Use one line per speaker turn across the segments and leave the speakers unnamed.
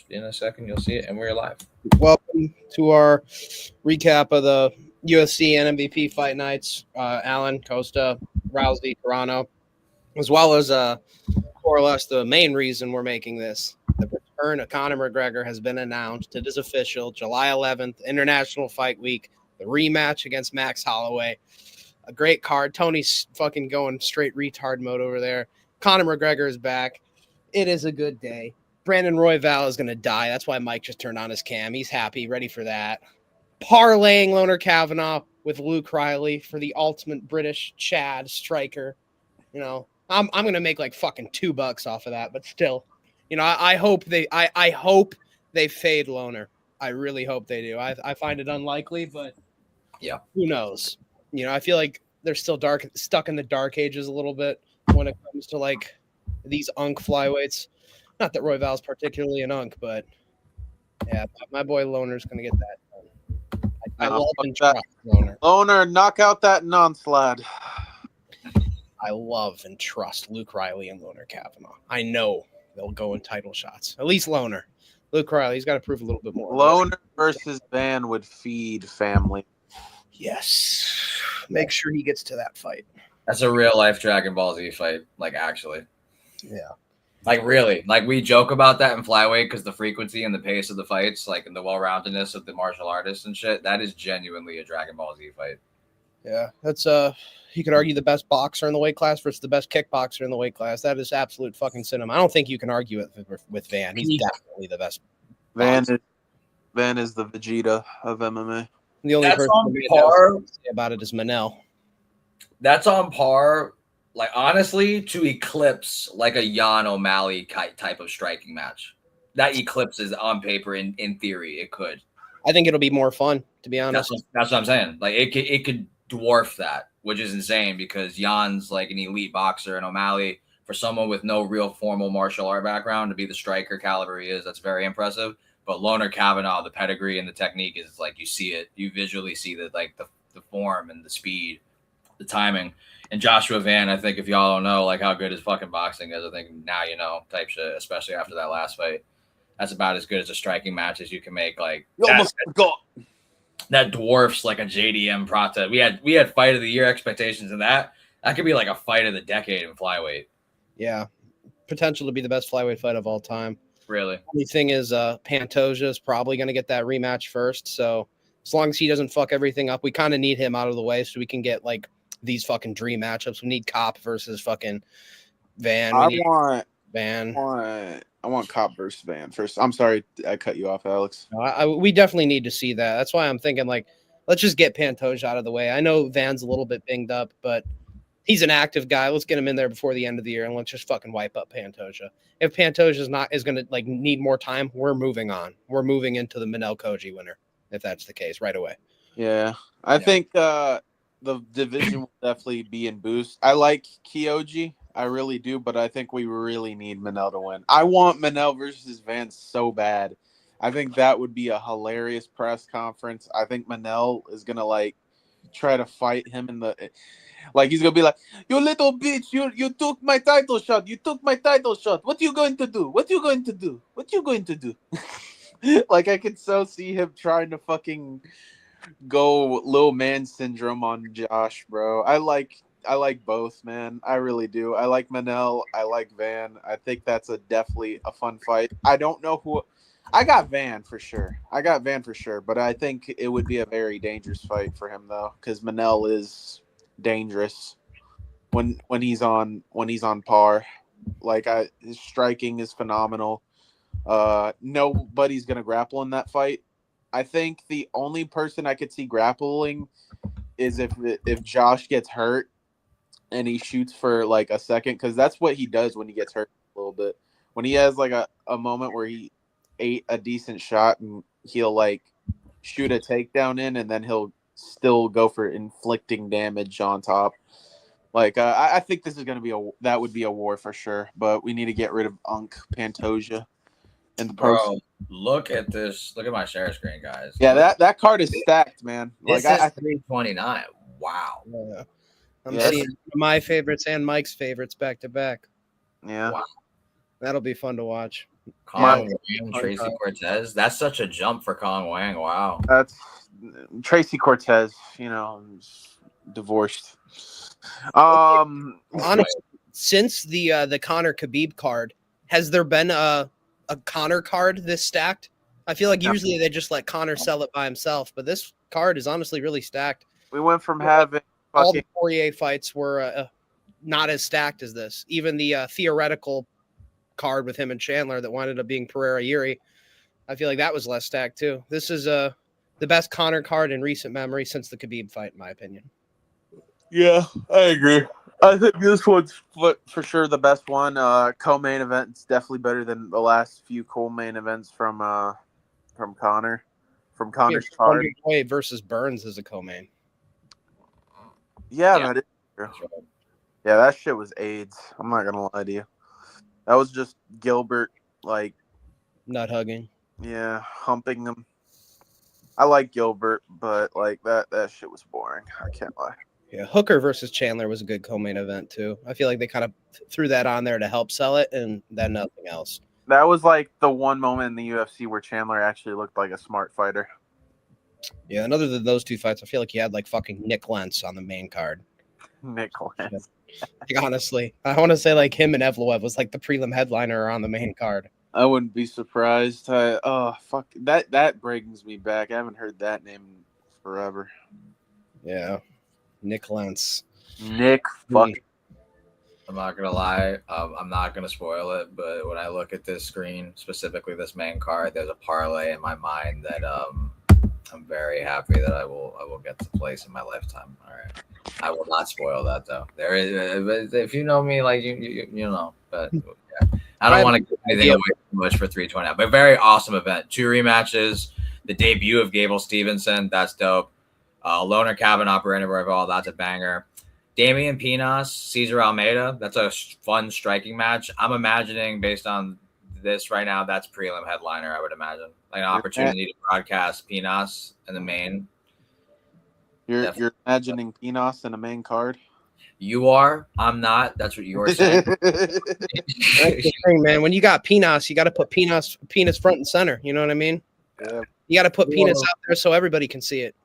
in a second, you'll see it, and we're live.
Welcome to our recap of the UFC and MVP fight nights. Alan, Costa, Rousey, Carano, as well as more or less the main reason we're making this. The return of Conor McGregor has been announced. It is official. July 11th, International Fight Week. The rematch against Max Holloway. A great card. Tony's fucking going straight retard mode over there. Conor McGregor is back. It is a good day. Brandon Royval is going to die. That's why Mike just turned on his cam. He's happy, ready for that. Parlaying Loner Kavanaugh with Luke Riley for the ultimate British Chad striker. You know, I'm going to make like fucking $2 off of that, but still, you know, I hope they fade Loner. I really hope they do. I find it unlikely, but
yeah,
who knows? You know, I feel like they're still stuck in the dark ages a little bit when it comes to like these unk flyweights. Not that Royval's particularly an unk, but yeah, my boy Loner's going to get that done. I love and trust Loner.
Loner, knock out that nonce lad.
I love and trust Luke Riley and Loner Kavanaugh. I know they'll go in title shots. At least Loner. Luke Riley, he's got to prove a little bit more.
Loner versus Van would feed family.
Yes. Make sure he gets to that fight.
That's a real life Dragon Ball Z fight. Like, actually.
Yeah.
Like, really. Like, we joke about that in flyweight because the frequency and the pace of the fights, like, and the well-roundedness of the martial artists and shit, that is genuinely a Dragon Ball Z fight.
Yeah. That's, you could argue the best boxer in the weight class versus the best kickboxer in the weight class. That is absolute fucking cinema. I don't think you can argue it with Van. He's definitely the best.
Van is the Vegeta of MMA.
The only
That's
person
on par
to say about it is Manel.
That's on par, like, honestly, to eclipse like a Jan O'Malley type of striking match. That eclipses on paper. In theory, it could.
I think it'll be more fun, to be honest.
That's what I'm saying. Like, it could dwarf that, which is insane because Jan's like an elite boxer, and O'Malley, for someone with no real formal martial art background, to be the striker caliber he is, that's very impressive. But Loner Kavanaugh, the pedigree and the technique is like, you see it, you visually see that, like the form and the speed, the timing. And Joshua Van, I think if y'all don't know like how good his fucking boxing is, I think now you know type shit, especially after that last fight. That's about as good as a striking match as you can make. Like,
you almost forgot.
That dwarfs like a JDM Prata. We had fight of the year expectations, and that could be like a fight of the decade in flyweight.
Yeah, potential to be the best flyweight fight of all time.
Really.
The thing is, Pantoja is probably going to get that rematch first. So as long as he doesn't fuck everything up, we kind of need him out of the way so we can get like these fucking dream matchups. We need Cop versus fucking Van.
I want Cop versus Van first. I'm sorry I cut you off, Alex.
No, we definitely need to see that. That's why I'm thinking like, let's just get Pantoja out of the way. I know Van's a little bit binged up, but he's an active guy. Let's get him in there before the end of the year, and let's just fucking wipe up Pantoja. If Pantoja is going to like need more time, we're moving on. We're moving into the Manel Koji winner, if that's the case, right away.
Yeah, I think the division will definitely be in boost. I like Kyoji, I really do, but I think we really need Manel to win. I want Manel versus Van so bad. I think that would be a hilarious press conference. I think Manel is gonna like try to fight him in the. Like, he's going to be like, you little bitch, you took my title shot. You took my title shot. What you going to do? What you going to do? What you going to do? Like, I could so see him trying to fucking go little man syndrome on Josh, bro. I like both, man. I really do. I like Manel. I like Van. I think that's definitely a fun fight. I don't know who. I got Van for sure. But I think it would be a very dangerous fight for him, though, because Manel is dangerous when he's on par. Like, his striking is phenomenal. Nobody's gonna grapple in that fight. I think the only person I could see grappling is if Josh gets hurt and he shoots for like a second, because that's what he does when he gets hurt a little bit. When he has like a moment where he ate a decent shot and he'll like shoot a takedown in, and then he'll still go for inflicting damage on top. Like, I think this is going to be that would be a war for sure, but we need to get rid of Pantoja in the
Bro, look at this. Look at my share screen, guys.
Yeah, that card is stacked, man.
This
like,
is 329. Wow.
Yeah. I'm seeing my favorites and Mike's favorites back to back.
Yeah.
Wow.
That'll be fun to watch.
Kong Wang, Tracy Cortez. That's such a jump for Kong Wang. Wow.
That's Tracy Cortez. Divorced.
Honestly, since the Conor Khabib card, has there been a Conor card this stacked? I feel like usually they just let Conor sell it by himself, but this card is honestly really stacked.
We went from having
all the Poirier fights were not as stacked as this. Even the theoretical card with him and Chandler that wound up being Pereira Yuri, I feel like that was less stacked too. This is the best Conor card in recent memory since the Khabib fight, in my opinion.
Yeah, I agree. I think this one's for sure the best one. Co-main event is definitely better than the last few co-main events from Conor, from Conor's card.
Wade versus Burns as a co-main.
Yeah, that is true. Yeah, that shit was AIDS. I'm not gonna lie to you. That was just Gilbert like
nut hugging.
Yeah, humping him. I like Gilbert, but like that shit was boring. I can't lie.
Yeah, Hooker versus Chandler was a good co-main event too. I feel like they kind of threw that on there to help sell it, and then nothing else.
That was like the one moment in the UFC where Chandler actually looked like a smart fighter.
Yeah, and other than those two fights, I feel like he had like fucking Nick Lentz on the main card.
Nick Lentz.
Like, honestly, I want to say like him and Evloev was like the prelim headliner on the main card.
I wouldn't be surprised. Fuck that brings me back. I haven't heard that name forever.
Yeah, Nick Lentz.
Nick fuck.
I'm not gonna lie. I'm not gonna spoil it, but when I look at this screen, specifically this main card, there's a parlay in my mind that I'm very happy that I will get to place in my lifetime. All right, I will not spoil that though. There is, if you know me, like you know, but yeah. I don't want to give anything away too much for 320, but very awesome event. 2 rematches, the debut of Gable Stevenson, that's dope. Loner Cabin Operator Royval, that's a banger. Damian Pinas, Cesar Almeida, that's a fun striking match. I'm imagining, based on this right now, that's prelim headliner, I would imagine. Like an opportunity to broadcast Pinas in the main.
You're imagining Pinas in a main card?
You are. I'm not. That's what you're saying.
That's the thing, man. When you got Pinas, you got to put Pinas front and center. You know what I mean?
Yeah.
You got to put Pinas out there so everybody can see it.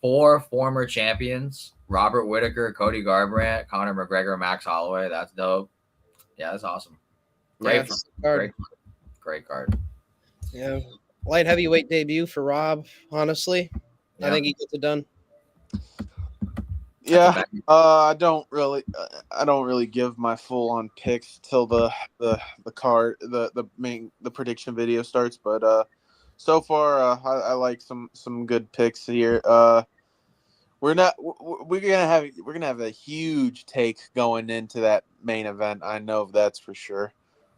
4 former champions: Robert Whittaker, Cody Garbrandt, Conor McGregor, Max Holloway. That's dope. Yeah, that's awesome. Great card.
Yeah, light heavyweight debut for Rob. Honestly, I think he gets it done.
Yeah, I don't really give my full on picks till the card the prediction video starts. But so far I like some good picks here. We're gonna have a huge take going into that main event. I know that's for sure.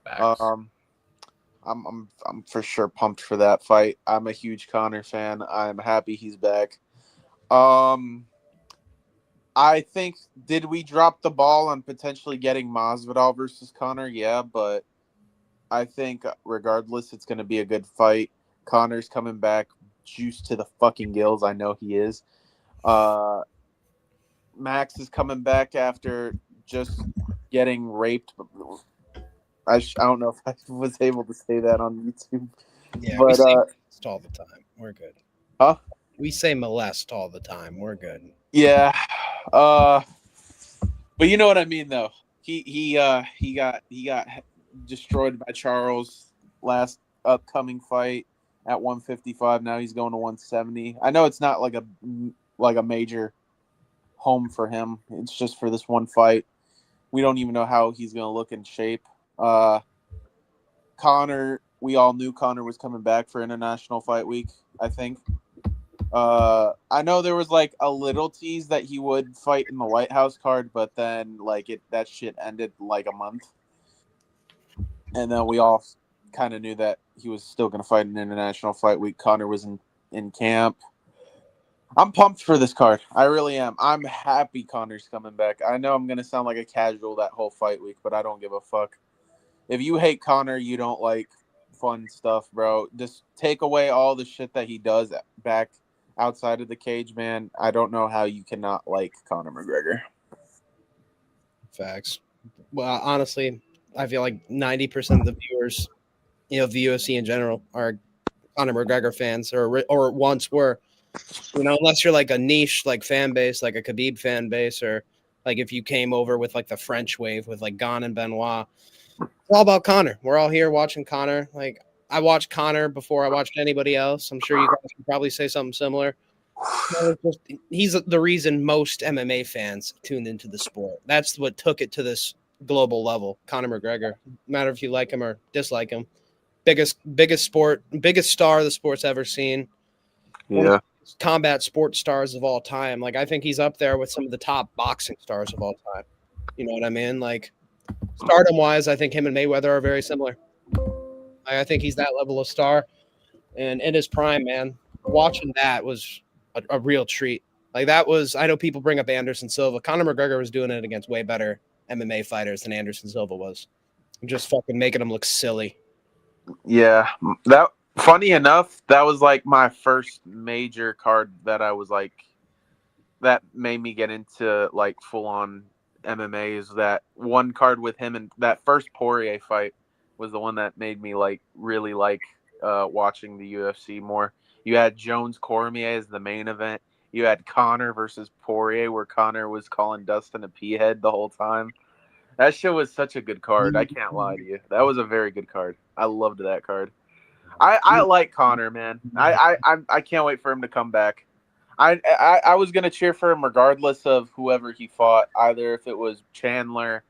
I'm for sure pumped for that fight. I'm a huge Conor fan. I'm happy he's back. I think, did we drop the ball on potentially getting Masvidal versus Conor? Yeah, but I think regardless, it's going to be a good fight. Conor's coming back, juiced to the fucking gills. I know he is. Max is coming back after just getting raped. I don't know if I was able to say that on YouTube.
Yeah,
but
we say molest all the time. We're good.
Huh?
We say molest all the time. We're good.
Yeah. But you know what I mean, though. He got destroyed by Charles last upcoming fight at 155. Now he's going to 170. I know it's not like a major home for him. It's just for this one fight. We don't even know how he's going to look in shape. Conor, we all knew Conor was coming back for International Fight Week, I think. I know there was like a little tease that he would fight in the White House card, but then that shit ended like a month. And then we all kind of knew that he was still going to fight in International Fight Week. Conor was in camp. I'm pumped for this card. I really am. I'm happy Conor's coming back. I know I'm going to sound like a casual that whole fight week, but I don't give a fuck. If you hate Conor, you don't like fun stuff, bro. Just take away all the shit that he does back outside of the cage, man. I don't know how you cannot like Conor McGregor.
Facts. Well, honestly, I feel like 90% of the viewers the UFC in general are Conor McGregor fans, or once were. Unless you're like a niche like fan base, like a Khabib fan base, or like if you came over with like the French wave with like Gon and Benoit. It's all about Conor. We're all here watching Conor. Like I watched Conor before I watched anybody else. I'm sure you guys can probably say something similar. He's the reason most MMA fans tuned into the sport. That's what took it to this global level. Conor McGregor, no matter if you like him or dislike him, biggest star the sport's ever seen. One of
Yeah.
the combat sports stars of all time. Like I think he's up there with some of the top boxing stars of all time. You know what I mean? Like stardom wise, I think him and Mayweather are very similar. I think he's that level of star, and in his prime, man. Watching that was a real treat. Like that was. I know people bring up Anderson Silva. Conor McGregor was doing it against way better MMA fighters than Anderson Silva was. Just fucking making him look silly.
Yeah. That funny enough, that was like my first major card that I was like that made me get into like full on MMA is that one card with him, and that first Poirier fight was the one that made me like really like watching the UFC more. You had Jones Cormier as the main event. You had Conor versus Poirier, where Conor was calling Dustin a peahead the whole time. That shit was such a good card. I can't lie to you. That was a very good card. I loved that card. I like Conor, man. I can't wait for him to come back. I was gonna cheer for him regardless of whoever he fought, either if it was Chandler,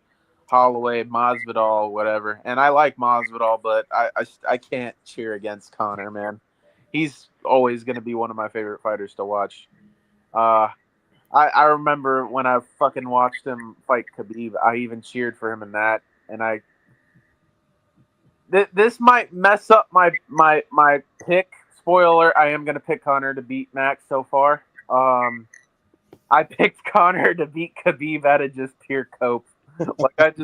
Holloway, Masvidal, whatever. And I like Masvidal, but I can't cheer against Conor, man. He's always gonna be one of my favorite fighters to watch. I remember when I fucking watched him fight Khabib, I even cheered for him in that, and this might mess up my pick. Spoiler: I am gonna pick Conor to beat Max so far. I picked Conor to beat Khabib out of just pure cope. Like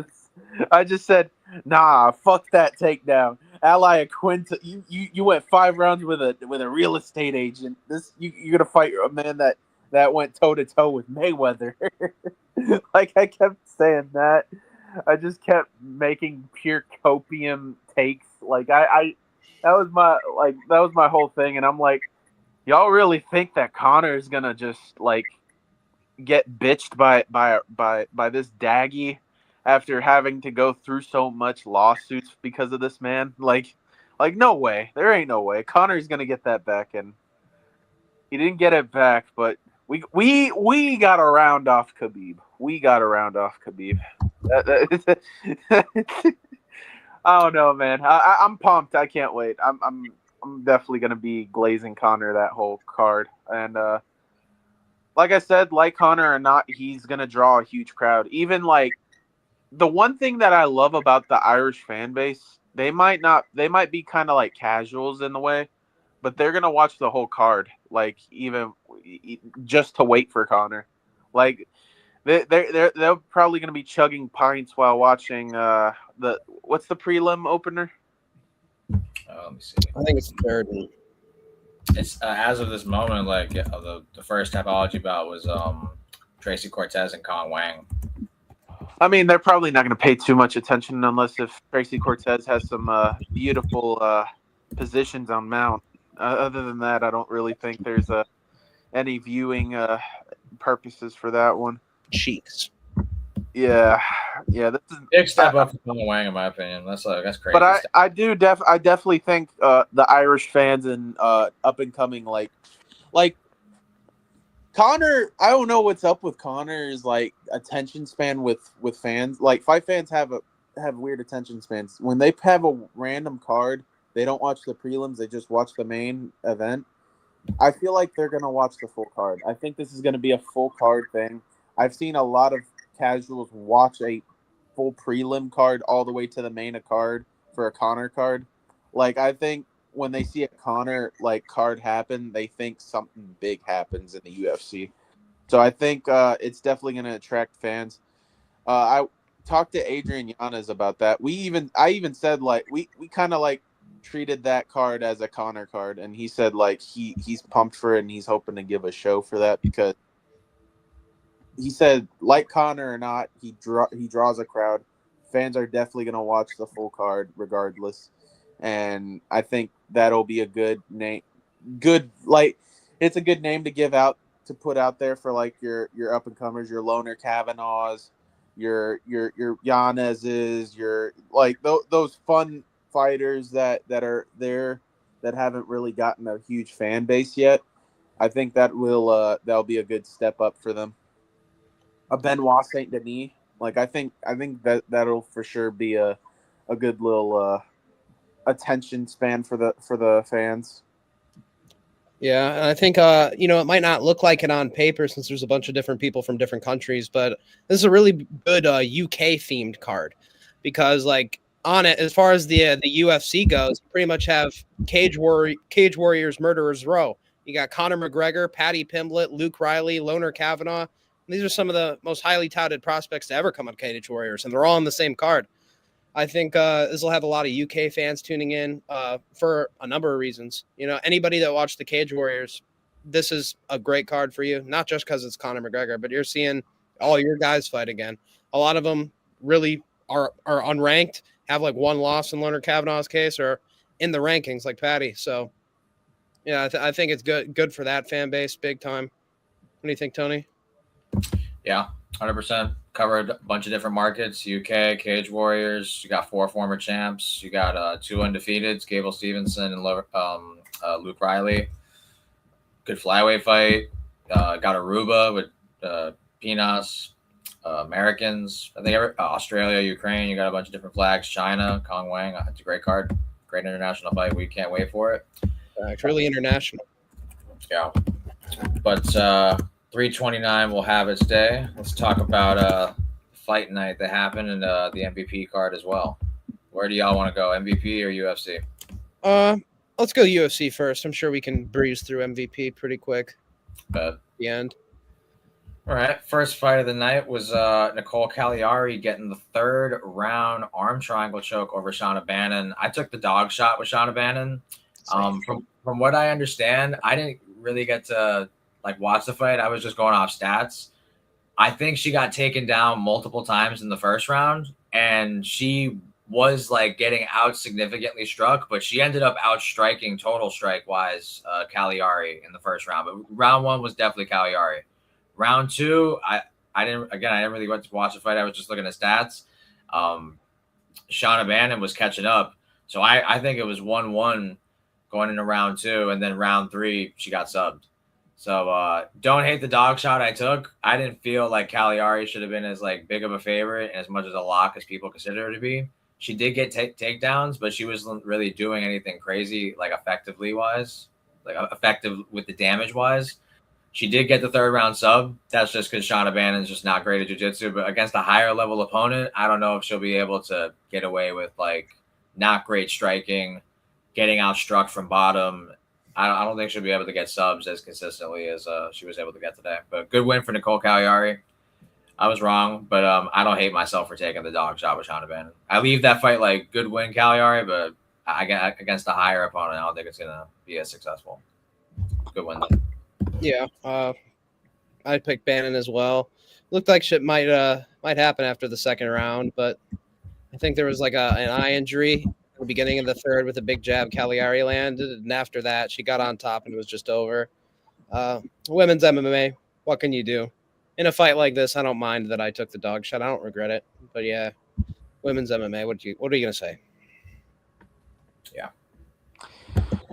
I just said, nah, fuck that takedown. Ally Quinta, you went 5 rounds with a real estate agent. You're gonna fight a man that went toe to toe with Mayweather. Like I kept saying that. I just kept making pure copium takes. Like I that was my whole thing, and I'm like, y'all really think that Conor is gonna just like get bitched by this daggy after having to go through so much lawsuits because of this man? Like no way. There ain't no way. Conor's gonna get that back, and he didn't get it back, but we got a round off Khabib. We got a round off Khabib. I don't know, man. I'm pumped. I can't wait. I'm definitely gonna be glazing Conor that whole card, and like I said, like Conor or not, he's gonna draw a huge crowd. Even like the one thing that I love about the Irish fan base, they might be kind of like casuals in the way, but they're gonna watch the whole card, like even just to wait for Conor. Like they're probably gonna be chugging pints while watching what's the prelim opener?
Let me see.
I think it's the third.
It's as of this moment, like the first typology bout was Tracy Cortez and Con Wang.
I mean, they're probably not going to pay too much attention unless if Tracy Cortez has some beautiful positions on mount. Other than that, I don't really think there's any viewing purposes for that one.
Cheeks.
Yeah. This is
Big step up for Con Wang, in my opinion. That's crazy.
But I definitely think the Irish fans and up and coming like Conor, I don't know what's up with Conor's like attention span with fans. Like fight fans have weird attention spans. When they have a random card, they don't watch the prelims, they just watch the main event. I feel like they're gonna watch the full card. I think this is gonna be a full card thing. I've seen a lot of casuals watch a full prelim card all the way to the main card for a Conor card. Like I think when they see a Conor like card happen, they think something big happens in the UFC. So I think it's definitely going to attract fans. I talked to Adrian Yanez about that. I even said like we kind of like treated that card as a Conor card, and he said like he's pumped for it and he's hoping to give a show for that because he said like Conor or not, he draws a crowd. Fans are definitely going to watch the full card regardless. and I think that'll be a good name. Good, like it's a good name to give out to put out there for like your up and comers, your Loner Kavanaughs, your Yanez's, your like those fun fighters that are there that haven't really gotten a huge fan base yet. I think that'll be a good step up for them. A Benoit Saint Denis, like I think that'll for sure be a good little attention span for the fans.
Yeah, and I think it might not look like it on paper since there's a bunch of different people from different countries, but this is a really good UK themed card because like on it, as far as the UFC goes, you pretty much have Cage Warriors, Murderers Row. You got Conor McGregor, Paddy Pimblett, Luke Riley, Loner Kavanagh. These are some of the most highly touted prospects to ever come on Cage Warriors, and they're all on the same card. I think this will have a lot of UK fans tuning in for a number of reasons. Anybody that watched the Cage Warriors, this is a great card for you, not just because it's Conor McGregor, but you're seeing all your guys fight again. A lot of them really are unranked, have like one loss in Leonard Kavanaugh's case, or in the rankings like Patty. So, yeah, I think it's good for that fan base, big time. What do you think, Tony?
Yeah, 100%. Covered a bunch of different markets. UK, Cage Warriors. You got 4 former champs. You got 2 undefeateds, Gable Stevenson and Luke Riley. Good flyweight fight. Got Aruba with Pinas, Americans. I think Australia, Ukraine. You got a bunch of different flags. China, Kong Wang. It's a great card. Great international fight. We can't wait for it.
It's really international.
Yeah. But 329 will have its day. Let's talk about fight night that happened and the MVP card as well. Where do y'all want to go, MVP or UFC?
Let's go UFC first. I'm sure we can breeze through MVP pretty quick.
At
the end.
All right. First fight of the night was Nicole Cagliari getting the 3rd round arm triangle choke over Shauna Bannon. I took the dog shot with Shauna Bannon. From what I understand, I didn't really get to watch the fight. I was just going off stats. I think she got taken down multiple times in the first round, and she was getting out significantly struck, but she ended up outstriking total strike wise Cagliari in the first round. But round 1 was definitely Cagliari. Round 2, I didn't really want to watch the fight. I was just looking at stats. Shauna Bannon was catching up, so I think it was 1-1 going into round 2, and then round 3 she got subbed. So don't hate the dog shot I took. I didn't feel like Cagliari should have been as big of a favorite and as much as a lock as people consider her to be. She did get takedowns, but she wasn't really doing anything crazy effectively wise, effective with the damage wise. She did get the 3rd round sub. That's just because Shauna Bannon's just not great at jiu-jitsu. But against a higher level opponent, I don't know if she'll be able to get away with not great striking, getting outstruck from bottom. I don't think she'll be able to get subs as consistently as she was able to get today. But good win for Nicole Cagliari. I was wrong, but I don't hate myself for taking the dog shot with Shauna Bannon. I leave that fight good win Cagliari, but against a higher opponent, I don't think it's going to be as successful. Good win.
Yeah, I picked Bannon as well. Looked like shit might happen after the 2nd round, but I think there was an eye injury at the beginning of the 3rd with a big jab Cagliari landed, and after that she got on top and it was just over. Women's MMA, what can you do? In a fight like this, I don't mind that I took the dog shot. I don't regret it. But yeah, women's MMA. What are you gonna say?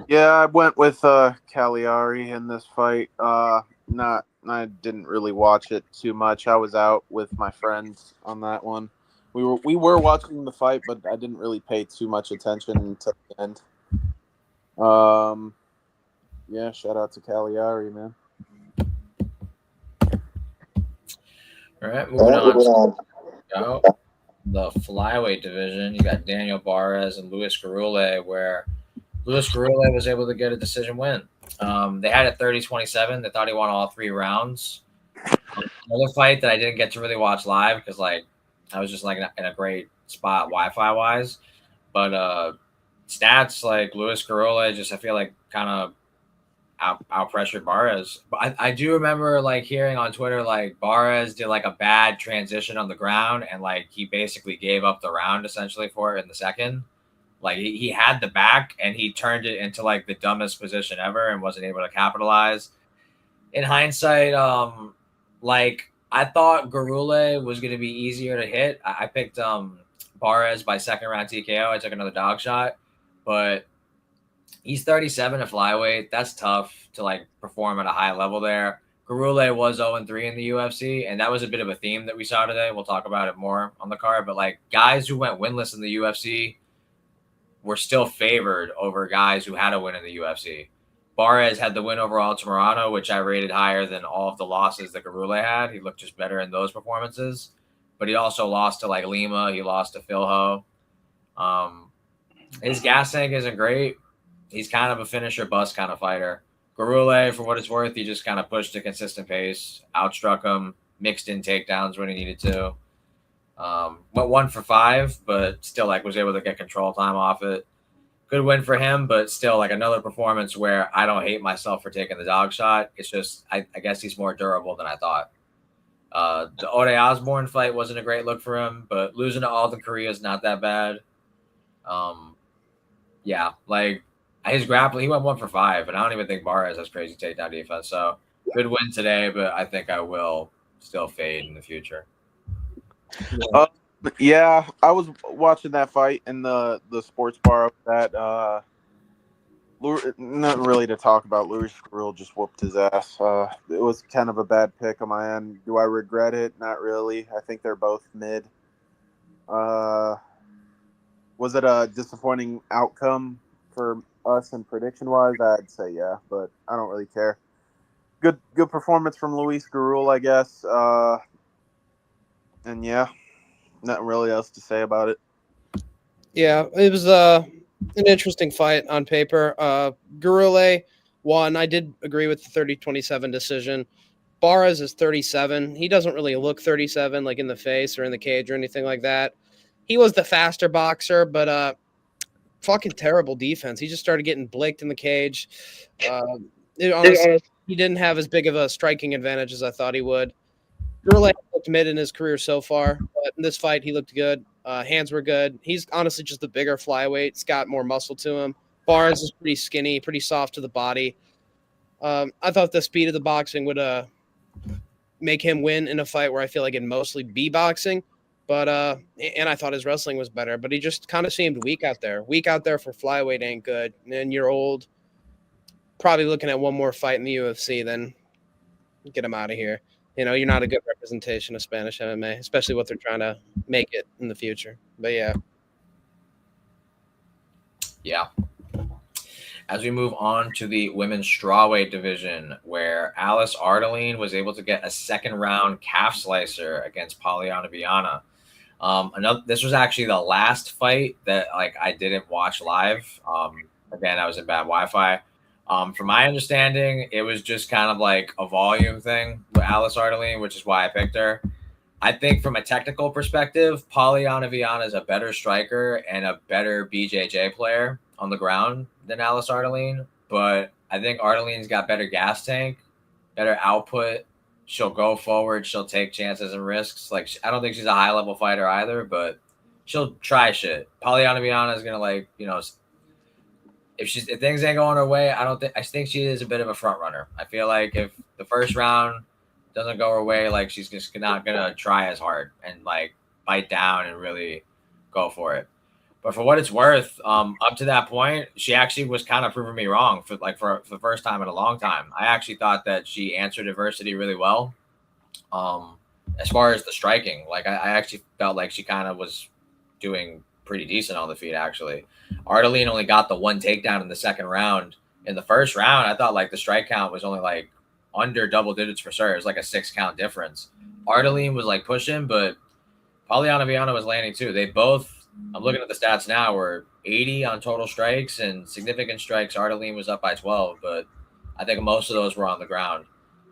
Yeah, I went with Cagliari in this fight. I didn't really watch it too much. I was out with my friends on that one. We were watching the fight, but I didn't really pay too much attention until the end. Yeah, shout out to Cagliari, man.
All right, moving on. The flyweight division, you got Daniel Barres and Luis Garule, where Luis Garule was able to get a decision win. They had it 30-27. They thought he won all 3 rounds. Another fight that I didn't get to really watch live because I was just in a great spot Wi-Fi wise. But stats Luis Garule just I feel kind of out pressured Barres. But I do remember hearing on Twitter Barres did a bad transition on the ground and he basically gave up the round essentially for it in the 2nd. Like he had the back and he turned it into like the dumbest position ever and wasn't able to capitalize. In hindsight, like I thought Garule was going to be easier to hit. I picked Barres by second round TKO. I took another dog shot, but he's 37 at flyweight. That's tough to like perform at a high level there. Garule was 0-3 in the UFC, and that was a bit of a theme that we saw today. We'll talk about it more on the card, but like guys who went winless in the UFC were still favored over guys who had a win in the UFC. Barres had the win over Altamirano, which I rated higher than all of the losses that Garule had. He looked just better in those performances, but he also lost to like Lima. He lost to Phil Ho. His gas tank isn't great. He's kind of a finisher bust kind of fighter. Garule, for what it's worth, he just kind of pushed a consistent pace, outstruck him, mixed in takedowns when he needed to. Went 1 for 5, but still like was able to get control time off it. Good win for him, but still like another performance where I don't hate myself for taking the dog shot. It's just I guess he's more durable than I thought. The Ode Osborne fight wasn't a great look for him, but losing to Alden Korea is not that bad. Yeah, like his grappling, he went 1 for 5, and I don't even think Barres has crazy takedown defense. So good win today, but I think I will still fade in the future.
Yeah, I was watching that fight in the sports bar that not really to talk about. Louis Squirrel just whooped his ass. It was kind of a bad pick on my end. Do I regret it? Not really. I think they're both mid. Was it a disappointing outcome for us and prediction-wise? I'd say yeah, but I don't really care. Good performance from Luis Garul, I guess. And yeah, nothing really else to say about it.
Yeah, it was an interesting fight on paper. Garule won. I did agree with the 30-27 decision. Barres is 37. He doesn't really look 37, like in the face or in the cage or anything like that. He was the faster boxer, but fucking terrible defense. He just started getting blicked in the cage. Honestly, he didn't have as big of a striking advantage as I thought he would. Garule looked mid in his career so far, but in this fight, he looked good. Hands were good. He's honestly just a bigger flyweight. It's got more muscle to him. Barnes is pretty skinny, pretty soft to the body. I thought the speed of the boxing would make him win in a fight where I feel like it'd mostly be boxing. But and I thought his wrestling was better, but he just kind of seemed weak out there. Weak out there for flyweight ain't good. And you're old. Probably looking at one more fight in the UFC, then get him out of here. You know, you're not a good representation of Spanish MMA, especially what they're trying to make it in the future. But yeah.
Yeah. As we move on to the women's strawweight division, where Alice Ardeline was able to get a second-round calf slicer against Polyana Viana. This was actually the last fight that like I didn't watch live. Again, I was in bad Wi-Fi. From my understanding, it was just kind of like a volume thing with Alice Ardeline, which is why I picked her. I think from a technical perspective, Polyana Viana is a better striker and a better BJJ player on the ground than Alice Ardeline. But I think Ardeline's got better gas tank, better output. She'll go forward. She'll take chances and risks. Like I don't think she's a high-level fighter either, but she'll try shit. Polyana Viana is gonna if things ain't going her way, I think she is a bit of a front runner. I feel like if the first round doesn't go her way, like she's just not gonna try as hard and like bite down and really go for it. But for what it's worth, up to that point, she actually was kind of proving me wrong for the first time in a long time. I actually thought that she answered adversity really well. As far as the striking, like I actually felt like she kind of was doing pretty decent on the feet, actually. Ardeline only got the one takedown in the second round. In the first round, I thought like the strike count was only like under double digits for sure. It was like a 6-count difference. Ardeline was like pushing, but Polyana Viana was landing too. They both, I'm looking at the stats now, were 80 on total strikes and significant strikes. Ardeline was up by 12, but I think most of those were on the ground.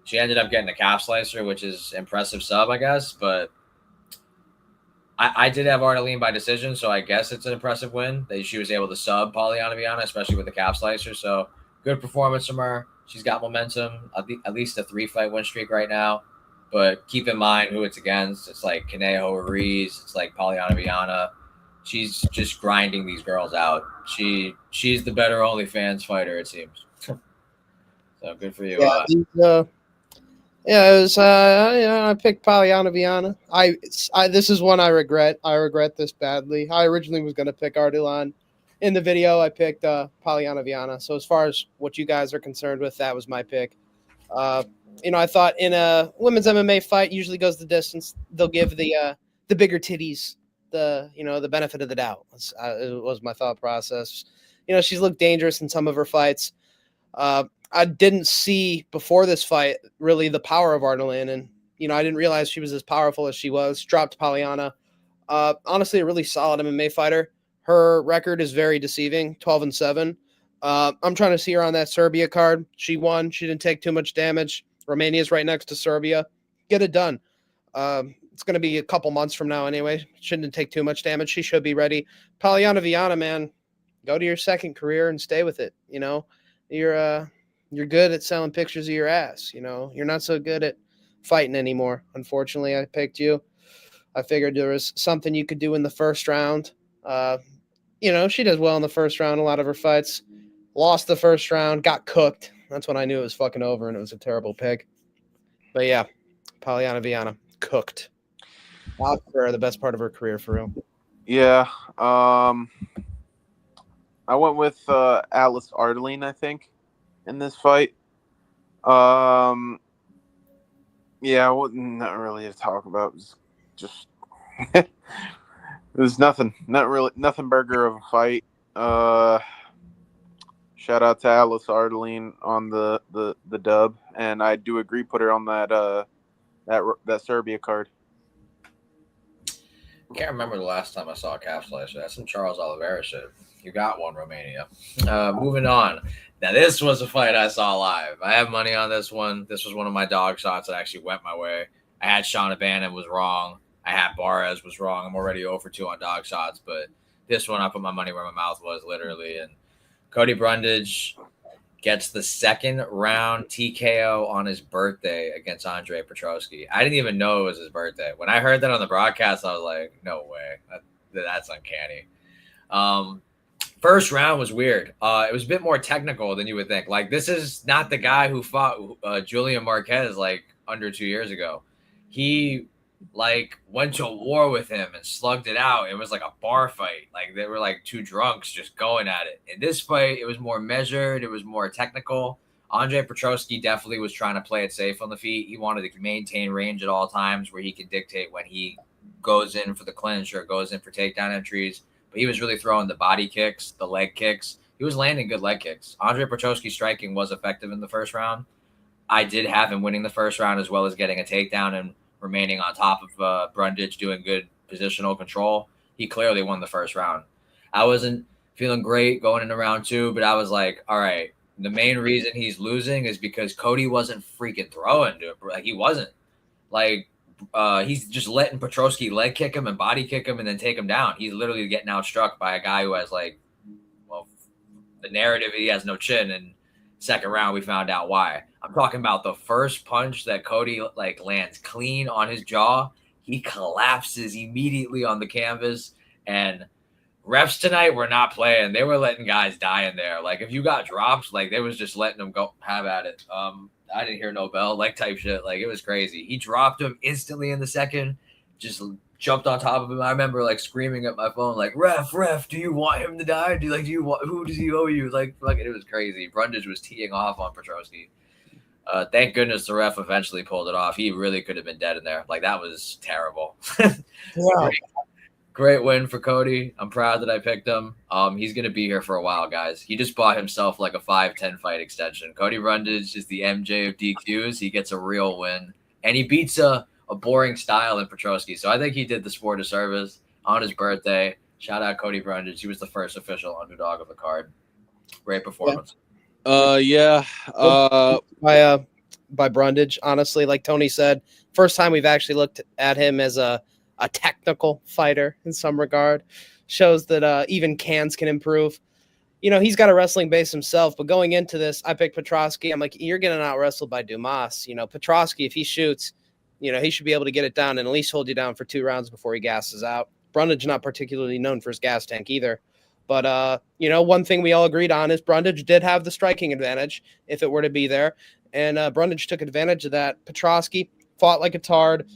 She ended up getting a calf slicer, which is impressive sub, I guess, but I did have Ardeline by decision, so I guess it's an impressive win that she was able to sub Polyana Viana, especially with the calf slicer. So good performance from her. She's got momentum, at least a 3-fight win streak right now. But keep in mind who it's against. It's like Conejo Ruiz. It's like Polyana Viana. she's just grinding these girls out. She's the better OnlyFans fighter, it seems. So good for you.
Yeah, it was. I picked Polyana Viana. This is one I regret. I regret this badly. I originally was going to pick Ardulan. In the video, I picked Polyana Viana. So as far as what you guys are concerned with, that was my pick. I thought in a women's MMA fight, usually goes the distance. They'll give the bigger titties the benefit of the doubt. It was my thought process. She's looked dangerous in some of her fights. I didn't see before this fight really the power of Arnold, and I didn't realize she was as powerful as she was. Dropped Polyana. Honestly, a really solid MMA fighter. Her record is very deceiving, 12-7. I'm trying to see her on that Serbia card. She won. She didn't take too much damage. Romania's right next to Serbia. Get it done. It's going to be a couple months from now anyway. Shouldn't take too much damage. She should be ready. Polyana Viana, man, go to your second career and stay with it. You're good at selling pictures of your ass. You're not so good at fighting anymore. Unfortunately, I picked you. I figured there was something you could do in the first round. She does well in the first round. A lot of her fights. Lost the first round. Got cooked. That's when I knew it was fucking over and it was a terrible pick. But yeah, Polyana Viana cooked. Lost her the best part of her career for real.
Yeah. I went with Alice Ardeline, I think, in this fight. Yeah, not really to talk about. It was just it was nothing. Nothing burger of a fight. Shout out to Alice Ardeline on the dub, and I do agree. Put her on that Serbia card.
I can't remember the last time I saw a calf slicer. That's some Charles Oliveira shit. You got one, Romania. Moving on. Now, this was a fight I saw live. I have money on this one. This was one of my dog shots that actually went my way. I had Sean Abannon was wrong. I had Barres was wrong. I'm already 0-2 on dog shots, but this one I put my money where my mouth was, literally. And Cody Brundage gets the second round TKO on his birthday against Andre Petroski. I didn't even know it was his birthday. When I heard that on the broadcast, I was like, no way. That's uncanny. First round was weird. It was a bit more technical than you would think. Like, this is not the guy who fought Julian Marquez like under 2 years ago. He went to war with him and slugged it out. It was like a bar fight. Like, they were like two drunks just going at it. In this fight, it was more measured. It was more technical. Andre Petroski definitely was trying to play it safe on the feet. He wanted to maintain range at all times where he could dictate when he goes in for the clinch or goes in for takedown entries. But he was really throwing the body kicks, the leg kicks. He was landing good leg kicks. Andre Petroski's striking was effective in the first round. I did have him winning the first round as well as getting a takedown and remaining on top of Brundage, doing good positional control. He clearly won the first round. I wasn't feeling great going into round two, but I was like, all right, the main reason he's losing is because Cody wasn't freaking throwing to it. Like, he wasn't. Like, he's just letting Petroski leg kick him and body kick him and then take him down. He's literally getting outstruck by a guy who has, like, well, the narrative, he has no chin. And second round, we found out why. I'm talking about the first punch that Cody lands clean on his jaw. He collapses immediately on the canvas, and refs tonight were not playing. They were letting guys die in there. Like, if you got dropped, like, they was just letting them go have at it. I didn't hear no bell, type shit. Like, it was crazy. He dropped him instantly in the second, just jumped on top of him. I remember screaming at my phone, like, ref, do you want him to die? Who does he owe you? Like, fucking, it was crazy. Brundage was teeing off on Petroski. Thank goodness the ref eventually pulled it off. He really could have been dead in there. Like, that was terrible.
Yeah.
Great win for Cody. I'm proud that I picked him. He's going to be here for a while, guys. He just bought himself like a 5-10 fight extension. Cody Brundage is the MJ of DQs. He gets a real win. And he beats a boring style in Petroski. So I think he did the sport a service on his birthday. Shout out Cody Brundage. He was the first official underdog of the card. Great performance.
By Brundage, honestly, like Tony said, first time we've actually looked at him as a technical fighter in some regard. Shows that even cans can improve. He's got a wrestling base himself, but going into this, I picked Petroski. I'm like, you're getting out wrestled by Dumas. Petroski, if he shoots, he should be able to get it down and at least hold you down for 2 rounds before he gasses out. Brundage not particularly known for his gas tank either. But, one thing we all agreed on is Brundage did have the striking advantage if it were to be there. And Brundage took advantage of that. Petrosky fought like a tard,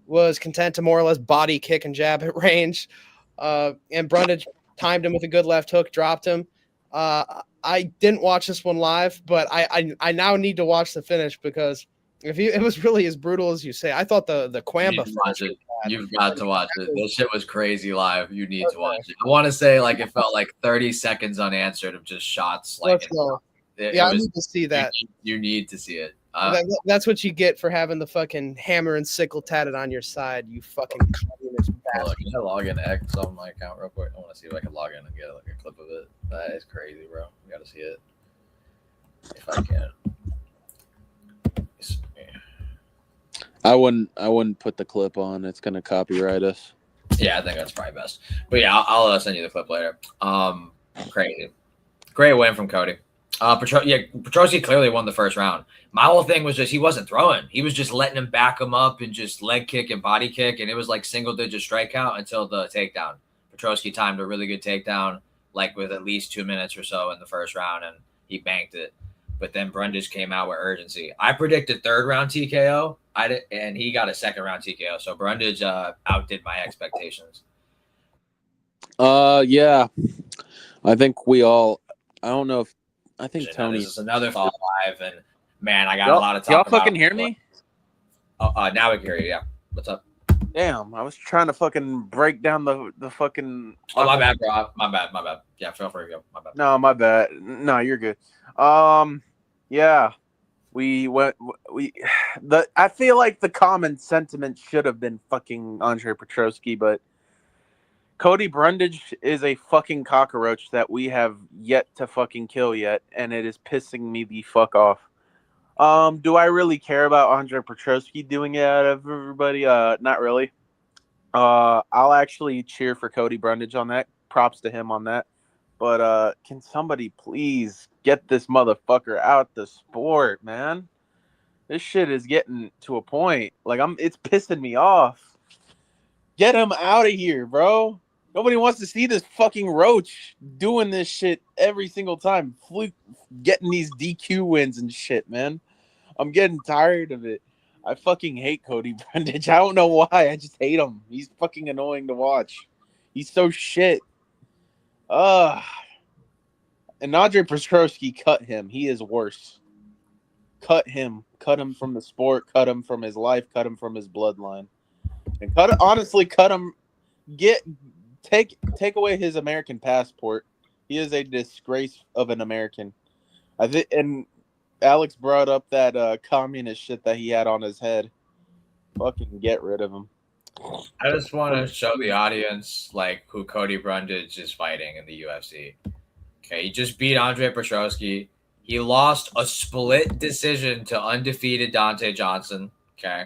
was content to more or less body kick and jab at range. And Brundage timed him with a good left hook, dropped him. I didn't watch this one live, but I now need to watch the finish because it was really as brutal as you say. I thought the Quamba finish.
You've got to watch it. This shit was crazy live. You need to watch it. I want to say like it felt like 30 seconds unanswered of just shots. Like
I need to see that.
You need to see it.
That's what you get for having the fucking hammer and sickle tatted on your side, you fucking communist bastard.
Can I log in X on my account real quick? I want to see if I can log in and get like a clip of it. That is crazy, bro. You got to see it. If I can.
I wouldn't put the clip on. It's gonna copyright us.
Yeah, I think that's probably best. But yeah, I'll send you the clip later. Crazy, great win from Cody. Petrosky clearly won the first round. My whole thing was just he wasn't throwing. He was just letting him back him up and just leg kick and body kick, and it was like single-digit strikeout until the takedown. Petrosky timed a really good takedown, like with at least 2 minutes or so in the first round, and he banked it. But then Brundage came out with urgency. I predicted third round TKO, and he got a second round TKO. So Brundage outdid my expectations.
Yeah, I think we all. I don't know if I think Tony.
This is another fall live, and man, I got a lot of talk
y'all
about.
Y'all fucking hear me?
Now we can hear you. Yeah, what's up?
Damn, I was trying to fucking break down the fucking.
Oh, my bad, bro. My bad. Yeah, feel free to go. My bad.
No, my bad. No, you're good. Yeah, I feel like the common sentiment should have been fucking Andre Petrosky, but Cody Brundage is a fucking cockroach that we have yet to fucking kill yet, and it is pissing me the fuck off. Do I really care about Andre Petrosky doing it out of everybody? Not really. I'll actually cheer for Cody Brundage on that. Props to him on that. But can somebody please get this motherfucker out the sport, man? This shit is getting to a point. Like it's pissing me off. Get him out of here, bro. Nobody wants to see this fucking roach doing this shit every single time. Getting these DQ wins and shit, man. I'm getting tired of it. I fucking hate Cody Brundage. I don't know why. I just hate him. He's fucking annoying to watch. He's so shit. And Andre Petrosky cut him. He is worse. Cut him. Cut him from the sport. Cut him from his life. Cut him from his bloodline. And cut him. Take away his American passport. He is a disgrace of an American. And Alex brought up that communist shit that he had on his head. Fucking get rid of him.
I just want to show the audience like who Cody Brundage is fighting in the UFC. Okay, he just beat Andre Petrosky. He lost a split decision to undefeated Dante Johnson. Okay,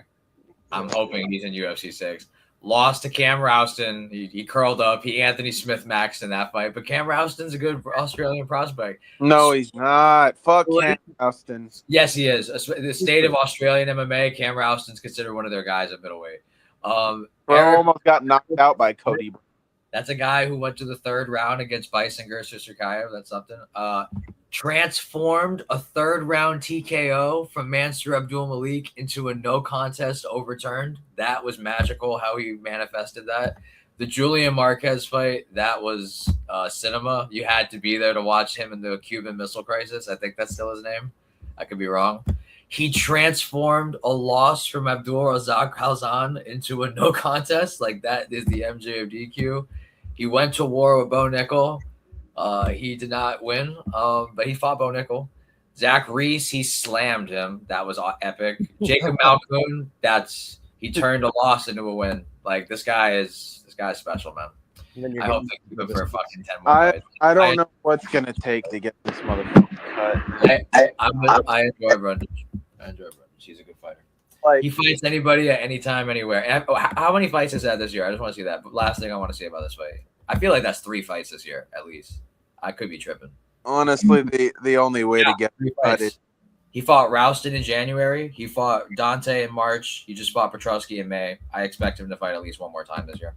I'm hoping he's in UFC 6. Lost to Cam Rouston. He curled up. He Anthony Smith maxed in that fight. But Cam Rouston's a good Australian prospect.
No, he's not. Fuck Cam Rouston.
Yes, he is. The state of Australian MMA, Cam Rouston's considered one of their guys at middleweight.
Bro almost got knocked out by Cody.
That's a guy who went to the third round against Bison Surkayev. That's something. Transformed a third round TKO from Mansur Abdul Malik into a no contest overturned. That was magical how he manifested that. The Julian Marquez fight, that was cinema. You had to be there to watch him in the Cuban Missile Crisis. I think that's still his name. I could be wrong. He transformed a loss from Abdul Razak Khalzan into a no contest. Like that is the MJ of DQ. He went to war with Bo Nickel. He did not win, but he fought Bo Nickel. Zach Reese, he slammed him. That was epic. Jacob Malkoun, he turned a loss into a win. Like this guy is special, man. I hope they keep him for fucking 10 more fights.
I don't know what's gonna take to get this motherfucker cut.
I enjoy Brundage. He's a good fighter. Like, he fights anybody at any time, anywhere. And how many fights has he had this year? I just want to see that. But last thing I want to say about this fight, I feel like that's 3 fights this year at least. I could be tripping.
Honestly, the only way to get
3 fights. Is he fought Rouston in January. He fought Dante in March. He just fought Petrosky in May. I expect him to fight at least one more time this year.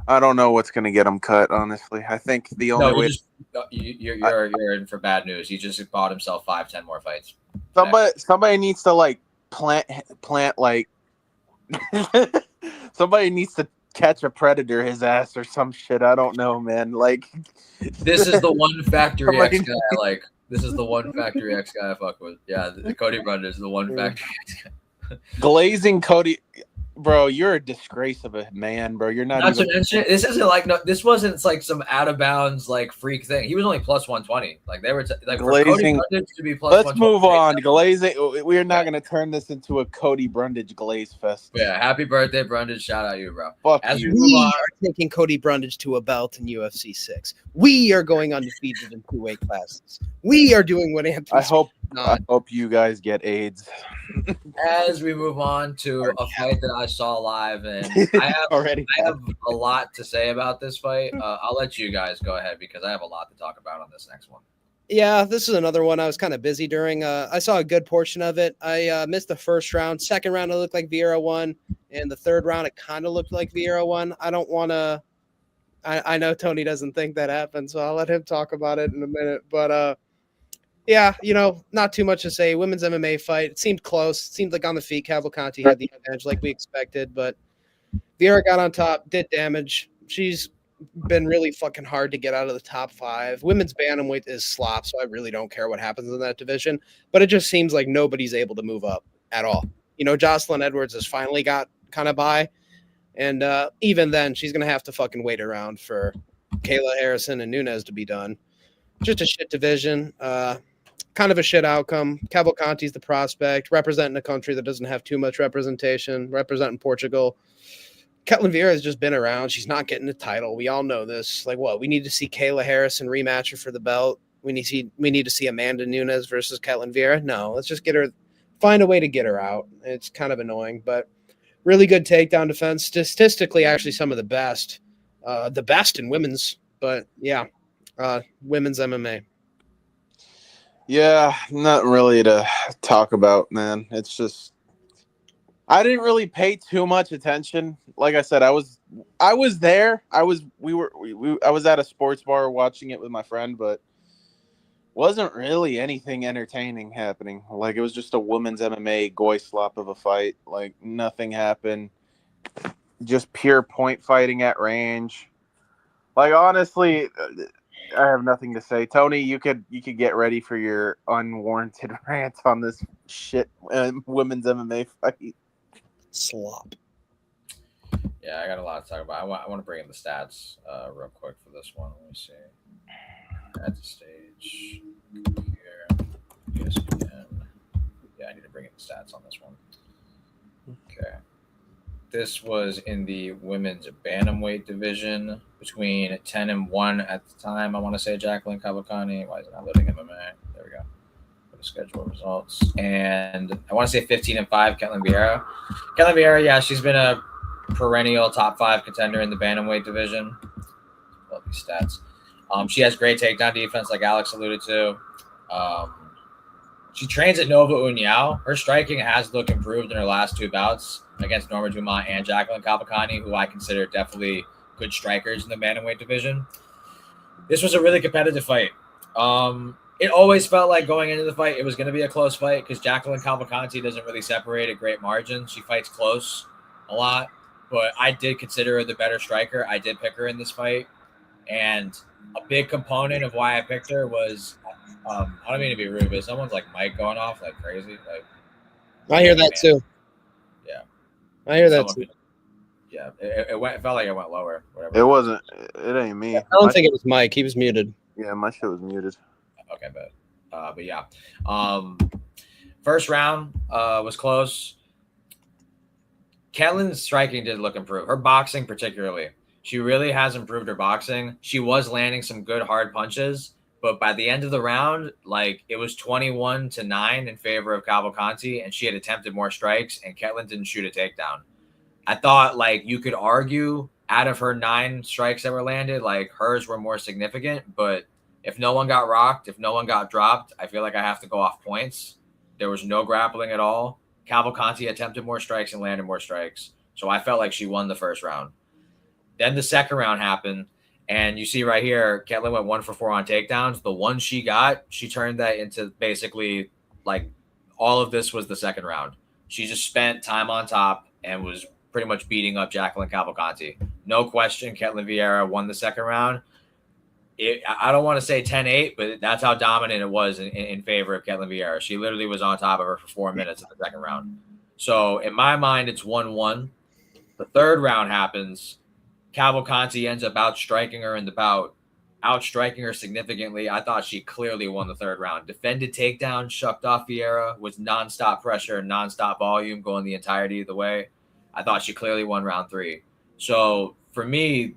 I don't know what's gonna get him cut. Honestly, I think the only way
you're in for bad news. He just bought himself 5-10 more fights.
somebody needs to like plant like somebody needs to catch a predator his ass or some shit. I don't know, man. Like
this is the one Factory X guy I like. This is the one Factory X guy I fuck with. Yeah, the Cody Brundage is the one Factory X guy.
Glazing Cody. Bro, you're a disgrace of a man, bro. You're not even.
This isn't like this wasn't like some out of bounds like freak thing. He was only plus 120. Like they were like
Glazing.
For Cody Brundage to be plus.
Let's move on. Glazing. We are not going to turn this into a Cody Brundage glaze fest.
Yeah, happy birthday, Brundage! Shout out you, bro.
Fuck
As
you.
we are taking Cody Brundage to a belt in UFC 6. We are going undefeated in 2 weight classes. We are doing what Anthony.
I hope you guys get AIDS.
As we move on to a fight that I saw live, and I have a lot to say about this fight. I'll let you guys go ahead because I have a lot to talk about on this next one.
Yeah, this is another one I was kind of busy during. I saw a good portion of it. I missed the first round. Second round, it looked like Vieira won. And the third round, it kind of looked like Vieira won. I don't want to – I know Tony doesn't think that happened, so I'll let him talk about it in a minute. But, yeah, not too much to say. Women's MMA fight. It seemed close. It seemed like on the feet, Cavalcanti had the advantage like we expected. But Vieira got on top, did damage. She's been really fucking hard to get out of the top 5. Women's bantamweight is slop, so I really don't care what happens in that division. But it just seems like nobody's able to move up at all. Jocelyn Edwards has finally got kind of by. And even then, she's going to have to fucking wait around for Kayla Harrison and Nunes to be done. Just a shit division. Kind of a shit outcome. Cavalcanti's the prospect, representing a country that doesn't have too much representation, representing Portugal. Ketlin Vieira has just been around. She's not getting the title. We all know this. Like, what? We need to see Kayla Harrison rematch her for the belt. We need to see Amanda Nunes versus Ketlin Vieira. No, let's just get her. Find a way to get her out. It's kind of annoying, but really good takedown defense. Statistically, actually, some of the best. The best in women's. But yeah, women's MMA.
Yeah, not really to talk about, man. It's just I didn't really pay too much attention. Like I said, I was there. I was at a sports bar watching it with my friend, but wasn't really anything entertaining happening. Like it was just a women's MMA goy slop of a fight. Like nothing happened. Just pure point fighting at range. Like honestly, I have nothing to say. Tony, you could get ready for your unwarranted rant on this shit women's MMA fight.
Slop.
Yeah, I got a lot to talk about. I want to bring in the stats real quick for this one. Let me see. At the stage here, ESPN. Yeah, I need to bring in the stats on this one. Okay. This was in the women's bantamweight division between 10-1 at the time. I want to say Jacqueline Cavalcanti. Why is it not loading MMA? There we go. Go to schedule results. And I want to say 15-5, Ketlin Vieira. Ketlin Vieira, yeah, she's been a perennial top 5 contender in the bantamweight division. Love these stats. She has great takedown defense, like Alex alluded to. She trains at Nova União. Her striking has looked improved in her last 2 bouts against Norma Dumont and Jacqueline Cavalcanti, who I consider definitely good strikers in the bantamweight division. This was a really competitive fight. It always felt like going into the fight, it was going to be a close fight because Jacqueline Cavalcanti doesn't really separate at great margins. She fights close a lot, but I did consider her the better striker. I did pick her in this fight. And a big component of why I picked her was, I don't mean to be rude, but someone's like mic going off like crazy. Like,
I hear that too.
Yeah,
I hear that too.
Yeah, it felt like it went lower. Whatever.
It wasn't. It ain't me.
I don't think it was Mike. He was muted.
Yeah, my shit was muted.
Okay, but yeah. First round was close. Ketlin's striking did look improved. Her boxing particularly. She really has improved her boxing. She was landing some good hard punches, but by the end of the round, like it was 21-9 in favor of Cavalcanti, and she had attempted more strikes, and Ketlin didn't shoot a takedown. I thought like you could argue out of her 9 strikes that were landed, like hers were more significant, but if no one got rocked, if no one got dropped, I feel like I have to go off points. There was no grappling at all. Cavalcanti attempted more strikes and landed more strikes. So I felt like she won the first round. Then the second round happened, and you see right here, Ketlin went 1 for 4 on takedowns. The one she got, she turned that into basically like all of this was the second round. She just spent time on top and was pretty much beating up Jacqueline Cavalcanti. No question, Ketlin Vieira won the second round. I don't want to say 10-8, but that's how dominant it was in favor of Ketlin Vieira. She literally was on top of her for 4 minutes in the second round. So in my mind, it's 1-1. The third round happens. Cavalcanti ends up outstriking her in the bout, outstriking her significantly. I thought she clearly won the third round. Defended takedown, shucked off Vieira, was nonstop pressure, nonstop volume going the entirety of the way. I thought she clearly won round 3. So for me,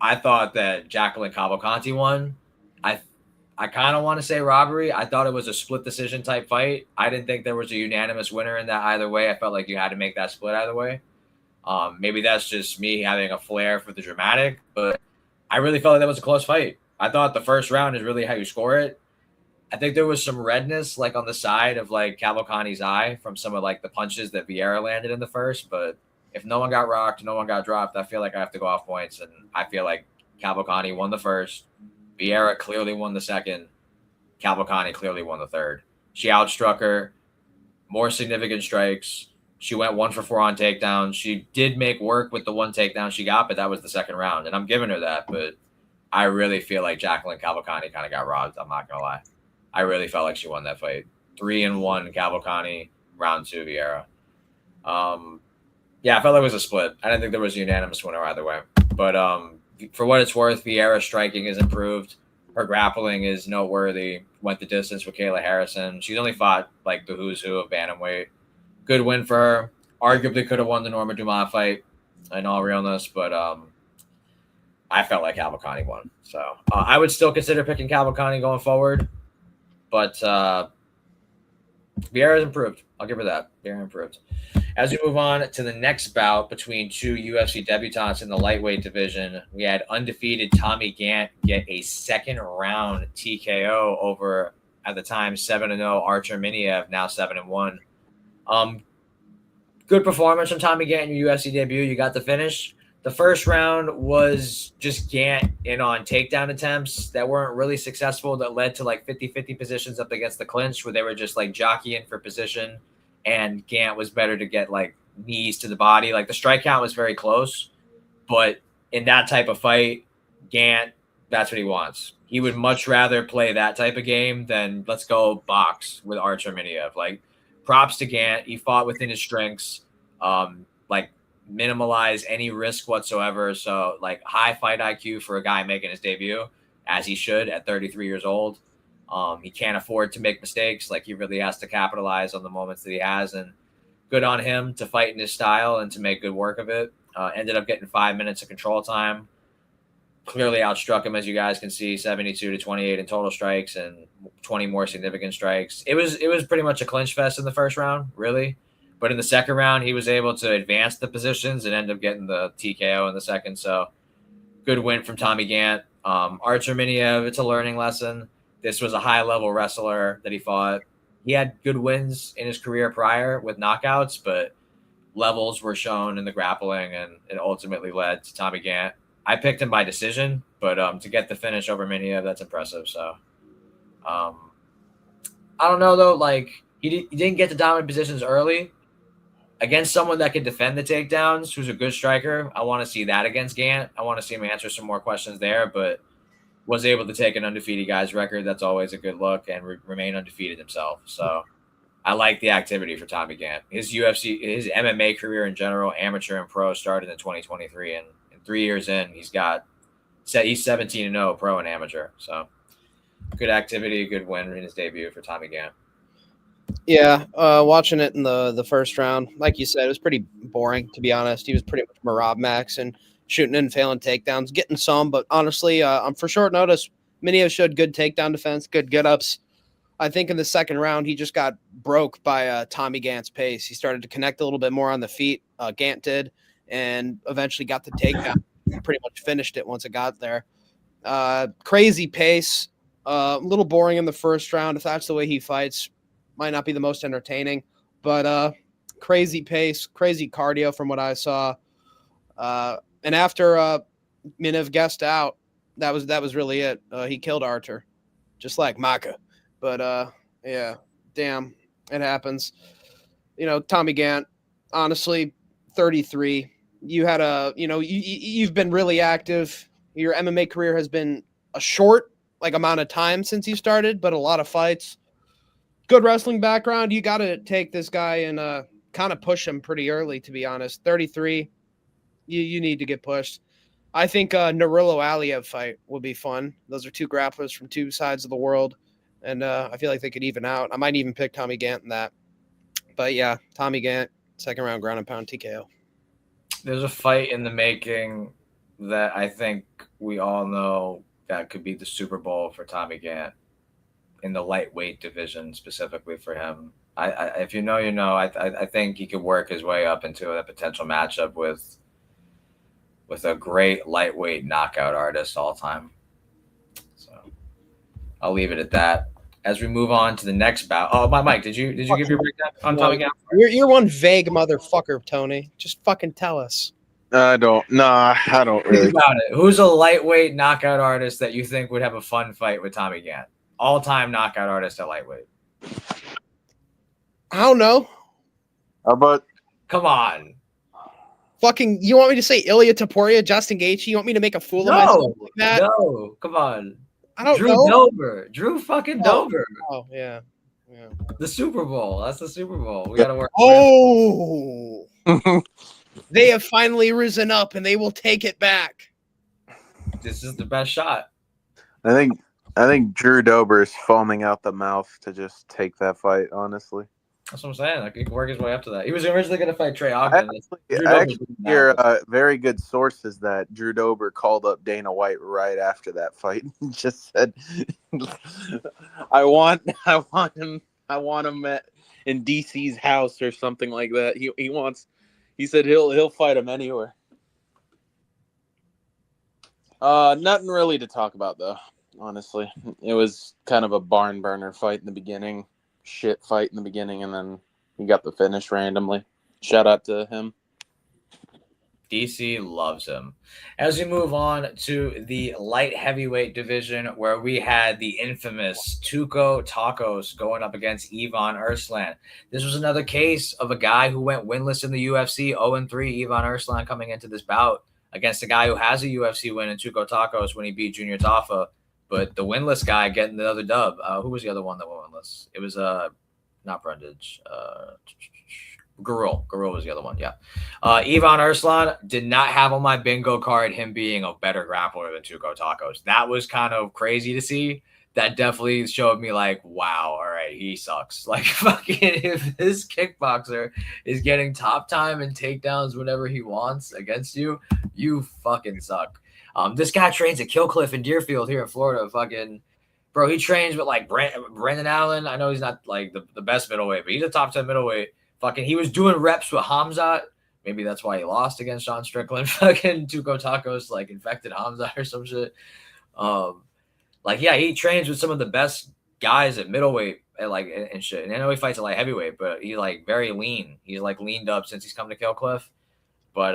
I thought that Jacqueline Cavalcanti won. I kind of want to say robbery. I thought it was a split decision type fight. I didn't think there was a unanimous winner in that either way. I felt like you had to make that split either way. Maybe that's just me having a flair for the dramatic, but I really felt like that was a close fight. I thought the first round is really how you score it. I think there was some redness like on the side of like Cavalcanti's eye from some of like the punches that Vieira landed in the first, but if no one got rocked, no one got dropped, I feel like I have to go off points, and I feel like Cavalcanti won the first. Vieira clearly won the second. Cavalcanti clearly won the third. She outstruck her, more significant strikes. She went 1 for 4 on takedowns. She did make work with the one takedown she got, but that was the second round, and I'm giving her that. But I really feel like Jacqueline Cavalcanti kind of got robbed. I'm not gonna lie. I really felt like she won that fight. 3-1 Cavalcanti, round 2 Vieira. Yeah, I felt like it was a split. I didn't think there was a unanimous winner either way. But for what it's worth, Vieira's striking is improved. Her grappling is noteworthy. Went the distance with Kayla Harrison. She's only fought like the who's who of bantamweight. Good win for her. Arguably could have won the Norma Dumont fight in all realness, but I felt like Cavalcanti won. So I would still consider picking Cavalcanti going forward, but Vieira's improved. I'll give her that. Vieira improved. As we move on to the next bout between two UFC debutants in the lightweight division, we had undefeated Tommy Gant get a second round TKO over, at the time, 7-0 Artur Miniev, now 7-1. Good performance from Tommy Gant in your UFC debut. You got the finish. The first round was just Gant in on takedown attempts that weren't really successful, that led to like 50-50 positions up against the clinch where they were just like jockeying for position, and Gant was better to get like knees to the body. Like the strike count was very close, but in that type of fight, Gant, that's what he wants. He would much rather play that type of game than let's go box with Artur Miniev. Like, props to Gant. He fought within his strengths, like minimalize any risk whatsoever. So like high fight IQ for a guy making his debut, as he should at 33 years old. He can't afford to make mistakes. Like, he really has to capitalize on the moments that he has, and good on him to fight in his style and to make good work of it. Ended up getting 5 minutes of control time. Clearly outstruck him, as you guys can see, 72-28 in total strikes and 20 more significant strikes. It was pretty much a clinch fest in the first round, really. But in the second round, he was able to advance the positions and end up getting the TKO in the second. So good win from Tommy Gant. Artur Miniev, it's a learning lesson. This was a high-level wrestler that he fought. He had good wins in his career prior with knockouts, but levels were shown in the grappling, and it ultimately led to Tommy Gant. I picked him by decision, but to get the finish over Miniev, that's impressive. So I don't know, though. Like, he didn't get the dominant positions early against someone that can defend the takedowns, who's a good striker. I want to see that against Gant. I want to see him answer some more questions there, but was able to take an undefeated guy's record. That's always a good look, and remain undefeated himself. So I like the activity for Tommy Gant. His MMA career in general, amateur and pro, started in 2023, and 3 years in, he's 17-0 pro and amateur. So good activity, good win in his debut for Tommy Gant.
Yeah, watching it in the first round, like you said, it was pretty boring, to be honest. He was pretty much Marab Max and shooting and failing takedowns, getting some, but honestly, for short notice, Miniev showed good takedown defense, good get-ups. I think in the second round, he just got broke by Tommy Gant's pace. He started to connect a little bit more on the feet, Gant did, and eventually got the takedown. Pretty much finished it once it got there. Crazy pace, a little boring in the first round. If that's the way he fights, might not be the most entertaining, but crazy pace, crazy cardio from what I saw. And after Minev guessed out, that was really it. He killed Archer, just like Maka. But yeah, damn, it happens. Tommy Gant, honestly, 33. You had you've been really active. Your MMA career has been a short amount of time since you started, but a lot of fights. Good wrestling background. You got to take this guy and kind of push him pretty early, to be honest. 33, you need to get pushed. I think Narillo Aliev fight will be fun. Those are two grapplers from two sides of the world, and I feel like they could even out. I might even pick Tommy Gant in that. But yeah, Tommy Gant, second round ground and pound TKO.
There's a fight in the making that I think we all know that could be the Super Bowl for Tommy Gant in the lightweight division, specifically for him. If you know, you know. I think he could work his way up into a potential matchup with a great lightweight knockout artist all time. So I'll leave it at that. As we move on to the next bout. Oh, Mike, did you give your breakdown on Tommy Gant?
You're one vague motherfucker, Tony. Just fucking tell us.
I don't really.
Think about it. Who's a lightweight knockout artist that you think would have a fun fight with Tommy Gant? All-time knockout artist at lightweight.
I don't know.
How about?
Come on.
Fucking, you want me to say Ilya Taporia, Justin Gaethje? You want me to make a fool of myself like that?
No, come on.
I don't
Drew
know.
Dober. Drew fucking Dober.
Oh, yeah.
The Super Bowl. That's the Super Bowl. We got to work.
Oh. They have finally risen up, and they will take it back.
This is the best shot.
I think Drew Dober is foaming out the mouth to just take that fight, honestly.
That's what I'm saying. Like, he can work his way up to that. He was originally going to fight Trey Ogden.
I actually hear very good sources that Drew Dober called up Dana White right after that fight and just said, "I want him in DC's house or something like that." He said he'll fight him anywhere. Nothing really to talk about though. Honestly, it was kind of a barn burner fight in the beginning. Shit fight in the beginning, and then he got the finish randomly. Shout out to him.
DC loves him. As we move on to the light heavyweight division, where we had the infamous Tuco Tacos going up against Ivan Arslan. This was another case of a guy who went winless in the UFC, 0-3. Ivan Arslan coming into this bout against a guy who has a UFC win in Tuco Tacos when he beat Junior Tafa. But the winless guy getting the other dub. Who was the other one that went winless? It was not Brundage. Garul. Garul was the other one. Yeah. Ivan Arslan did not have on my bingo card him being a better grappler than Tuco Tacos. That was kind of crazy to see. That definitely showed me like, wow, all right, he sucks. Like, fucking, if this kickboxer is getting top time and takedowns whenever he wants against you, you fucking suck. This guy trains at Killcliff in Deerfield here in Florida. Fucking, bro, he trains with like Brendan Allen. I know he's not like the best middleweight, but he's a top 10 middleweight. Fucking, he was doing reps with Hamzat. Maybe that's why he lost against Sean Strickland. Fucking Tuco Tacos like infected Hamzat or some shit. Like, yeah, he trains with some of the best guys at middleweight and shit. And I know he fights at light heavyweight, but he's like very lean. He's like leaned up since he's come to Killcliff. But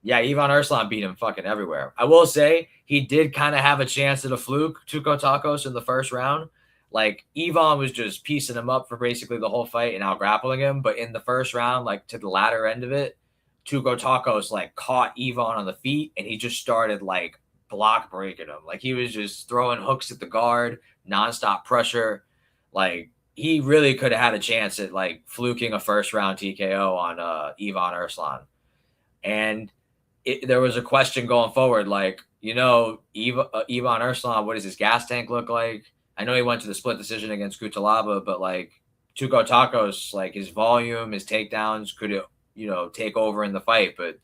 yeah, Ivan Arslan beat him fucking everywhere. I will say he did kind of have a chance at a fluke, Tuco Tacos, in the first round. Like, Ivan was just piecing him up for basically the whole fight and out grappling him. But in the first round, like to the latter end of it, Tuco Tacos like caught Ivan on the feet and he just started like block breaking him. Like, he was just throwing hooks at the guard, nonstop pressure. Like, he really could have had a chance at like fluking a first round TKO on Ivan Arslan. And there was a question going forward, like, Ivan Arslan, what does his gas tank look like? I know he went to the split decision against Kutalaba, but like Tuco Tacos, like his volume, his takedowns could, take over in the fight. But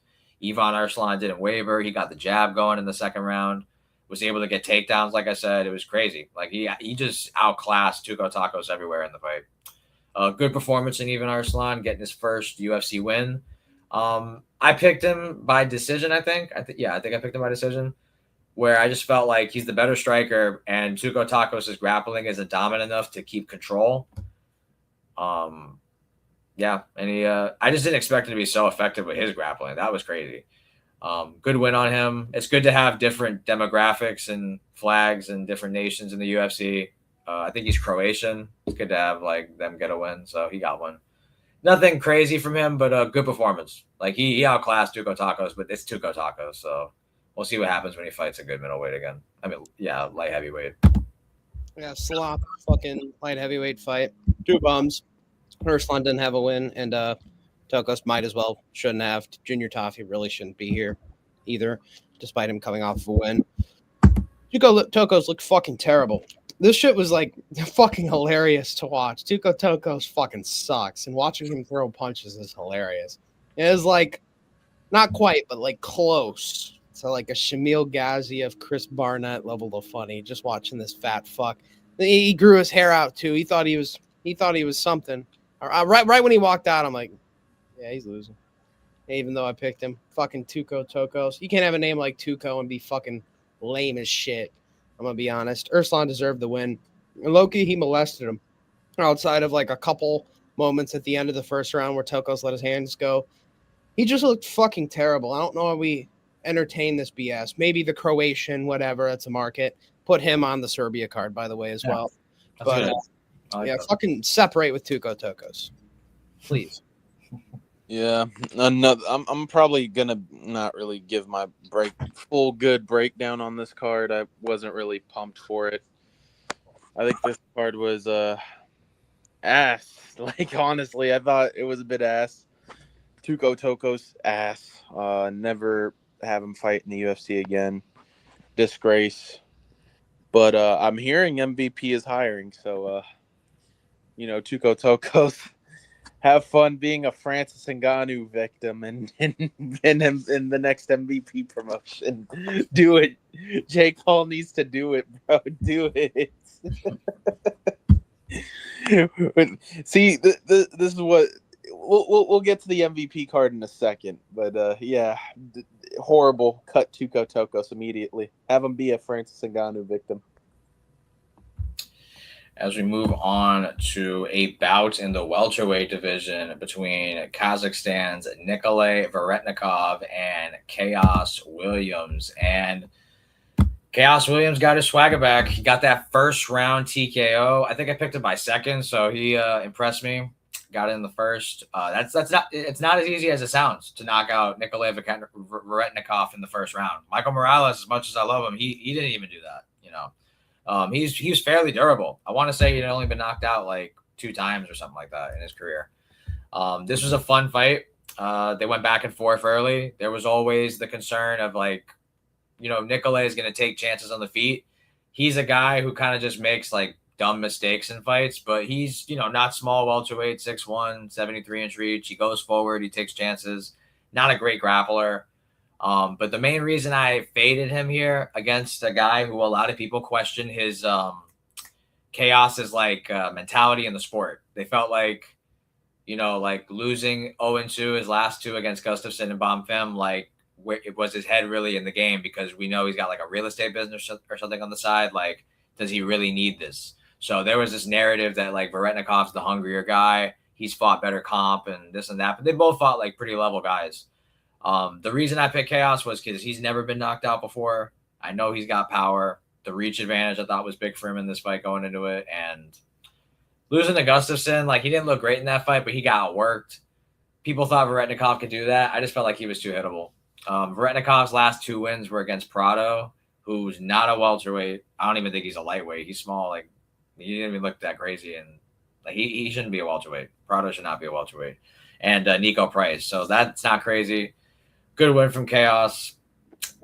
Ivan Arslan didn't waver. He got the jab going in the second round, was able to get takedowns. Like I said, it was crazy. Like he just outclassed Tuco Tacos everywhere in the fight. Good performance in Ivan Arslan, getting his first UFC win. I picked him by decision, I think. I think I picked him by decision, where I just felt like he's the better striker and Tuco Tacos' grappling isn't dominant enough to keep control. Yeah, and I just didn't expect him to be so effective with his grappling. That was crazy. Good win on him. It's good to have different demographics and flags and different nations in the UFC. I think he's Croatian. It's good to have like them get a win, so he got one. Nothing crazy from him, but a good performance. Like he outclassed Tuco Tacos, but it's Tuco Tacos, so we'll see what happens when he fights a good middleweight again. I mean, yeah, light heavyweight.
Yeah, slop fucking light heavyweight fight. 2 bums. Urslan didn't have a win, and Tokos might as well shouldn't have. Junior Toffee really shouldn't be here either, despite him coming off of a win. Tokos looked fucking terrible. This shit was like fucking hilarious to watch. Tuco Tokos fucking sucks, and watching him throw punches is hilarious. It was like not quite, but like close. So like a Shamil Ghazi of Chris Barnett level of funny. Just watching this fat fuck. He grew his hair out too. He thought he was something. Right when he walked out, I'm like, yeah, he's losing. Even though I picked him, fucking Tuco Tokos. You can't have a name like Tuco and be fucking lame as shit. I'm gonna be honest. Urslan deserved the win. And Loki, he molested him. Outside of like a couple moments at the end of the first round where Tokos let his hands go, he just looked fucking terrible. I don't know why we entertain this BS. Maybe the Croatian, whatever, it's a market. Put him on the Serbia card, by the way, as well. But yeah, fucking separate with Tuco Tokos, please.
Yeah, I'm probably gonna not really give my full good breakdown on this card. I wasn't really pumped for it. I think this card was ass. Like honestly, I thought it was a bit ass. Tuco Tokos ass. Never have him fight in the UFC again. Disgrace. But I'm hearing MVP is hiring, so Tuco Tokos. Have fun being a Francis Ngannou victim and in the next MVP promotion. Do it. Jake Paul needs to do it, bro. Do it. See, this is what we'll get to the MVP card in a second, but yeah, horrible. Cut Tuco Tokos immediately. Have him be a Francis Ngannou victim.
As we move on to a bout in the welterweight division between Kazakhstan's Nikolay Veretnikov and Chaos Williams. And Chaos Williams got his swagger back. He got that first round TKO. I think I picked him by second, so he impressed me. Got it in the first. It's not as easy as it sounds to knock out Nikolay Veretnikov in the first round. Michael Morales, as much as I love him, he didn't even do that, He's fairly durable. I want to say he'd only been knocked out like 2 times or something like that in his career. This was a fun fight. They went back and forth early. There was always the concern of Nikolay is going to take chances on the feet. He's a guy who kind of just makes like dumb mistakes in fights, but he's, not small welterweight, 6'1", 73-inch reach. He goes forward. He takes chances. Not a great grappler. But the main reason I faded him here against a guy who a lot of people question his Chaos's mentality in the sport. They felt like losing 0-2 his last 2 against Gustafsson and Bonfim, it was his head really in the game, because we know he's got like a real estate business or something on the side. Like, does he really need this? So there was this narrative that Veretnikov's the hungrier guy. He's fought better comp and this and that, but they both fought like pretty level guys. The reason I picked Chaos was because he's never been knocked out before. I know he's got power. The reach advantage I thought was big for him in this fight going into it. And losing to Gustafsson, he didn't look great in that fight, but he got outworked. People thought Veretnikov could do that. I just felt like he was too hittable. Veretnikov's last 2 wins were against Prado, who's not a welterweight. I don't even think he's a lightweight. He's small. He didn't even look that crazy. And he shouldn't be a welterweight. Prado should not be a welterweight. And Nico Price. So that's not crazy. Good win from Chaos.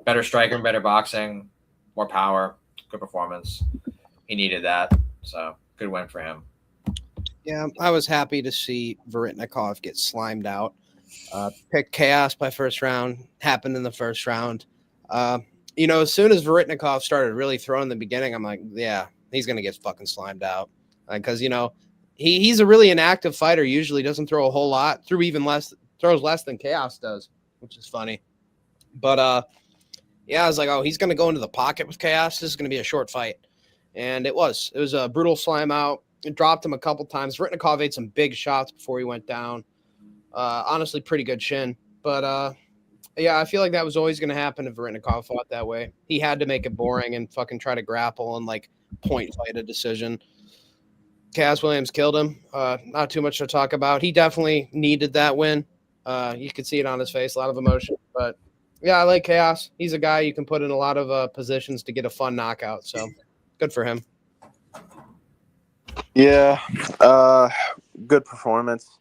Better striker, better boxing, more power, good performance. He needed that. So good win for him.
Yeah, I was happy to see Veretnikov get slimed out. Picked Chaos by first round. Happened in the first round. As soon as Veretnikov started really throwing in the beginning, I'm like, yeah, he's going to get fucking slimed out. Because, he's a really inactive fighter. Usually doesn't throw a whole lot. Throws less than Chaos does, which is funny. But, I was like, oh, he's going to go into the pocket with Chaos. This is going to be a short fight. And it was. It was a brutal slime out. It dropped him a couple times. Veretnikov ate some big shots before he went down. Honestly, pretty good shin. But, Yeah, I feel like that was always going to happen if Varenikov fought that way. He had to make it boring and fucking try to grapple and like point fight a decision. Cass Williams killed him. Not too much to talk about. He definitely needed that win. You could see it on his face, a lot of emotion. But yeah, I like Chaos. He's a guy you can put in a lot of positions to get a fun knockout. So good for him.
Yeah, good performance.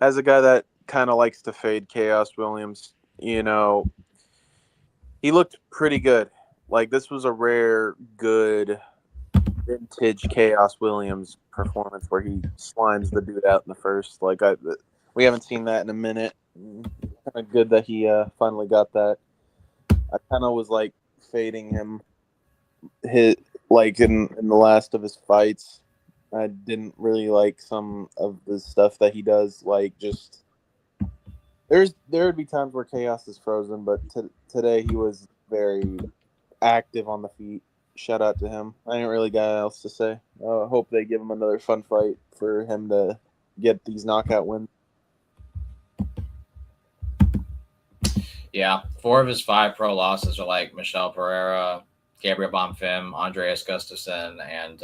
As a guy that kind of likes to fade Chaos Williams, he looked pretty good. Like, this was a rare, good, vintage Chaos Williams performance where he slimes the dude out in the first. Like, we haven't seen that in a minute. Kind of good that he finally got that. I kind of was like fading him, like in the last of his fights. I didn't really like some of the stuff that he does. Like, just there would be times where Chaos is frozen, but today he was very active on the feet. Shout out to him. I ain't really got else to say. I hope they give him another fun fight for him to get these knockout wins.
Yeah, 4 of his 5 pro losses are like Michel Pereira, Gabriel Bonfim, Andreas Gustafsson, and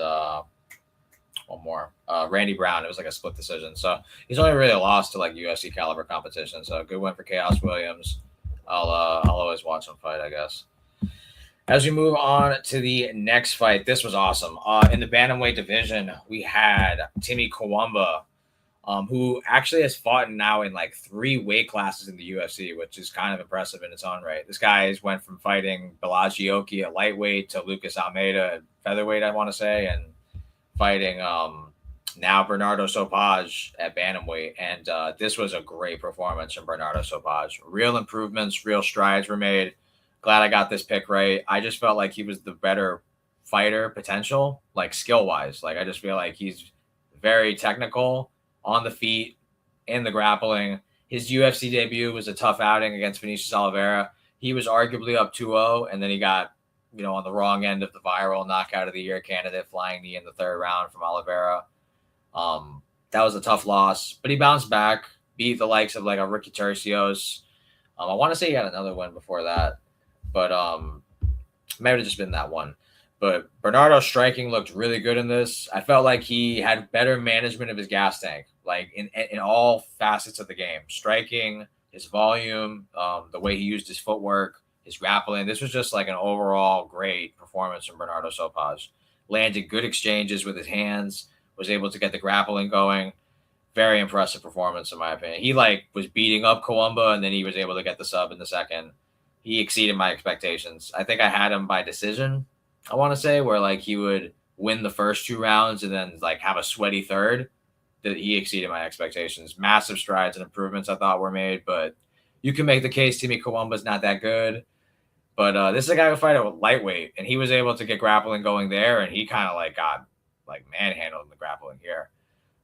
one more, Randy Brown. It was like a split decision. So he's only really lost to like UFC caliber competition. So good win for Chaos Williams. I'll always watch him fight, I guess. As we move on to the next fight, this was awesome. In the bantamweight division, we had Timmy Kawamba, who actually has fought now in like 3 weight classes in the UFC, which is kind of impressive in its own right. This guy went from fighting Balaji Oki at lightweight to Lucas Almeida at featherweight, I want to say, and fighting now Bernardo Sopaj at bantamweight. And this was a great performance from Bernardo Sopaj. Real improvements, real strides were made. Glad I got this pick right. I just felt like he was the better fighter potential, like skill-wise. Like, I just feel like he's very technical on the feet, in the grappling. His UFC debut was a tough outing against Vinicius Oliveira. He was arguably up 2-0, and then he got, on the wrong end of the viral knockout of the year candidate, flying knee in the 3rd round from Oliveira. That was a tough loss, but he bounced back, beat the likes of like a Ricky Tercios. I want to say he had another win before that, but maybe it just been that one. But Bernardo's striking looked really good in this. I felt like he had better management of his gas tank, like in all facets of the game. Striking, his volume, the way he used his footwork, his grappling. This was just like an overall great performance from Bernardo Sopaj. Landed good exchanges with his hands, was able to get the grappling going. Very impressive performance, in my opinion. He was beating up Kawamba, and then he was able to get the sub in the second. He exceeded my expectations. I think I had him by decision, I want to say, where like he would win the first 2 rounds and then like have a sweaty third. That he exceeded my expectations. Massive strides and improvements I thought were made, but you can make the case Timmy Kawamba's not that good. But this is a guy who fight at lightweight, and he was able to get grappling going there, and he kind of like got like manhandled in the grappling here.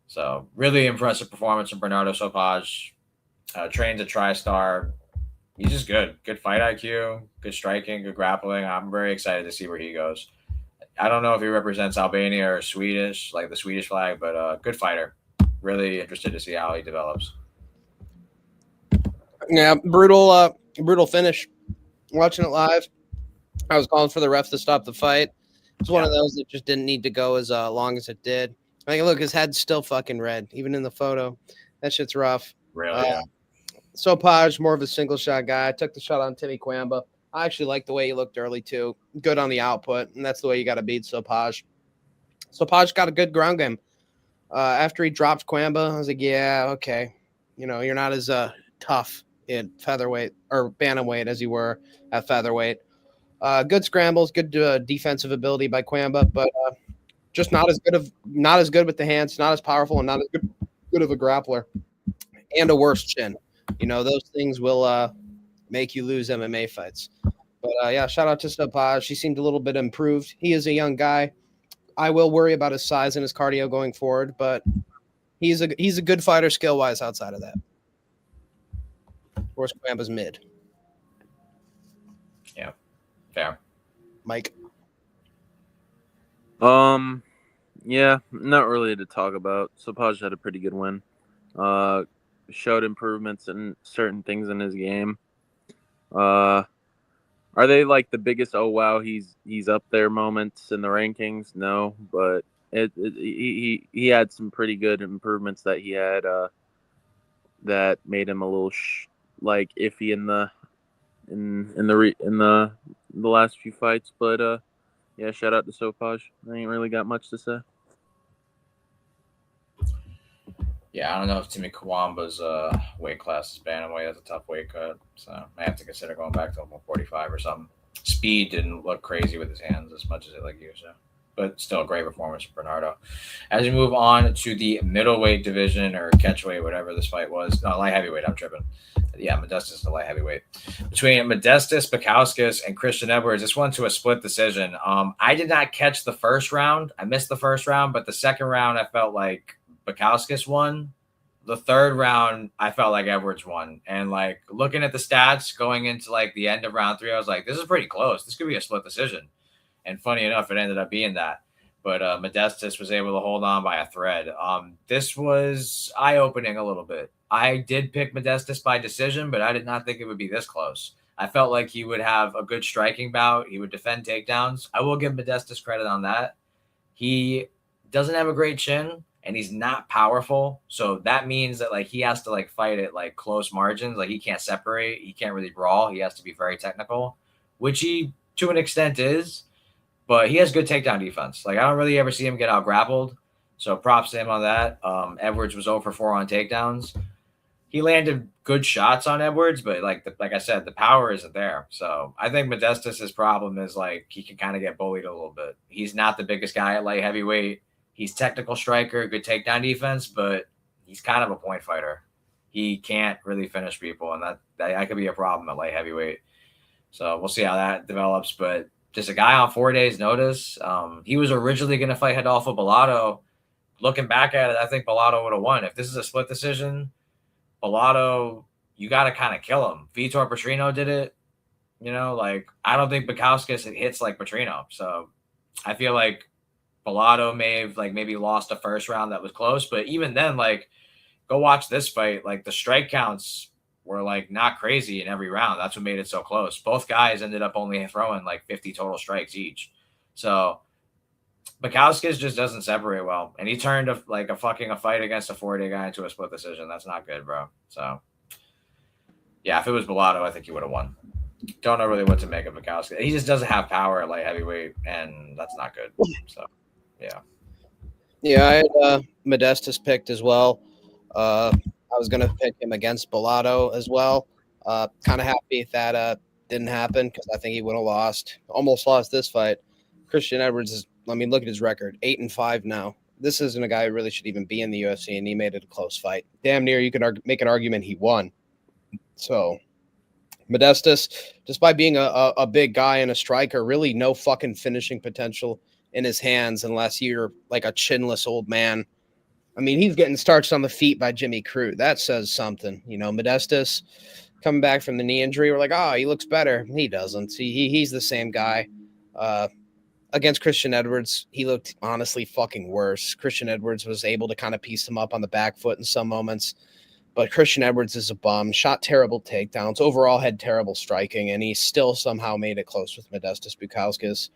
So really impressive performance from Bernardo Sopaj. Trains at TriStar. He's just good. Good fight IQ, good striking, good grappling. I'm very excited to see where he goes. I don't know if he represents Albania or Swedish, like the Swedish flag, but good fighter. Really interested to see how he develops.
Yeah, brutal finish. Watching it live, I was calling for the refs to stop the fight. It's one of those that just didn't need to go as long as it did. Like, look, his head's still fucking red, even in the photo. That shit's rough.
Really?
Sopaj, more of a single shot guy. I took the shot on Timmy Kawamba. I actually liked the way he looked early, too. Good on the output, and that's the way you got to beat Sopaj. Sopaj got a good ground game. After he dropped Kawamba, I was like, yeah, okay. You're not as tough in featherweight or bantamweight as you were at featherweight. Good scrambles, good defensive ability by Kawamba, but just not as good with the hands, not as powerful, and not as good of a grappler, and a worse chin. Those things will make you lose MMA fights. But shout out to Sopaj. He seemed a little bit improved. He is a young guy. I will worry about his size and his cardio going forward, but he's a good fighter skill wise. Outside of that, of course, Kawamba's mid.
Yeah, fair.
Mike.
Yeah, not really to talk about. Sopaj had a pretty good win. Showed improvements in certain things in his game. Are they like the biggest? Oh wow, he's up there moments in the rankings? No, but he had some pretty good improvements that he had that made him a little like iffy in the last few fights. But yeah, shout out to Sopaj. I ain't really got much to say.
Yeah, I don't know if Timmy Kawamba's weight class is bantamweight. That's a tough weight cut, so I have to consider going back to 145 or something. Speed didn't look crazy with his hands as much as it like used to, but still a great performance from Bernardo. As we move on to the middleweight division or catchweight, whatever this fight was, no, light heavyweight. I'm tripping. Yeah, Modestas is the light heavyweight. Between Modestas, Bukowskis, and Christian Edwards, this went to a split decision. I did not catch the first round. I missed the first round, but the second round I felt like Bukowskis won. The third round, I felt like Edwards won. And like looking at the stats going into like the end of round 3, I was like, this is pretty close. This could be a split decision. And funny enough, it ended up being that. But Modestas was able to hold on by a thread. This was eye-opening a little bit. I did pick Modestas by decision, but I did not think it would be this close. I felt like he would have a good striking bout. He would defend takedowns. I will give Modestas credit on that. He doesn't have a great chin, and he's not powerful. So that means that like he has to like fight at like close margins. Like he can't separate. He can't really brawl. He has to be very technical, which he to an extent is. But he has good takedown defense. Like I don't really ever see him get out grappled. So props to him on that. Edwards was 0 for 4 on takedowns. He landed good shots on Edwards, but like I said, the power isn't there. So I think Modestas' problem is like he can kind of get bullied a little bit. He's not the biggest guy at light heavyweight. He's technical striker, good takedown defense, but he's kind of a point fighter. He can't really finish people, and that could be a problem at light heavyweight. So we'll see how that develops. But just a guy on 4 days' notice. He was originally going to fight Rodolfo Bellato. Looking back at it, I think Bellato would have won. If this is a split decision, Bellato, you got to kind of kill him. Vitor Petrino did it. You know, like I don't think Bukowskis hits like Petrino. So I feel like Bellato may have like maybe lost a first round that was close. But even then, like go watch this fight. Like the strike counts were like not crazy in every round. That's what made it so close. Both guys ended up only throwing like 50 total strikes each. So Bukowskis just doesn't separate well. And he turned a fight against a 4-day guy into a split decision. That's not good, bro. So yeah, if it was Bellato, I think he would have won. Don't know really what to make of Bukowskis. He just doesn't have power at light heavyweight, and that's not good. So yeah.
Yeah, I had Modestas picked as well. I was going to pick him against Bellato as well. Kind of happy that didn't happen because I think he would have lost. Almost lost this fight. Christian Edwards is, look at his record, 8-5 now. This isn't a guy who really should even be in the UFC, and he made it a close fight. Damn near you could make an argument he won. So Modestas, despite being a big guy and a striker, really no fucking finishing potential in his hands unless you're like a chinless old man. I mean, he's getting starched on the feet by Jimmy Crute. That says something. You know, Modestas coming back from the knee injury, we're like, oh, he looks better. He doesn't. He's the same guy. Against Christian Edwards, he looked honestly fucking worse. Christian Edwards was able to kind of piece him up on the back foot in some moments. But Christian Edwards is a bum, shot terrible takedowns, overall had terrible striking, and he still somehow made it close with Modestas Bukowskis.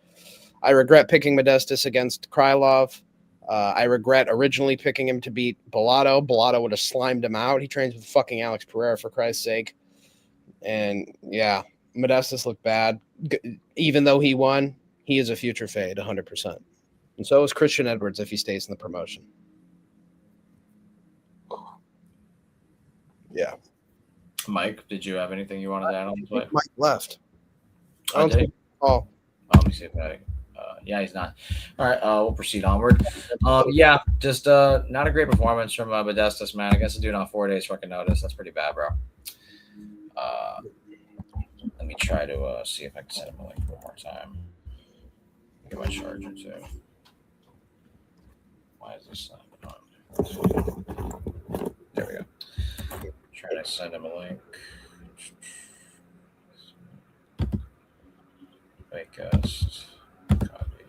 I regret picking Modestas against Krylov. I regret originally picking him to beat Bellato. Bellato would have slimed him out. He trains with fucking Alex Pereira, for Christ's sake. And yeah, Modestas looked bad. Even though he won, he is a future fade, 100%. And so is Christian Edwards if he stays in the promotion. Yeah.
Mike, did you have anything you wanted to add on the play?
Mike left.
Oh, did he?
Oh,
let me see if yeah, he's not. All right, we'll proceed onward. Yeah, just not a great performance from Modestas, man. I guess a dude on 4 days fucking notice. That's pretty bad, bro. Let me try to see if I can send him a link one more time. Get my charger too. Why is this not on? There we go. Try to send him a link. Makecast. Copy.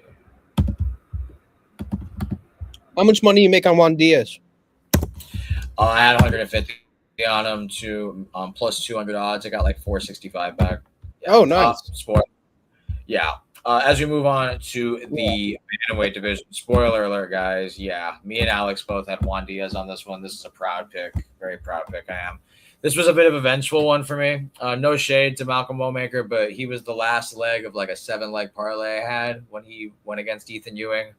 how much money you make on Juan Diaz?
I had 150. on him to plus 200 odds. I got like 465 back. Yeah.
Oh, nice.
Sport. Yeah. As we move on to the bantamweight division, spoiler alert, guys. Yeah, me and Alex both had Juan Diaz on this one. This is a proud pick, very proud pick. I am. This was a bit of a vengeful one for me. No shade to Malcolm Womaker, but he was the last leg of like a 7-leg parlay I had when he went against Ethan Ewing,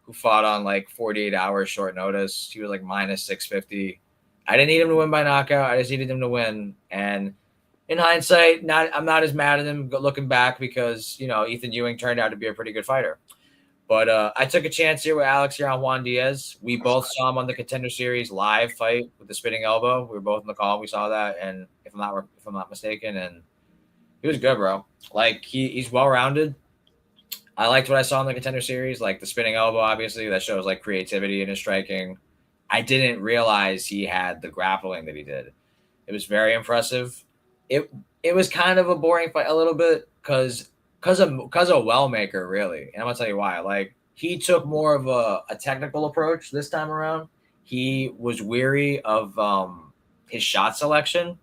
who fought on like 48 hours short notice. He was like minus 650. I didn't need him to win by knockout. I just needed him to win. And in hindsight, I'm not as mad at him looking back because, Ethan Ewing turned out to be a pretty good fighter. But I took a chance here with Alex here on Juan Diaz. We both saw him on the Contender Series live fight with the spinning elbow. We were both in the call. We saw that, and if I'm not mistaken, and he was good, bro. Like he's well rounded. I liked what I saw in the Contender Series, like the spinning elbow. Obviously, that shows like creativity in his striking. I didn't realize he had the grappling that he did. It was very impressive. It was kind of a boring fight a little bit because of Wellmaker, really. And I'm gonna tell you why. Like he took more of a technical approach this time around. He was weary of his shot selection.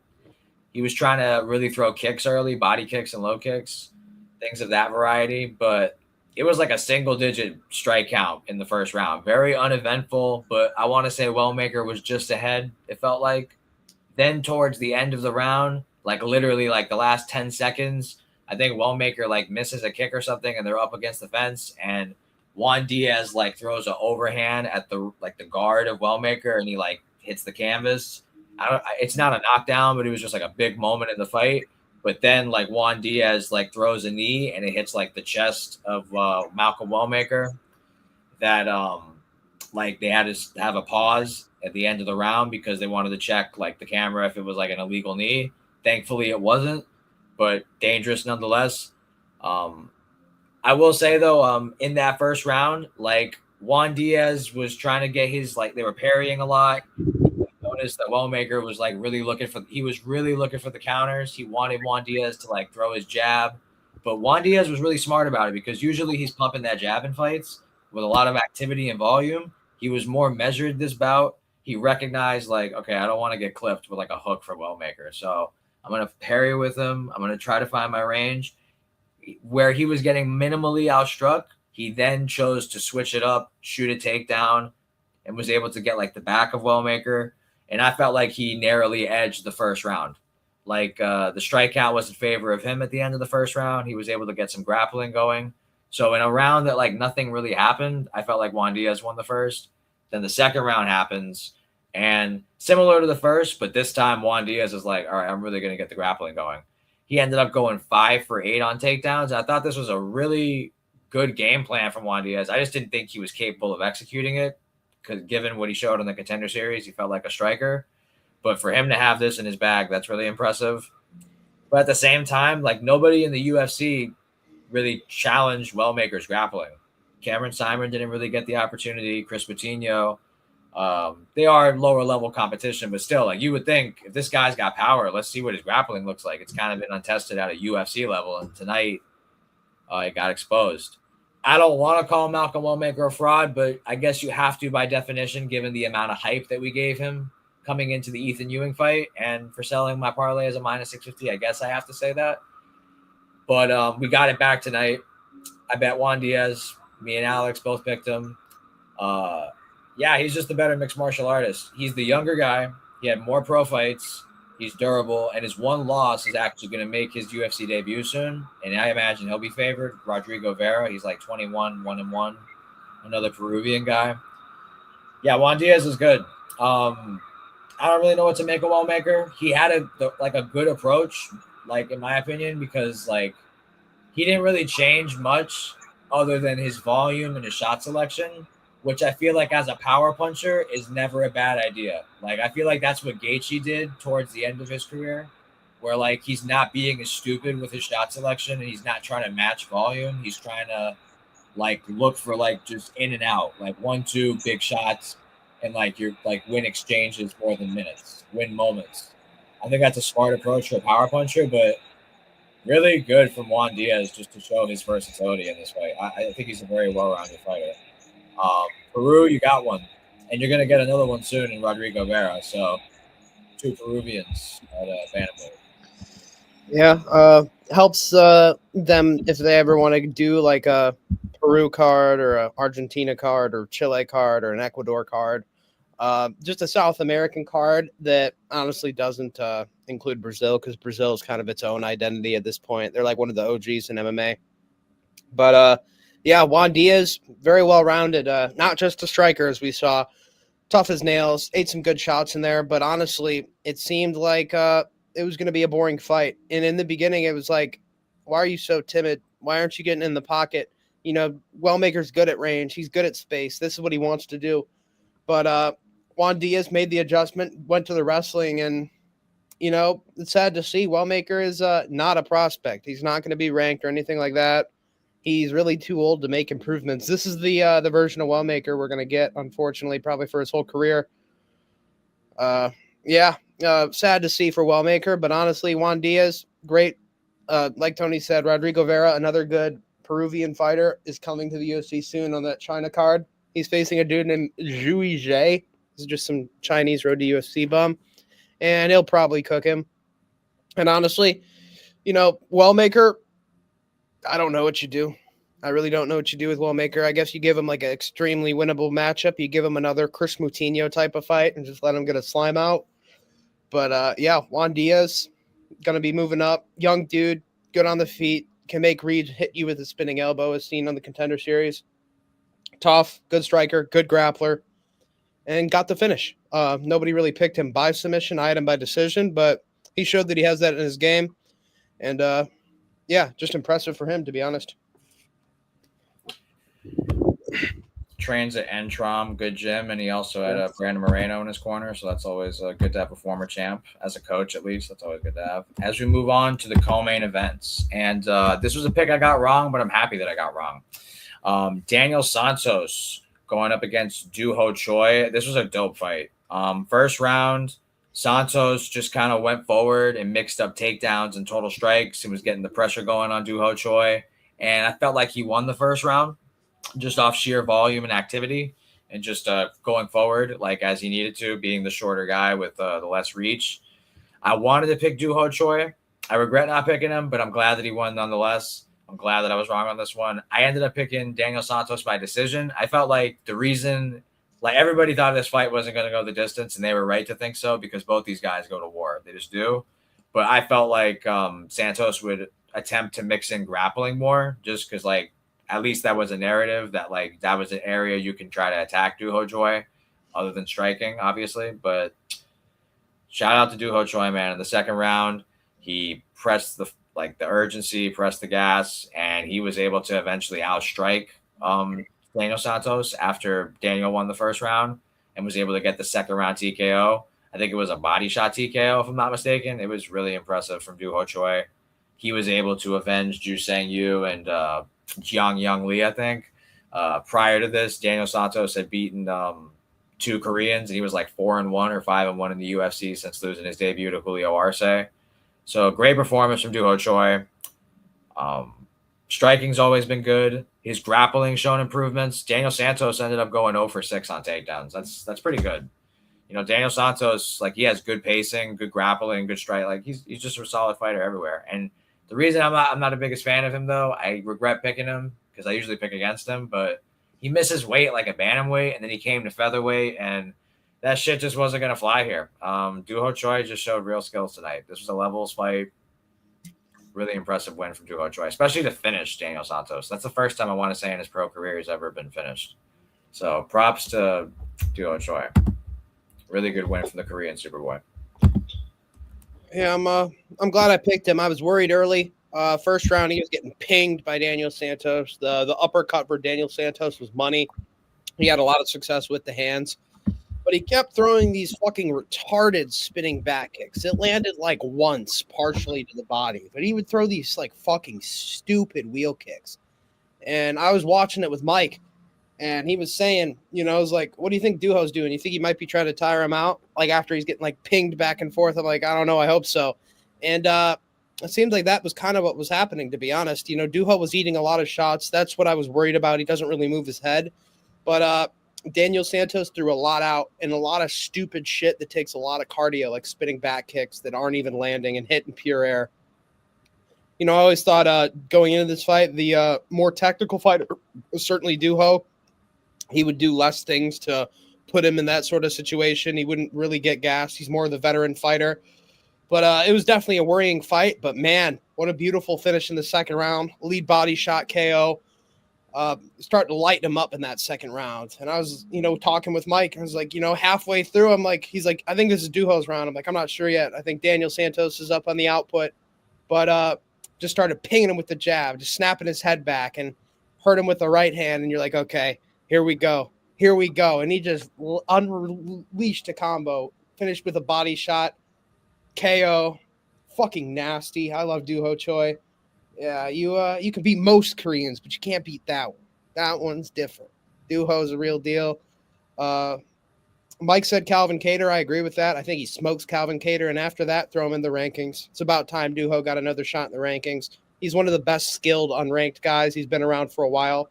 He was trying to really throw kicks early, body kicks and low kicks, things of that variety. But it was like a single-digit strike count in the first round. Very uneventful, but I want to say Wellmaker was just ahead, it felt like. Then towards the end of the round, like literally like the last 10 seconds, I think Wellmaker like misses a kick or something and they're up against the fence and Juan Diaz like throws an overhand at the guard of Wellmaker and he like hits the canvas. It's not a knockdown, but it was just like a big moment in the fight. But then like Juan Diaz like throws a knee and it hits like the chest of Malcolm Wellmaker that like they had to have a pause at the end of the round because they wanted to check like the camera if it was like an illegal knee. Thankfully it wasn't, but dangerous nonetheless. I will say though, in that first round, like Juan Diaz was trying to get his like they were parrying a lot. Noticed that Wellmaker was like really looking for the counters. He wanted Juan Diaz to like throw his jab, but Juan Diaz was really smart about it because usually he's pumping that jab in fights with a lot of activity and volume. He was more measured this bout. He recognized like, okay, I don't want to get clipped with like a hook for Wellmaker, so I'm gonna parry with him. I'm gonna try to find my range. Where he was getting minimally outstruck, he then chose to switch it up, shoot a takedown, and was able to get like the back of Wellmaker. And I felt like he narrowly edged the first round. Like the strike count was in favor of him at the end of the first round. He was able to get some grappling going. So in a round that like nothing really happened, I felt like Juan Diaz won the first. Then the second round happens. And similar to the first, but this time Juan Diaz is like, all right, I'm really going to get the grappling going. He ended up going 5 for 8 on takedowns. I thought this was a really good game plan from Juan Diaz. I just didn't think he was capable of executing it. Because given what he showed in the Contender Series, he felt like a striker. But for him to have this in his bag, that's really impressive. But at the same time, like nobody in the UFC really challenged Wellmaker's grappling. Cameron Simon didn't really get the opportunity. Chris Patino, they are lower level competition, but still, like you would think, if this guy's got power, let's see what his grappling looks like. It's kind of been untested at a UFC level, and tonight it got exposed. I don't want to call Malcolm Wellmaker a fraud, but I guess you have to by definition, given the amount of hype that we gave him coming into the Ethan Ewing fight and for selling my parlay as a minus 650. I guess I have to say that. But we got it back tonight. I bet Juan Diaz. Me and Alex both picked him. Yeah, he's just the better mixed martial artist. He's the younger guy. He had more pro fights. He's durable, and his one loss is actually going to make his UFC debut soon. And I imagine he'll be favored. Rodrigo Vera, he's like 21, 1-1, another Peruvian guy. Yeah, Juan Diaz is good. I don't really know what to make of Wellmaker. He had a good approach, like in my opinion, because like he didn't really change much other than his volume and his shot selection, which I feel like as a power puncher is never a bad idea. Like, I feel like that's what Gaethje did towards the end of his career, where, like, he's not being as stupid with his shot selection and he's not trying to match volume. He's trying to, like, look for, like, just in and out, like 1-2 big shots and, like, you're, like, win exchanges more than minutes, win moments. I think that's a smart approach for a power puncher, but really good from Juan Diaz just to show his versatility in this fight. I think he's a very well-rounded fighter. Peru, you got one, and you're going to get another one soon in Rodrigo Vera. So two Peruvians at bantamweight.
Yeah, helps them if they ever want to do like a Peru card or a Argentina card or Chile card or an Ecuador card. Just a South American card that honestly doesn't include Brazil because Brazil is kind of its own identity at this point. They're like one of the OGs in MMA. But yeah, Juan Diaz, very well rounded. Not just a striker, as we saw, tough as nails, ate some good shots in there. But honestly, it seemed like it was going to be a boring fight. And in the beginning, it was like, why are you so timid? Why aren't you getting in the pocket? You know, Wellmaker's good at range. He's good at space. This is what he wants to do. But Juan Diaz made the adjustment, went to the wrestling, and it's sad to see. Wellmaker is not a prospect. He's not going to be ranked or anything like that. He's really too old to make improvements. This is the version of Wellmaker we're going to get, unfortunately, probably for his whole career. Yeah, sad to see for Wellmaker, but honestly, Juan Diaz, great. Like Tony said, Rodrigo Vera, another good Peruvian fighter, is coming to the UFC soon on that China card. He's facing a dude named Zhui Zhe. This is just some Chinese road to UFC bum, and he'll probably cook him. And honestly, Wellmaker, I don't know what you do. I really don't know what you do with Wellmaker. I guess you give him like an extremely winnable matchup. You give him another Chris Moutinho type of fight and just let him get a slime out. But yeah, Juan Diaz going to be moving up. Young dude, good on the feet, can make Reed hit you with a spinning elbow as seen on the Contender Series. Tough, good striker, good grappler, and got the finish. Nobody really picked him by submission. I had him by decision, but he showed that he has that in his game. And yeah, just impressive for him, to be honest.
Trains at Entrom, good gym, and he also had Brandon Moreno in his corner, so that's always good to have a former champ as a coach, at least. That's always good to have. As we move on to the co-main events, and this was a pick I got wrong, but I'm happy that I got wrong. Daniel Santos going up against Doo Ho Choi. This was a dope fight. First round, Santos just kind of went forward and mixed up takedowns and total strikes. He was getting the pressure going on Doo Ho Choi, and I felt like he won the first round just off sheer volume and activity and just going forward like as he needed to, being the shorter guy with the less reach. I wanted to pick Doo Ho Choi. I regret not picking him, but I'm glad that he won nonetheless. I'm glad that I was wrong on this one. I ended up picking Daniel Santos by decision. I felt like the reason, like everybody thought this fight wasn't going to go the distance, and they were right to think so because both these guys go to war. They just do. But I felt like Santos would attempt to mix in grappling more just because, like, at least that was a narrative that, like, that was an area you can try to attack Doo Ho Choi other than striking, obviously. But shout out to Doo Ho Choi, man. In the second round, he pressed the urgency, pressed the gas, and he was able to eventually outstrike Daniel Santos after Daniel won the first round and was able to get the second round TKO. I think it was a body shot TKO, if I'm not mistaken. It was really impressive from Doo Ho Choi. He was able to avenge Ju Sang Yu and Jiang Young Lee, I think. Prior to this, Daniel Santos had beaten two Koreans, and he was like 4-1 or 5-1 in the UFC since losing his debut to Julio Arce. So great performance from Doo Ho Choi. Striking's always been good. His grappling shown improvements. Daniel Santos ended up going 0 for 6 on takedowns. That's pretty good. Daniel Santos, like, he has good pacing, good grappling, good strike. Like, he's just a solid fighter everywhere. And the reason I'm not the biggest fan of him, though, I regret picking him because I usually pick against him, but he misses weight like a bantamweight, and then he came to featherweight, and that shit just wasn't going to fly here. Doo Ho Choi just showed real skills tonight. This was a levels fight. Really impressive win from Doo Ho Choi, especially to finish Daniel Santos. That's the first time I want to say in his pro career he's ever been finished. So props to Doo Ho Choi. Really good win from the Korean Superboy.
Yeah, I'm glad I picked him. I was worried early. First round, he was getting pinged by Daniel Santos. The uppercut for Daniel Santos was money. He had a lot of success with the hands, but he kept throwing these fucking retarded spinning back kicks. It landed like once partially to the body, but he would throw these like fucking stupid wheel kicks. And I was watching it with Mike, and he was saying, I was like, what do you think Doo Ho's doing? You think he might be trying to tire him out? Like, after he's getting, like, pinged back and forth? I'm like, I don't know. I hope so. And it seems like that was kind of what was happening, to be honest. Doo Ho was eating a lot of shots. That's what I was worried about. He doesn't really move his head. But Daniel Santos threw a lot out and a lot of stupid shit that takes a lot of cardio, like spinning back kicks that aren't even landing and hitting pure air. I always thought going into this fight, the more technical fighter was certainly Duho. He would do less things to put him in that sort of situation. He wouldn't really get gassed. He's more of the veteran fighter. But it was definitely a worrying fight. But, man, what a beautiful finish in the second round. Lead body shot KO. Starting to light him up in that second round. And I was, talking with Mike. I was like, halfway through, he's like, I think this is Duho's round. I'm like, I'm not sure yet. I think Daniel Santos is up on the output. But just started pinging him with the jab, just snapping his head back and hurt him with the right hand. And you're like, okay, here we go. Here we go. And he just unleashed a combo, finished with a body shot, KO. Fucking nasty. I love Duho Choi. Yeah, you can beat most Koreans, but you can't beat that one. That one's different. Duho's a real deal. Mike said Calvin Kattar. I agree with that. I think he smokes Calvin Kattar, and after that, throw him in the rankings. It's about time Duho got another shot in the rankings. He's one of the best skilled unranked guys. He's been around for a while,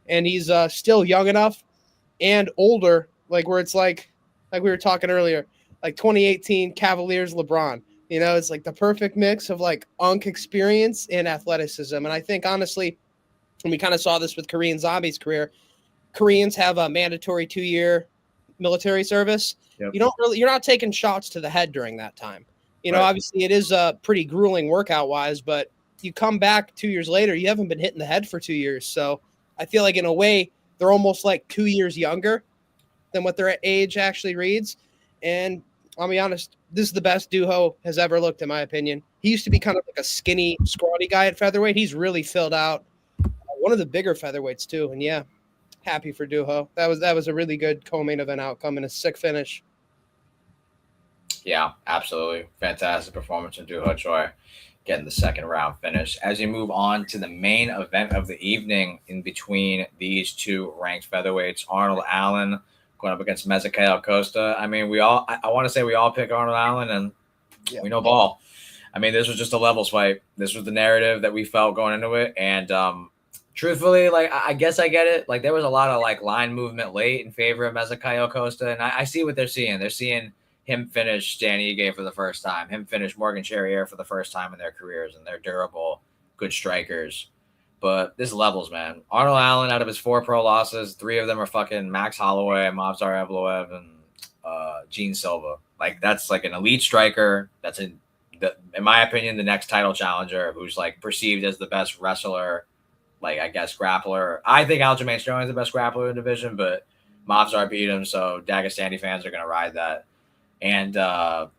and he's still young enough and older, like where it's like we were talking earlier, like 2018 Cavaliers LeBron. It's like the perfect mix of like unk experience and athleticism. And I think honestly, and we kind of saw this with Korean Zombie's career, Koreans have a mandatory 2-year military service.
Yep.
You're not taking shots to the head during that time.
Right.
Obviously it is pretty grueling workout wise, but you come back 2 years later, you haven't been hitting the head for 2 years. So I feel like in a way they're almost like 2 years younger than what their age actually reads. And I'll be honest, this is the best Duho has ever looked, in my opinion. He used to be kind of like a skinny, scrawny guy at featherweight. He's really filled out. One of the bigger featherweights too. And yeah, happy for Duho. That was a really good co-main event outcome and a sick finish.
Yeah, absolutely. Fantastic performance from Duho Choi, getting the second round finish. As you move on to the main event of the evening in between these two ranked featherweights, Arnold Allen going up against Mcgregor Costa. I mean, I want to say we all pick Arnold Allen, and we know ball. I mean, this was just a levels fight. This was the narrative that we felt going into it. And truthfully, like, I guess I get it. Like, there was a lot of like line movement late in favor of Mcgregor Costa. And I see what they're seeing. They're seeing him finish Dan Ige for the first time, him finish Morgan Charrier for the first time in their careers, and they're durable, good strikers. But this levels, man. Arnold Allen, out of his 4 pro losses, 3 of them are fucking Max Holloway, Movsar Evloev, and Gene Silva. Like, that's like an elite striker. That's in my opinion, the next title challenger, who's like perceived as the best wrestler, like I guess grappler. I think Aljamain Sterling is the best grappler in the division, but Movsar beat him, so Dagestani fans are gonna ride that. And the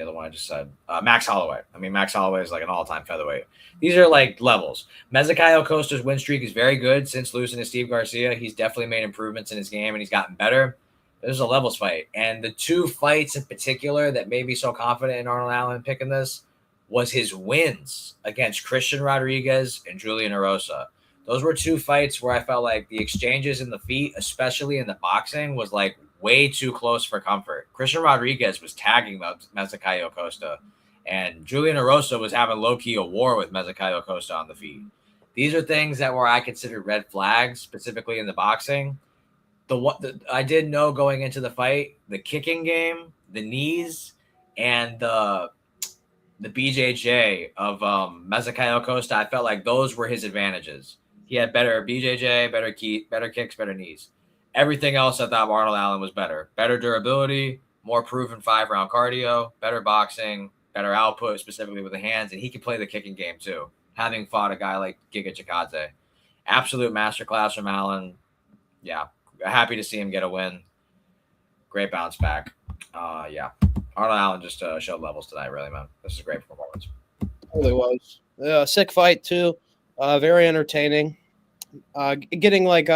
other one I just said, Max Holloway. I mean, Max Holloway is like an all-time featherweight. These are like levels. Mcgregor Costa's win streak is very good since losing to Steve Garcia. He's definitely made improvements in his game, and he's gotten better. This is a levels fight. And the 2 fights in particular that made me so confident in Arnold Allen picking this was his wins against Christian Rodriguez and Julian Erosa. Those were 2 fights where I felt like the exchanges in the feet, especially in the boxing, was like way too close for comfort. Christian Rodriguez was tagging Mcgregor Costa, and Julian Erosa was having low-key a war with Mcgregor Costa on the feet. These are things that were I consider red flags, specifically in the boxing. I did know going into the fight, the kicking game, the knees, and the BJJ of Mcgregor Costa, I felt like those were his advantages. He had better BJJ, better kicks, better knees. Everything else, I thought Arnold Allen was better. Better durability, more proven 5-round cardio, better boxing, better output, specifically with the hands, and he can play the kicking game too, having fought a guy like Giga Chikadze. Absolute masterclass from Allen. Yeah, happy to see him get a win. Great bounce back. Yeah, Arnold Allen just showed levels tonight, really, man. This is a great performance.
Really was. Sick fight, too. Very entertaining. Getting like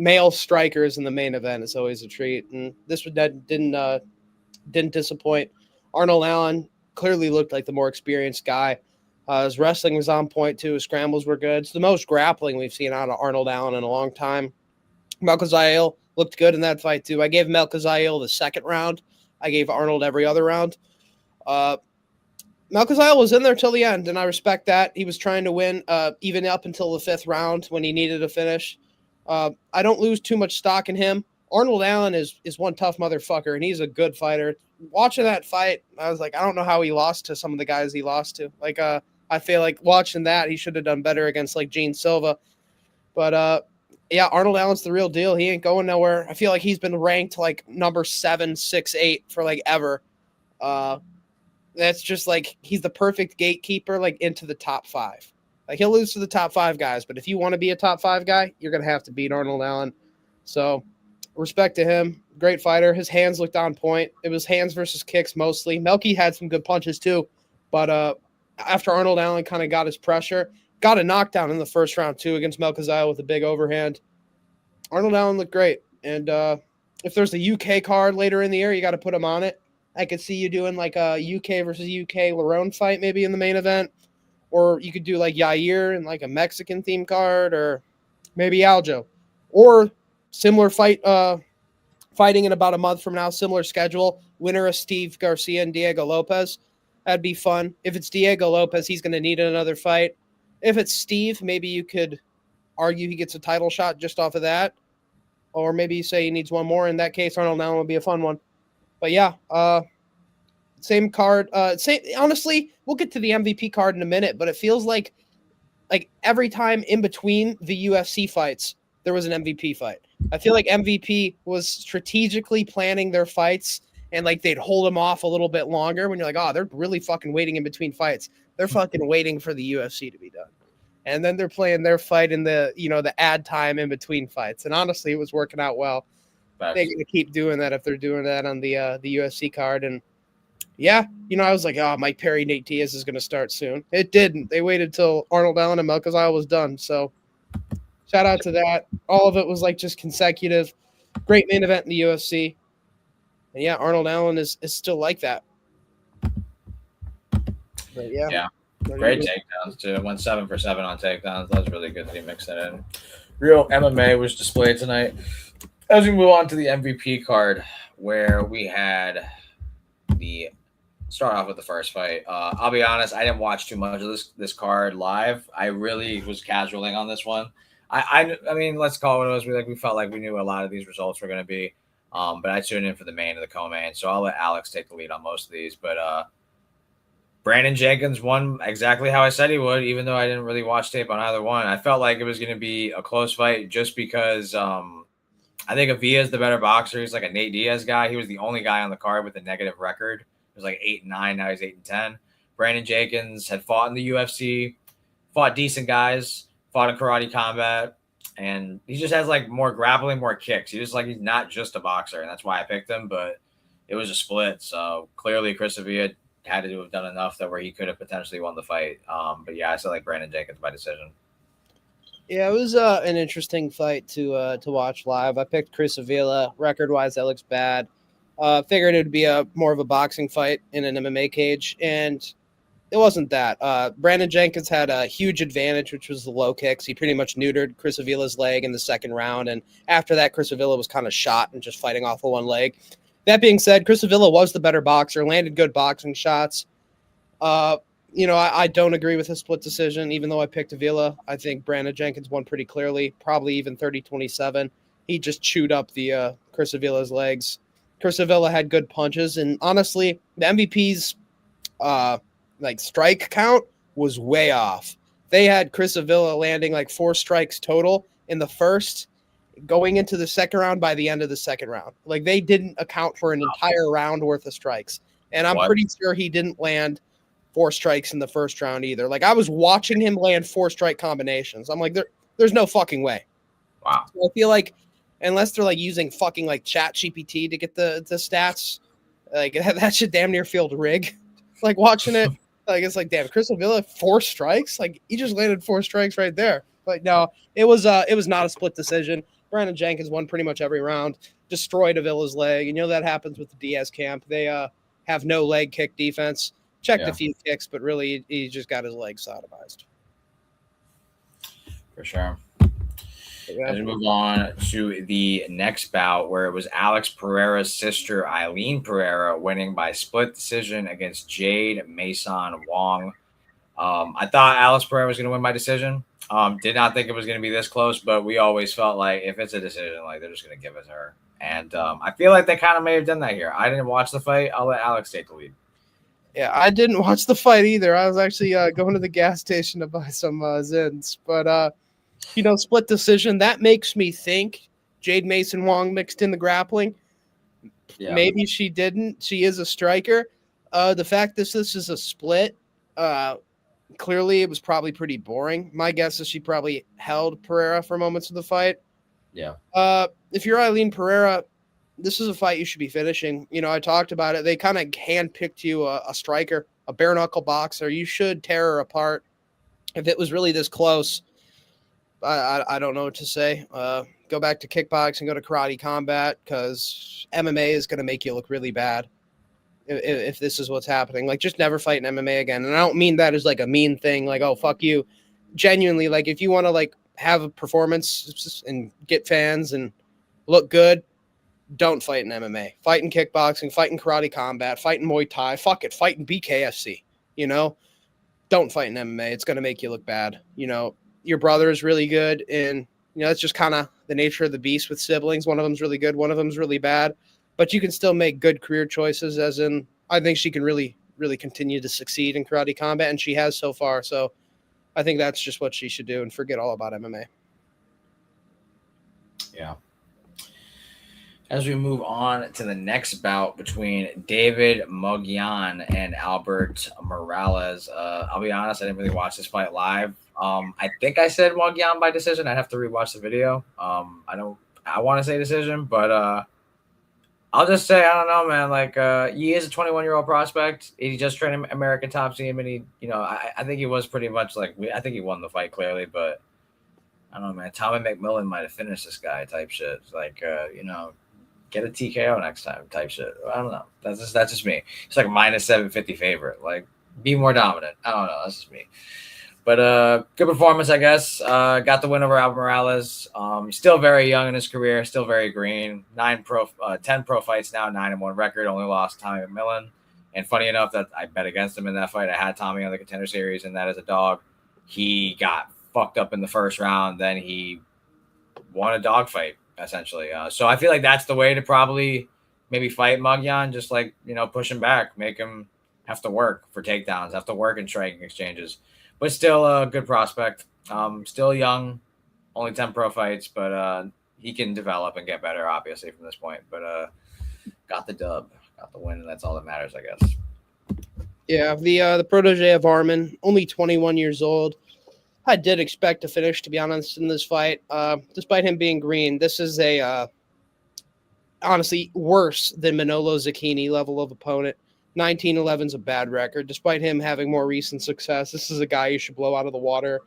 male strikers in the main event is always a treat, and this didn't disappoint. Arnold Allen clearly looked like the more experienced guy. His wrestling was on point too. His scrambles were good. It's the most grappling we've seen out of Arnold Allen in a long time. Melkazael looked good in that fight too. I gave Melkazael the second round. I gave Arnold every other round. Melkazael was in there till the end, and I respect that. He was trying to win even up until the 5th round when he needed a finish. I don't lose too much stock in him. Arnold Allen is one tough motherfucker, and he's a good fighter. Watching that fight, I was like, I don't know how he lost to some of the guys he lost to. Like, I feel like watching that, he should have done better against like Gene Silva. But yeah, Arnold Allen's the real deal. He ain't going nowhere. I feel like he's been ranked like number 7, 6, 8 for like ever. That's just like he's the perfect gatekeeper, like into the top 5. Like he'll lose to the top 5 guys, but if you want to be a top 5 guy, you're gonna have to beat Arnold Allen. So respect to him. Great fighter. His hands looked on point. It was hands versus kicks mostly. Melky had some good punches too, but after Arnold Allen kind of got his pressure, got a knockdown in the first round too against Melchizedek with a big overhand. Arnold Allen looked great. And if there's a UK card later in the year, you got to put him on it. I could see you doing like a UK versus UK Lerone fight maybe in the main event. Or you could do like Yair and like a Mexican theme card, or maybe Aljo. Or similar fighting in about a month from now, similar schedule. Winner of Steve Garcia and Diego Lopez. That'd be fun. If it's Diego Lopez, he's going to need another fight. If it's Steve, maybe you could argue he gets a title shot just off of that. Or maybe you say he needs one more. In that case, Arnold Allen would be a fun one. But yeah, same card. Honestly, we'll get to the MVP card in a minute, but it feels like every time in between the UFC fights, there was an MVP fight. I feel like MVP was strategically planning their fights, and like they'd hold them off a little bit longer when you're like, oh, they're really fucking waiting in between fights. They're fucking waiting for the UFC to be done. And then they're playing their fight in the, the ad time in between fights. And honestly, it was working out well. They're going to keep doing that if they're doing that on the UFC card. And yeah, I was like, oh, Mike Perry, Nate Diaz is going to start soon. It didn't. They waited till Arnold Allen and Melchizedek was done. So shout out to that. All of it was like just consecutive. Great main event in the UFC. And yeah, Arnold Allen is still like that. But yeah.
Yeah. Great takedowns too. Went 7 for 7 on takedowns. That was really good that he mixed it in. Real MMA was displayed tonight. As we move on to the MVP card, where we had start off with the first fight. I'll be honest, I didn't watch too much of this card live. I really was casualing on this one. I mean, let's call it what it was. We felt like we knew a lot of these results were going to be, but I tuned in for the main and the co-main, so I'll let Alex take the lead on most of these. But Brandon Jenkins won exactly how I said he would, even though I didn't really watch tape on either one. I felt like it was going to be a close fight just because I think Avila is the better boxer. He's like a Nate Diaz guy. He was the only guy on the card with a negative record. It was like 8-9. Now he's 8-10. Brandon Jenkins had fought in the UFC, fought decent guys, fought in karate combat, and he just has like more grappling, more kicks. He's not just a boxer, and that's why I picked him. But it was a split, so clearly Chris Avila had to have done enough that where he could have potentially won the fight. But yeah, I still like Brandon Jenkins by decision.
Yeah, it was an interesting fight to watch live. I picked Chris Avila. Record-wise, that looks bad. Figured it would be more of a boxing fight in an MMA cage, and it wasn't that. Brandon Jenkins had a huge advantage, which was the low kicks. He pretty much neutered Chris Avila's leg in the second round, and after that, Chris Avila was kind of shot and just fighting off of one leg. That being said, Chris Avila was the better boxer, landed good boxing shots. I don't agree with his split decision, even though I picked Avila. I think Brandon Jenkins won pretty clearly, probably even 30-27. He just chewed up the Chris Avila's legs. Chris Avila had good punches, and honestly, the MVP's strike count was way off. They had Chris Avila landing like 4 strikes total in the first, going into the second round by the end of the second round. Like they didn't account for an entire round worth of strikes. And I'm pretty sure he didn't land 4 strikes in the first round either. Like I was watching him land 4 strike combinations. I'm like, there's no fucking way.
Wow.
So I feel like unless they're like using fucking like Chat GPT to get the stats, like that should damn near feel rig. Like watching it, like it's like, damn, Chris Avila 4 strikes. Like he just landed 4 strikes right there. But no, it was not a split decision. Brandon Jenkins won pretty much every round, destroyed Avila's leg. And that happens with the Diaz camp. They have no leg kick defense. Checked a few kicks, but really he just got his leg sodomized.
For sure. As we move on to the next bout, where it was Alex Pereira's sister, Eileen Pereira, winning by split decision against Jade Mason Wong. I thought Alex Pereira was going to win by decision. Did not think it was going to be this close, but we always felt like if it's a decision, like they're just going to give it to her. And I feel like they kind of may have done that here. I didn't watch the fight. I'll let Alex take the lead.
Yeah, I didn't watch the fight either. I was actually going to the gas station to buy some Zins. But, split decision. That makes me think Jade Mason Wong mixed in the grappling. Yeah. Maybe she didn't. She is a striker. The fact this is a split, clearly it was probably pretty boring. My guess is she probably held Pereira for moments of the fight.
Yeah.
If you're Eileen Pereira, this is a fight you should be finishing. I talked about it. They kind of handpicked you a striker, a bare knuckle boxer. You should tear her apart. If it was really this close, I don't know what to say. Go back to kickboxing, go to karate combat, because MMA is going to make you look really bad if this is what's happening. Like, just never fight in MMA again. And I don't mean that as like a mean thing, like, oh, fuck you. Genuinely, like, if you want to like have a performance and get fans and look good, don't fight in MMA. Fight in kickboxing, fight in karate combat, fight in Muay Thai. Fuck it, fight in BKFC. Don't fight in MMA. It's going to make you look bad. Your brother is really good, and it's just kind of the nature of the beast with siblings. One of them's really good, one of them's really bad, but you can still make good career choices. As in, I think she can really, really continue to succeed in karate combat, and she has so far. So I think that's just what she should do and forget all about MMA.
Yeah. As we move on to the next bout between David Mogyan and Albert Morales, I'll be honest, I didn't really watch this fight live. I think I said Mogyan by decision. I'd have to rewatch the video. I want to say decision, but I'll just say, I don't know, man. Like, he is a 21-year-old prospect. He just trained American Top Team, and I think he was pretty much like, I think he won the fight clearly, but I don't know, man. Tommy McMillan might have finished this guy type shit. Like, get a TKO next time type shit. I don't know. That's just me. It's like a minus 750 favorite. Like, be more dominant. I don't know. That's just me. But good performance, I guess. Got the win over Albert Morales. Still very young in his career. Still very green. 10 pro fights now, 9-1 record. Only lost Tommy McMillan. And funny enough that I bet against him in that fight. I had Tommy on the Contender Series, and that as a dog. He got fucked up in the first round. Then he won a dog fight, essentially. So I feel like that's the way to probably maybe fight Mogyan. Just like, push him back. Make him have to work for takedowns. Have to work in striking exchanges. But still a good prospect. Still young. Only 10 pro fights. But he can develop and get better, obviously, from this point. But got the dub. Got the win, and that's all that matters, I guess.
Yeah, the protege of Arman, only 21 years old. I did expect to finish, to be honest, in this fight. Despite him being green, this is a honestly worse than Manolo Zucchini level of opponent. 19-11 is a bad record. Despite him having more recent success, this is a guy you should blow out of the water.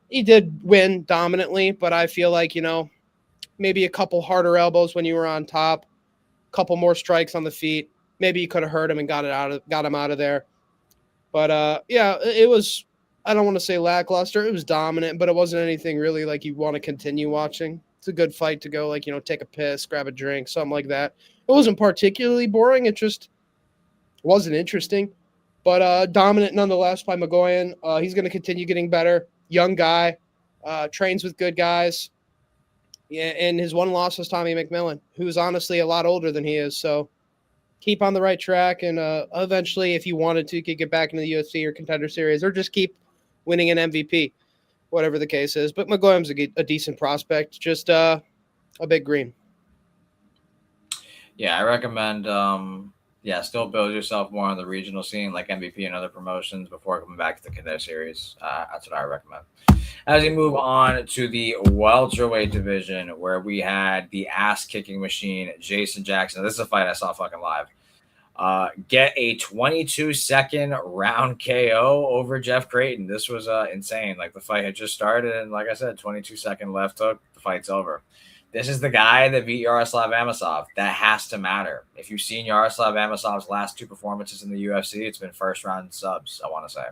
He did win dominantly, but I feel like, maybe a couple harder elbows when you were on top, a couple more strikes on the feet. Maybe you could have hurt him and got him out of there. But yeah, it was, I don't want to say lackluster. It was dominant, but it wasn't anything really like you want to continue watching. It's a good fight to go, like, take a piss, grab a drink, something like that. It wasn't particularly boring. It just wasn't interesting, but dominant nonetheless by Magoyan. He's going to continue getting better. Young guy, trains with good guys. Yeah, and his one loss was Tommy McMillan, who's honestly a lot older than he is. So keep on the right track, and eventually, if you wanted to, you could get back into the UFC or Contender Series, or just keep winning an MVP, whatever the case is. But Magoyan's a decent prospect, just a bit green.
Yeah, I recommend still build yourself more on the regional scene like MVP and other promotions before coming back to the Contender Series. That's what I recommend. As we move on to the welterweight division, where we had the ass-kicking machine, Jason Jackson. This is a fight I saw fucking live. Get a 22-second round KO over Jeff Creighton. This was insane. Like, the fight had just started, and like I said, 22-second left hook, the fight's over. This is the guy that beat Yaroslav Amosov. That has to matter. If you've seen Yaroslav Amosov's last two performances in the UFC, it's been first-round subs, I want to say.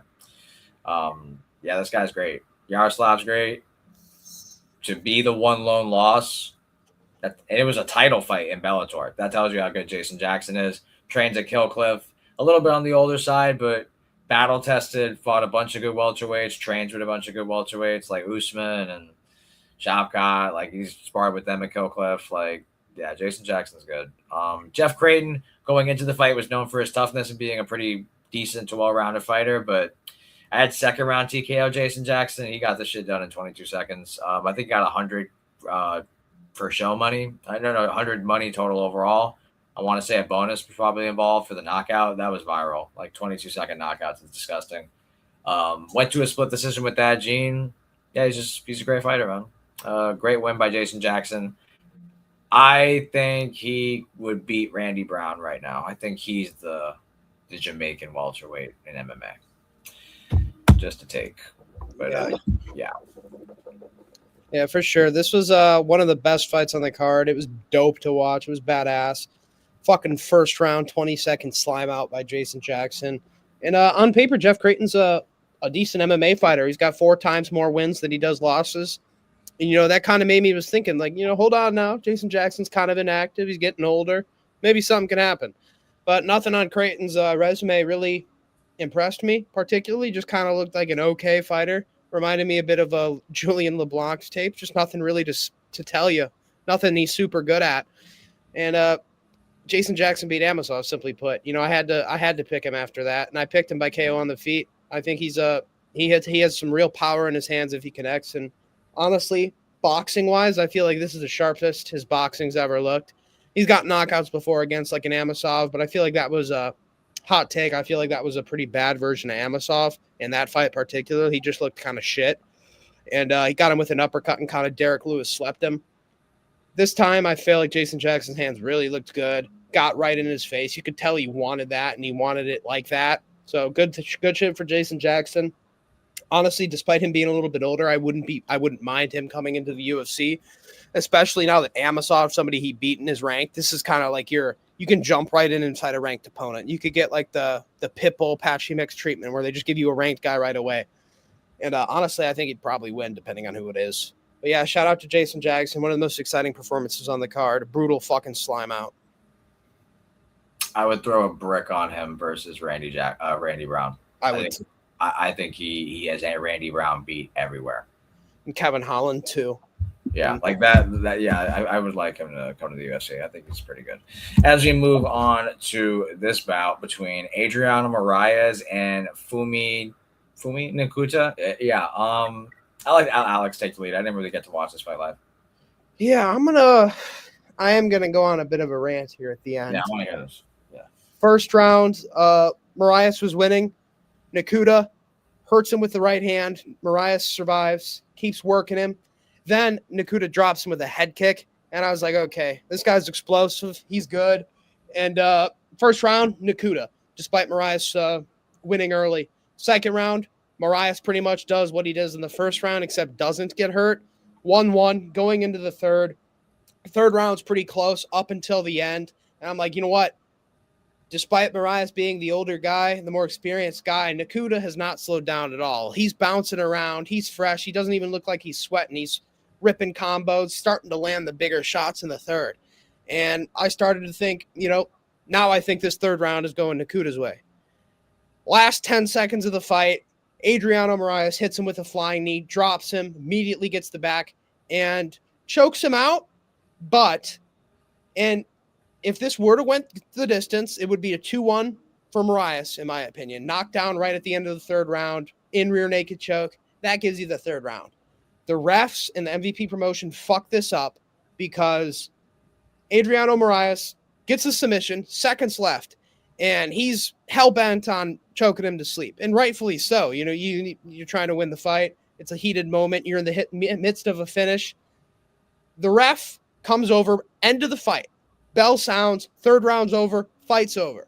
Yeah, this guy's great. Yaroslav's great. To be the one lone loss, it was a title fight in Bellator. That tells you how good Jason Jackson is. Trains at Killcliff. A little bit on the older side, but battle tested, fought a bunch of good welterweights, trains with a bunch of good welterweights like Usman and Shavkat. Like he's sparred with them at Killcliff. Like, yeah, Jason Jackson's good. Jeff Creighton going into the fight was known for his toughness and being a pretty decent to well-rounded fighter, but I had second round TKO Jason Jackson. He got the shit done in 22 seconds. I think he got 100 for show money. I don't know, 100 money total overall. I want to say a bonus was probably involved for the knockout. That was viral. Like 22-second knockouts. It's disgusting. Went to a split decision with that Gene. Yeah, he's a great fighter, man. Great win by Jason Jackson. I think he would beat Randy Brown right now. I think he's the Jamaican welterweight in MMA. Just a take. But yeah.
Yeah, for sure. This was one of the best fights on the card. It was dope to watch. It was badass. Fucking first round, 20-second slime out by Jason Jackson. And on paper, Jeff Creighton's a decent MMA fighter. He's got 4 times more wins than he does losses. And, that kind of made me was thinking, like, hold on now. Jason Jackson's kind of inactive. He's getting older. Maybe something can happen. But nothing on Creighton's resume really impressed me, particularly. Just kind of looked like an okay fighter. Reminded me a bit of a Julian LeBlanc's tape. Just nothing really to tell you. Nothing he's super good at. And Jason Jackson beat Amosov, simply put. I had to pick him after that, and I picked him by KO on the feet. I think he has some real power in his hands if he connects. And honestly, boxing wise, I feel like this is the sharpest his boxing's ever looked. He's got knockouts before against like an Amosov, but I feel like that was a hot take. I feel like that was a pretty bad version of Amosov in that fight particularly. He just looked kind of shit. And he got him with an uppercut and kind of Derek Lewis slept him. This time, I feel like Jason Jackson's hands really looked good. Got right in his face. You could tell he wanted that, and he wanted it like that. So good shit for Jason Jackson. Honestly, despite him being a little bit older, I wouldn't mind him coming into the UFC, especially now that Amosov, somebody he beat in his rank. This is kind of like you can jump right inside a ranked opponent. You could get like the Pitbull Patchy Mix treatment where they just give you a ranked guy right away. And honestly, I think he'd probably win depending on who it is. But yeah, shout out to Jason Jackson. One of the most exciting performances on the card. Brutal fucking slime out.
I would throw a brick on him versus Randy Brown. I think he has a Randy Brown beat everywhere.
And Kevin Holland too.
Yeah, like that. Yeah, I would like him to come to the UFC. I think he's pretty good. As we move on to this bout between Adriano Moraes and Fumi Nakuta. Yeah. I like Alex take the lead. I didn't really get to watch this fight live.
Yeah, I am gonna go on a bit of a rant here at the end.
Yeah, I want to hear this. Yeah.
First round, Moraes was winning. Nakuta hurts him with the right hand. Moraes survives, keeps working him. Then Nakuta drops him with a head kick, and I was like, okay, this guy's explosive. He's good. And first round, Nakuta, despite Moraes winning early. Second round, Moraes pretty much does what he does in the first round, except doesn't get hurt. 1-1 going into the third. Third round's pretty close up until the end. And I'm like, you know what? Despite Moraes being the older guy, the more experienced guy, Nakuta has not slowed down at all. He's bouncing around. He's fresh. He doesn't even look like he's sweating. He's ripping combos, starting to land the bigger shots in the third. And I started to think, now I think this third round is going Nakuta's way. Last 10 seconds of the fight, Adriano Moraes hits him with a flying knee, drops him, immediately gets the back, and chokes him out. And if this were to went the distance, it would be a 2-1 for Moraes, in my opinion. Knocked down right at the end of the third round, in rear naked choke. That gives you the third round. The refs and the MVP promotion fucked this up because Adriano Moraes gets a submission, seconds left, and he's hell-bent on choking him to sleep, and rightfully so. You're trying to win the fight. It's a heated moment. You're in the midst of a finish. The ref comes over, end of the fight. Bell sounds, third round's over, fight's over.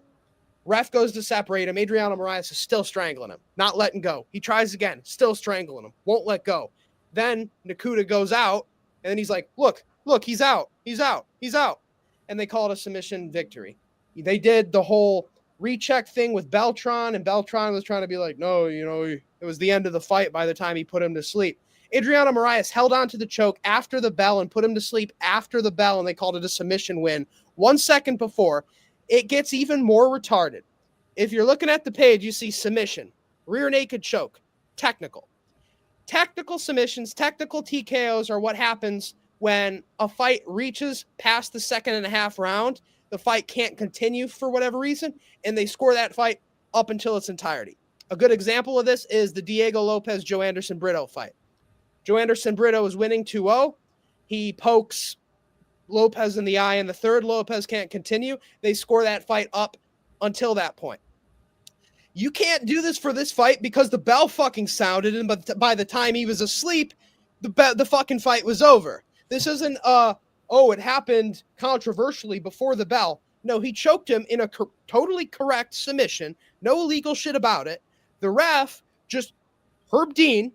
Ref goes to separate him. Adriano Moraes is still strangling him, not letting go. He tries again, still strangling him, won't let go. Then Nakuta goes out, and then he's like, look, he's out. And they call it a submission victory. They did the whole recheck thing with Beltran, and Beltran was trying to be like, no, it was the end of the fight by the time he put him to sleep. Adriano Moraes held on to the choke after the bell and put him to sleep after the bell, and they called it a submission win 1 second before. It gets even more retarded. If you're looking at the page, you see submission, rear naked choke, technical. Technical submissions, technical TKOs are what happens when a fight reaches past the 2.5 round. The fight can't continue for whatever reason, and they score that fight up until its entirety. A good example of this is the Diego Lopez-Joe Anderson Brito fight. Joe Anderson Brito is winning 2-0. He pokes Lopez in the eye in the third. Lopez can't continue. They score that fight up until that point. You can't do this for this fight because the bell fucking sounded, and by the time he was asleep, the fucking fight was over. This isn't it happened controversially before the bell. No, he choked him in a totally correct submission. No illegal shit about it. The ref just Herb Dean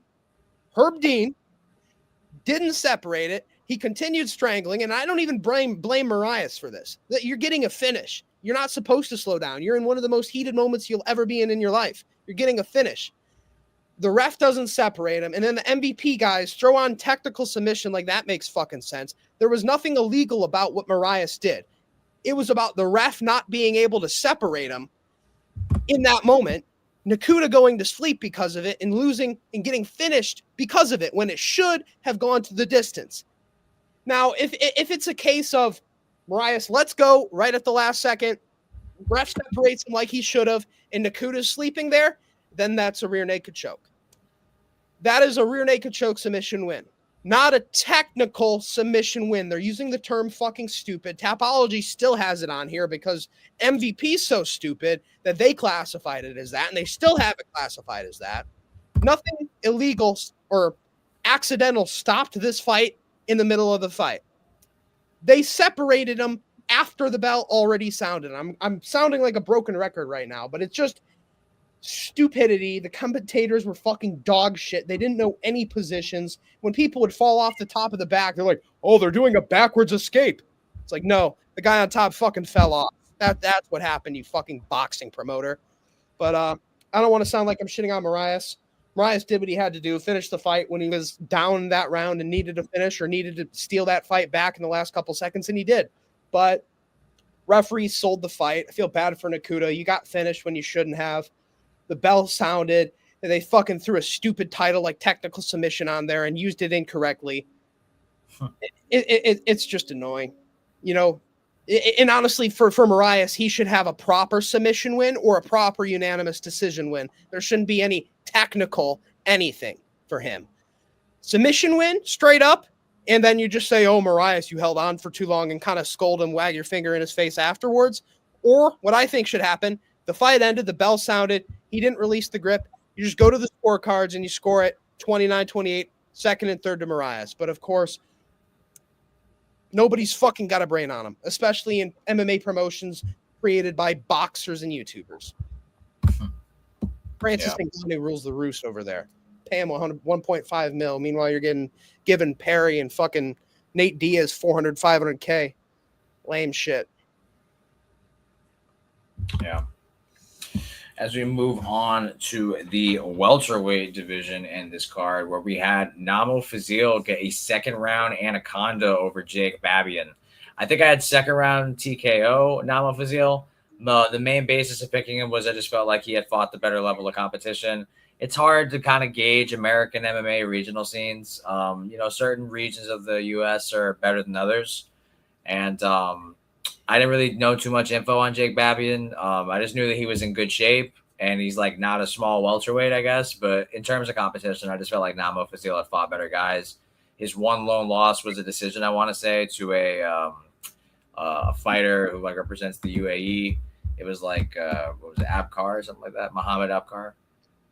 didn't separate it. He continued strangling, and I don't even blame Marias for this. That you're getting a finish. You're not supposed to slow down. You're in one of the most heated moments you'll ever be in your life. You're getting a finish. The ref doesn't separate him, and then the MVP guys throw on technical submission like that makes fucking sense. There was nothing illegal about what Marias did. It was about the ref not being able to separate him in that moment. Nakuda going to sleep because of it and losing and getting finished because of it when it should have gone to the distance. Now, if it's a case of Marias, let's go right at the last second, ref separates him like he should have, and Nakuda's sleeping there, then that's a rear naked choke. That is a rear naked choke submission win, not a technical submission win. They're using the term fucking stupid. Tapology still has it on here because MVP's so stupid that they classified it as that, and they still have it classified as that. Nothing illegal or accidental stopped this fight in the middle of the fight. They separated them after the bell already sounded. I'm sounding like a broken record right now, but it's just stupidity. The commentators were fucking dog shit. They didn't know any positions. When people would fall off the top of the back, they're like, oh, they're doing a backwards escape. It's like, no, the guy on top fucking fell off. That's what happened, you fucking boxing promoter. But I don't want to sound like I'm shitting on Marias. Marias did what he had to do, finish the fight when he was down that round and needed to finish or needed to steal that fight back in the last couple seconds, and he did. But referees sold the fight. I feel bad for Nakuda. You got finished when you shouldn't have. The bell sounded, and they fucking threw a stupid title like technical submission on there and used it incorrectly. It's just annoying. You know, and honestly, for Marias, he should have a proper submission win or a proper unanimous decision win. There shouldn't be any technical anything for him. Submission win, straight up, and then you just say, oh, Marias, you held on for too long, and kind of scold him, wag your finger in his face afterwards. Or what I think should happen, the fight ended, the bell sounded, he didn't release the grip. You just go to the scorecards and you score it 29-28, second and third to Marias. But of course, nobody's fucking got a brain on him, especially in MMA promotions created by boxers and YouTubers. Francis Ngannou rules the roost over there. Pay him 1.5 mil. Meanwhile, you're giving Perry and fucking Nate Diaz 400, 500K. Lame shit.
Yeah. As we move on to the welterweight division in this card, where we had Namo Fazil get a second round anaconda over Jake Babian. I think I had second round TKO Namo Fazil. The main basis of picking him was I just felt like he had fought the better level of competition. It's hard to kind of gauge American MMA regional scenes. Certain regions of the U.S. are better than others. And I didn't really know too much info on Jake Babian. I just knew that he was in good shape, and he's like not a small welterweight, I guess. But in terms of competition, I just felt like Namo Fazil had fought better guys. His one lone loss was a decision, I want to say, to a fighter who like represents the UAE. It was like what was it, Abkar or something like that? Mohammed Abkar.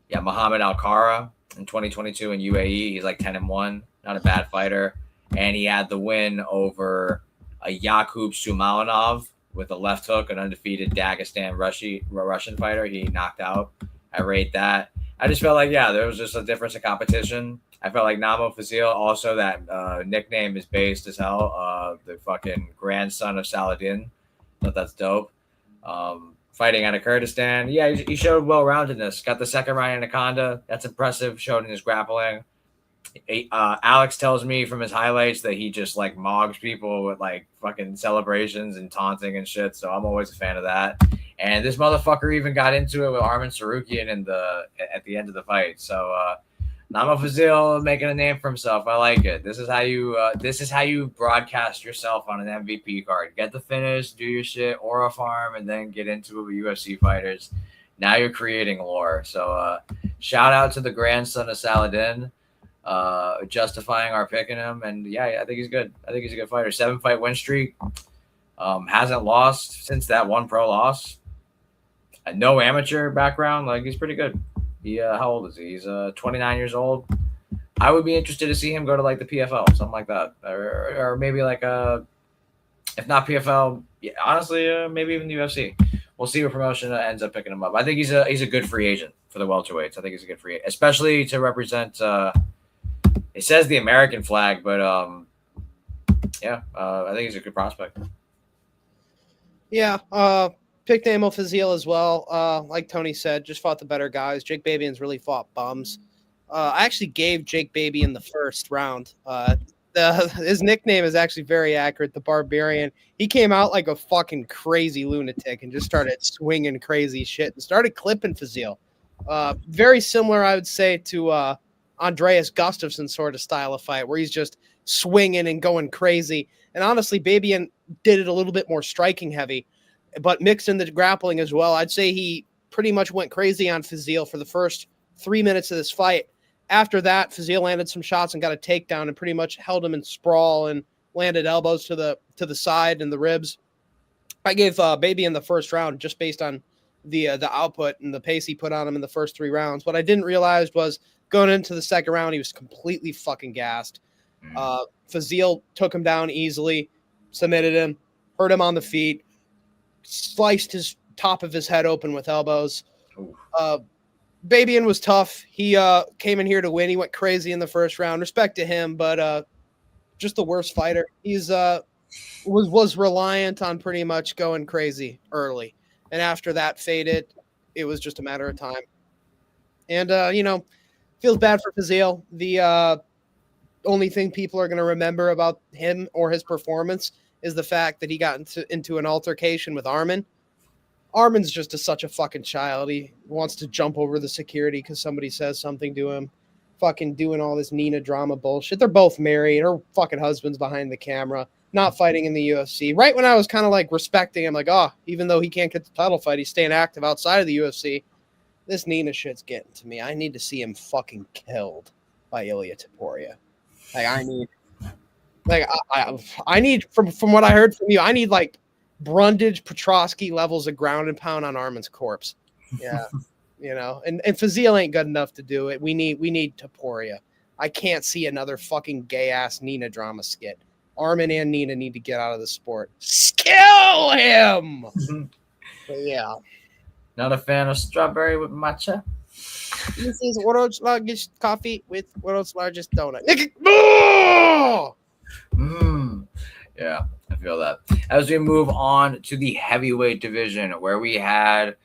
Yeah, Mohammed Alkara in 2022 in UAE. He's like 10-1, not a bad fighter, and he had the win over a Yakub Sumanov with a left hook, an undefeated Dagestan Russian fighter. He knocked out. I rate that. I just felt like, there was just a difference in competition. I felt like Namo Fazil, also that nickname is based as hell. The fucking grandson of Saladin. Thought that's dope. Fighting out of Kurdistan. Yeah, he showed well-roundedness. Got the second round anaconda. That's impressive. Showed in his grappling. Alex tells me from his highlights that he just like mogs people with like fucking celebrations and taunting and shit. So I'm always a fan of that. And this motherfucker even got into it with Armin Sarukian at the end of the fight. So Nama Fazil making a name for himself. I like it. This is how you broadcast yourself on an MVP card. Get the finish, do your shit, aura farm, and then get into it with UFC fighters. Now you're creating lore. So shout out to the grandson of Saladin, justifying our picking him. And yeah, I think he's good. I think he's a good fighter. 7-fight win streak. Hasn't lost since that one pro loss. No amateur background. Like, he's pretty good. He how old is he? He's 29 years old. I would be interested to see him go to like the PFL, something like that, or maybe like if not PFL, yeah, honestly, maybe even the UFC. We'll see what promotion ends up picking him up. I think he's a good free agent for the welterweights. I think he's a good free agent, especially to represent. It says the American flag, but yeah, I think he's a good prospect.
Yeah, picked Amo Fazil as well. Like Tony said, just fought the better guys. Jake Babian's really fought bums. I actually gave Jake Babian the first round. His nickname is actually very accurate, the Barbarian. He came out like a fucking crazy lunatic and just started swinging crazy shit and started clipping Fazil. Very similar, I would say, to Andreas Gustafsson sort of style of fight where he's just swinging and going crazy. And honestly, Babian did it a little bit more striking heavy, but mixed in the grappling as well. I'd say he pretty much went crazy on Fazil for the first 3 minutes of this fight. After that, Fazil landed some shots and got a takedown and pretty much held him in sprawl and landed elbows to the side and the ribs. I gave Babian the first round just based on the output and the pace he put on him in the first 3 rounds. What I didn't realize was going into the second round, he was completely fucking gassed. Fazil took him down easily, submitted him, hurt him on the feet, sliced his top of his head open with elbows. Babian was tough. He came in here to win. He went crazy in the first round. Respect to him, but just the worst fighter. He's was reliant on pretty much going crazy early, and after that faded, it was just a matter of time. And feels bad for Fazil. The only thing people are going to remember about him or his performance is the fact that he got into an altercation with Armin. Armin's just such a fucking child. He wants to jump over the security because somebody says something to him. Fucking doing all this Nina drama bullshit. They're both married. Her fucking husband's behind the camera, not fighting in the UFC. Right when I was kind of like respecting him, like, oh, even though he can't get the title fight, he's staying active outside of the UFC. This Nina shit's getting to me. I need to see him fucking killed by Ilya Taporia. Like, I need from what I heard from you, I need like Brundage, Petrosky levels of ground and pound on Armin's corpse. Yeah. And Fazil ain't good enough to do it. We need Taporia. I can't see another fucking gay ass Nina drama skit. Armin and Nina need to get out of the sport. Kill him. But yeah.
Not a fan of strawberry with matcha.
This is world's largest coffee with world's largest donut.
Yeah, I feel that. As we move on to the heavyweight division, where we had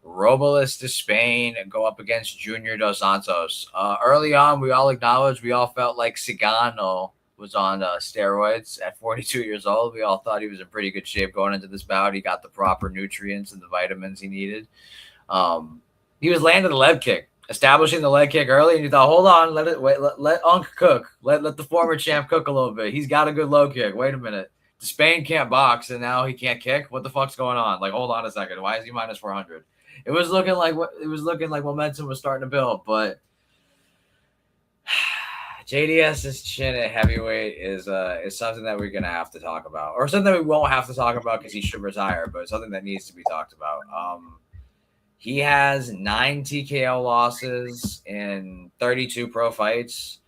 Robles de Spain go up against Junior Dos Santos. Early on, we all felt like Cigano was on steroids at 42 years old. We all thought he was in pretty good shape going into this bout. He got the proper nutrients and the vitamins he needed. He was landing the leg kick, establishing the leg kick early, and you thought, hold on, let Unk cook. Let the former champ cook a little bit. He's got a good low kick. Wait a minute. Spain can't box, and now he can't kick? What the fuck's going on? Like, hold on a second. Why is he minus 400? It was looking like momentum was starting to build, but JDS's chin at heavyweight is something that we're gonna have to talk about, or something that we won't have to talk about because he should retire, but something that needs to be talked about. He has 9 TKO losses in 32 pro fights.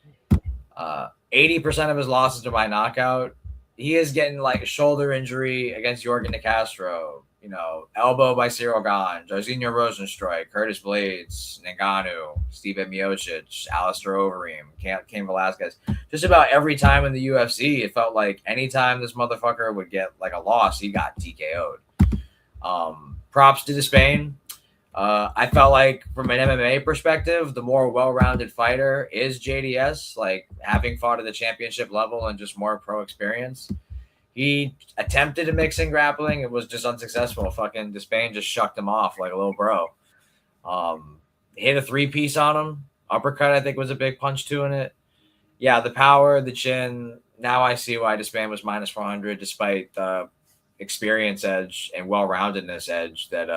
80% of his losses are by knockout. He is getting like a shoulder injury against Jorgen De Castro, elbow by Cyril Gane, Jairzinho Rosenstrike, Curtis Blades, Ngannou, Steve Miocic, Alistair Overeem, Cain Velasquez. Just about every time in the UFC, it felt like anytime this motherfucker would get like a loss, he got TKO'd. Props to Spain. I felt like from an MMA perspective, the more well-rounded fighter is JDS, like having fought at the championship level and just more pro experience. He attempted to mix in grappling. It was just unsuccessful. Fucking Despain just shucked him off like a little bro. Hit a 3-piece on him. Uppercut, I think, was a big punch too in it. Yeah, the power, the chin. Now I see why Despain was minus 400, despite the experience edge and well-roundedness edge that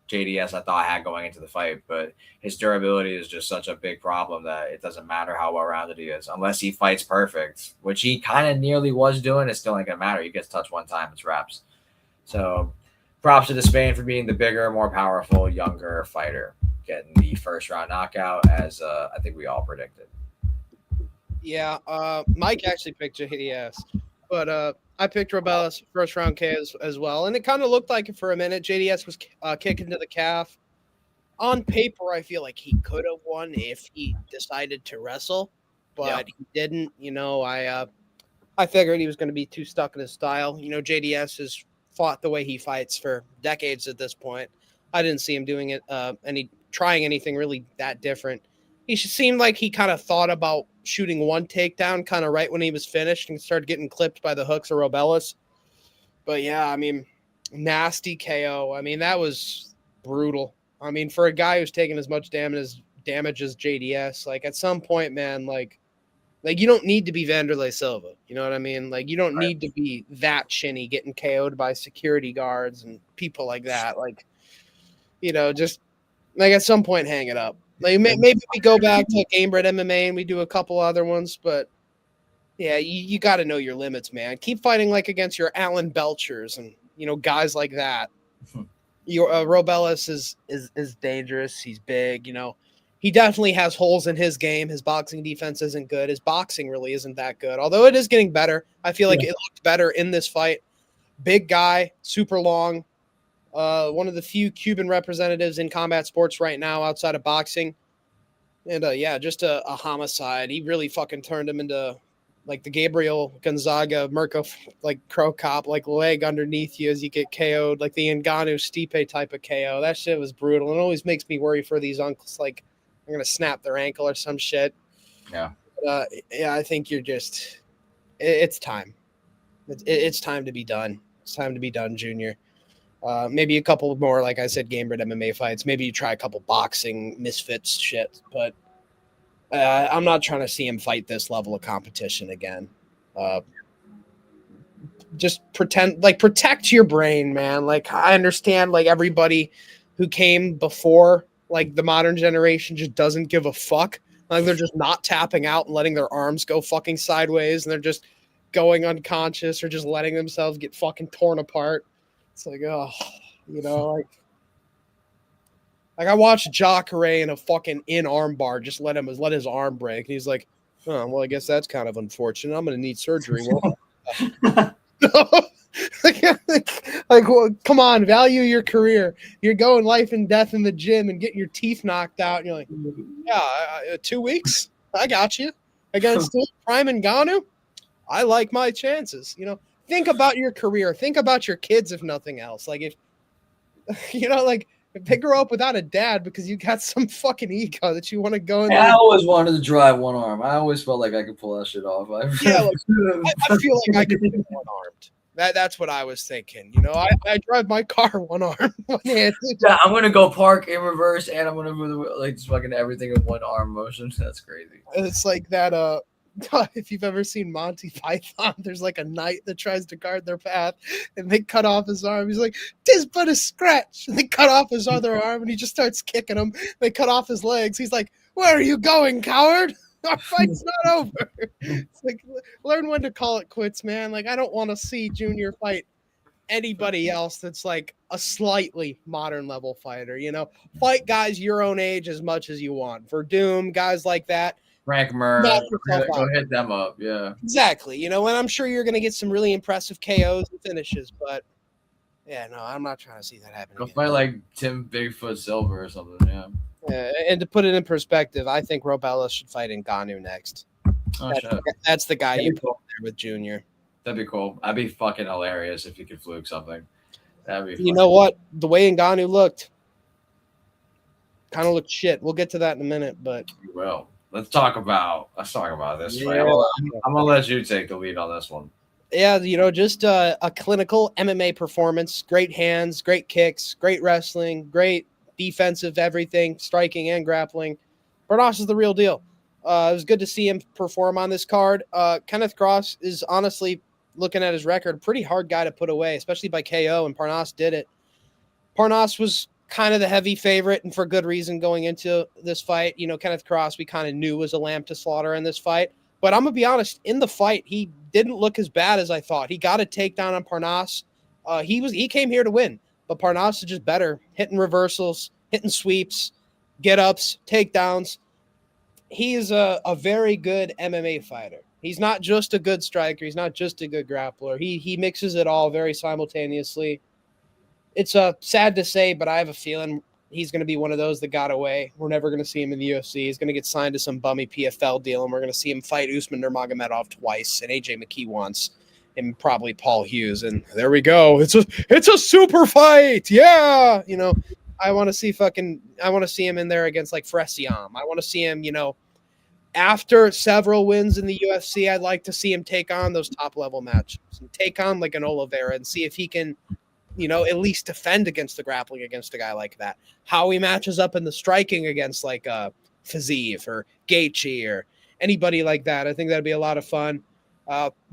JDS I thought had going into the fight. But his durability is just such a big problem that it doesn't matter how well-rounded he is. Unless he fights perfect, which he kind of nearly was doing, it still ain't going to matter. He gets touched one time, it's wraps. So props to Despain for being the bigger, more powerful, younger fighter, getting the first-round knockout, as I think we all predicted.
Yeah, Mike actually picked JDS, but I picked Robelis first round K as well, and it kind of looked like it for a minute. JDS was kicking to the calf. On paper, I feel like he could have won if he decided to wrestle, but he didn't. I figured he was going to be too stuck in his style. JDS has fought the way he fights for decades at this point. I didn't see him doing it trying anything really that different. He seemed like he kind of thought about shooting one takedown kind of right when he was finished and started getting clipped by the hooks of Robelis. But yeah, nasty KO. That was brutal. For a guy who's taken as much damage as JDS, like at some point, man, like you don't need to be Vanderlei Silva. You know what I mean? Like you don't need to be that chinny getting KO'd by security guards and people like that. Like, just like at some point, hang it up. Like maybe we go back to Game Bread MMA and we do a couple other ones, but yeah, you got to know your limits, man. Keep fighting like against your Alan Belchers and guys like that. Your Robelis is dangerous. He's big. He definitely has holes in his game. His boxing defense isn't good. His boxing really isn't that good, although it is getting better. I feel like it looked better in this fight. Big guy, super long. One of the few Cuban representatives in combat sports right now outside of boxing. And just a homicide. He really fucking turned him into like the Gabriel Gonzaga Mirko like crow cop, like leg underneath you as you get KO'd, like the Ngannou Stipe type of KO. That shit was brutal. It always makes me worry for these uncles, like I'm gonna snap their ankle or some shit.
Yeah.
But, I think you're just it's time. It's time to be done. It's time to be done, Junior. Maybe a couple more, like I said, Game Bread MMA fights. Maybe you try a couple boxing misfits shit, but I'm not trying to see him fight this level of competition again. Just protect your brain, man. Like I understand, like everybody who came before, like the modern generation just doesn't give a fuck. Like they're just not tapping out and letting their arms go fucking sideways, and they're just going unconscious or just letting themselves get fucking torn apart. It's like, like I watched Jacare in a fucking arm bar, just let his arm break. And he's like, oh, well, I guess that's kind of unfortunate. I'm going to need surgery. Well, come on, value your career. You're going life and death in the gym and getting your teeth knocked out. And you're like, yeah, 2 weeks. I got you. Against Prime Ngannou. I like my chances. Think about your career. Think about your kids, if nothing else. Like if if they grow up without a dad because you got some fucking ego that you want to go in there.
I always wanted to drive one arm. I always felt like I could pull that shit off.
I feel like I could be one armed. That's what I was thinking. I drive my car one arm, one hand.
Yeah, I'm gonna go park in reverse, and I'm gonna move just fucking everything in one arm motion. That's crazy.
It's like that. If you've ever seen Monty Python, there's like a knight that tries to guard their path and they cut off his arm. He's like, "'Tis but a scratch." And they cut off his other arm and he just starts kicking him. They cut off his legs. He's like, "Where are you going, coward? Our fight's not over." It's like, learn when to call it quits, man. Like, I don't want to see Junior fight anybody else that's like a slightly modern level fighter. Fight guys your own age as much as you want. For Doom, guys like that.
Frank Murr, go hit them up. Yeah,
exactly. And I'm sure you're going to get some really impressive KOs and finishes, but yeah, no, I'm not trying to see that happen.
Go fight like Tim Bigfoot Silver or something. Yeah.
And to put it in perspective, I think Robelis should fight Ngannou next. That's the guy you put there with Junior.
That'd be cool. That'd be fucking hilarious if you could fluke something. That'd be.
You know what? The way Ngannou looked, kind of looked shit. We'll get to that in a minute, but
you will. Let's talk about this fight. I'm gonna let you take the lead on this one.
Yeah, just a clinical MMA performance. Great hands, great kicks, great wrestling, great defensive everything, striking and grappling. Parnas is the real deal. It was good to see him perform on this card. Kenneth Cross is honestly, looking at his record, a pretty hard guy to put away, especially by KO, and Parnas did it. Parnas was kind of the heavy favorite, and for good reason going into this fight. Kenneth Cross we kind of knew was a lamb to slaughter in this fight. But I'm going to be honest, in the fight, he didn't look as bad as I thought. He got a takedown on Parnas. He came here to win, but Parnas is just better, hitting reversals, hitting sweeps, get-ups, takedowns. He is a very good MMA fighter. He's not just a good striker. He's not just a good grappler. He mixes it all very simultaneously. It's sad to say, but I have a feeling he's going to be one of those that got away. We're never going to see him in the UFC. He's going to get signed to some bummy PFL deal, and we're going to see him fight Usman Nurmagomedov twice, and AJ McKee once, and probably Paul Hughes. And there we go. It's a super fight. Yeah, I want to see him in there against like Fressiam. I want to see him, after several wins in the UFC. I'd like to see him take on those top level matchups and take on like an Oliveira and see if he can at least defend against the grappling against a guy like that. How he matches up in the striking against like Fiziev or Gaethje or anybody like that. I think that'd be a lot of fun.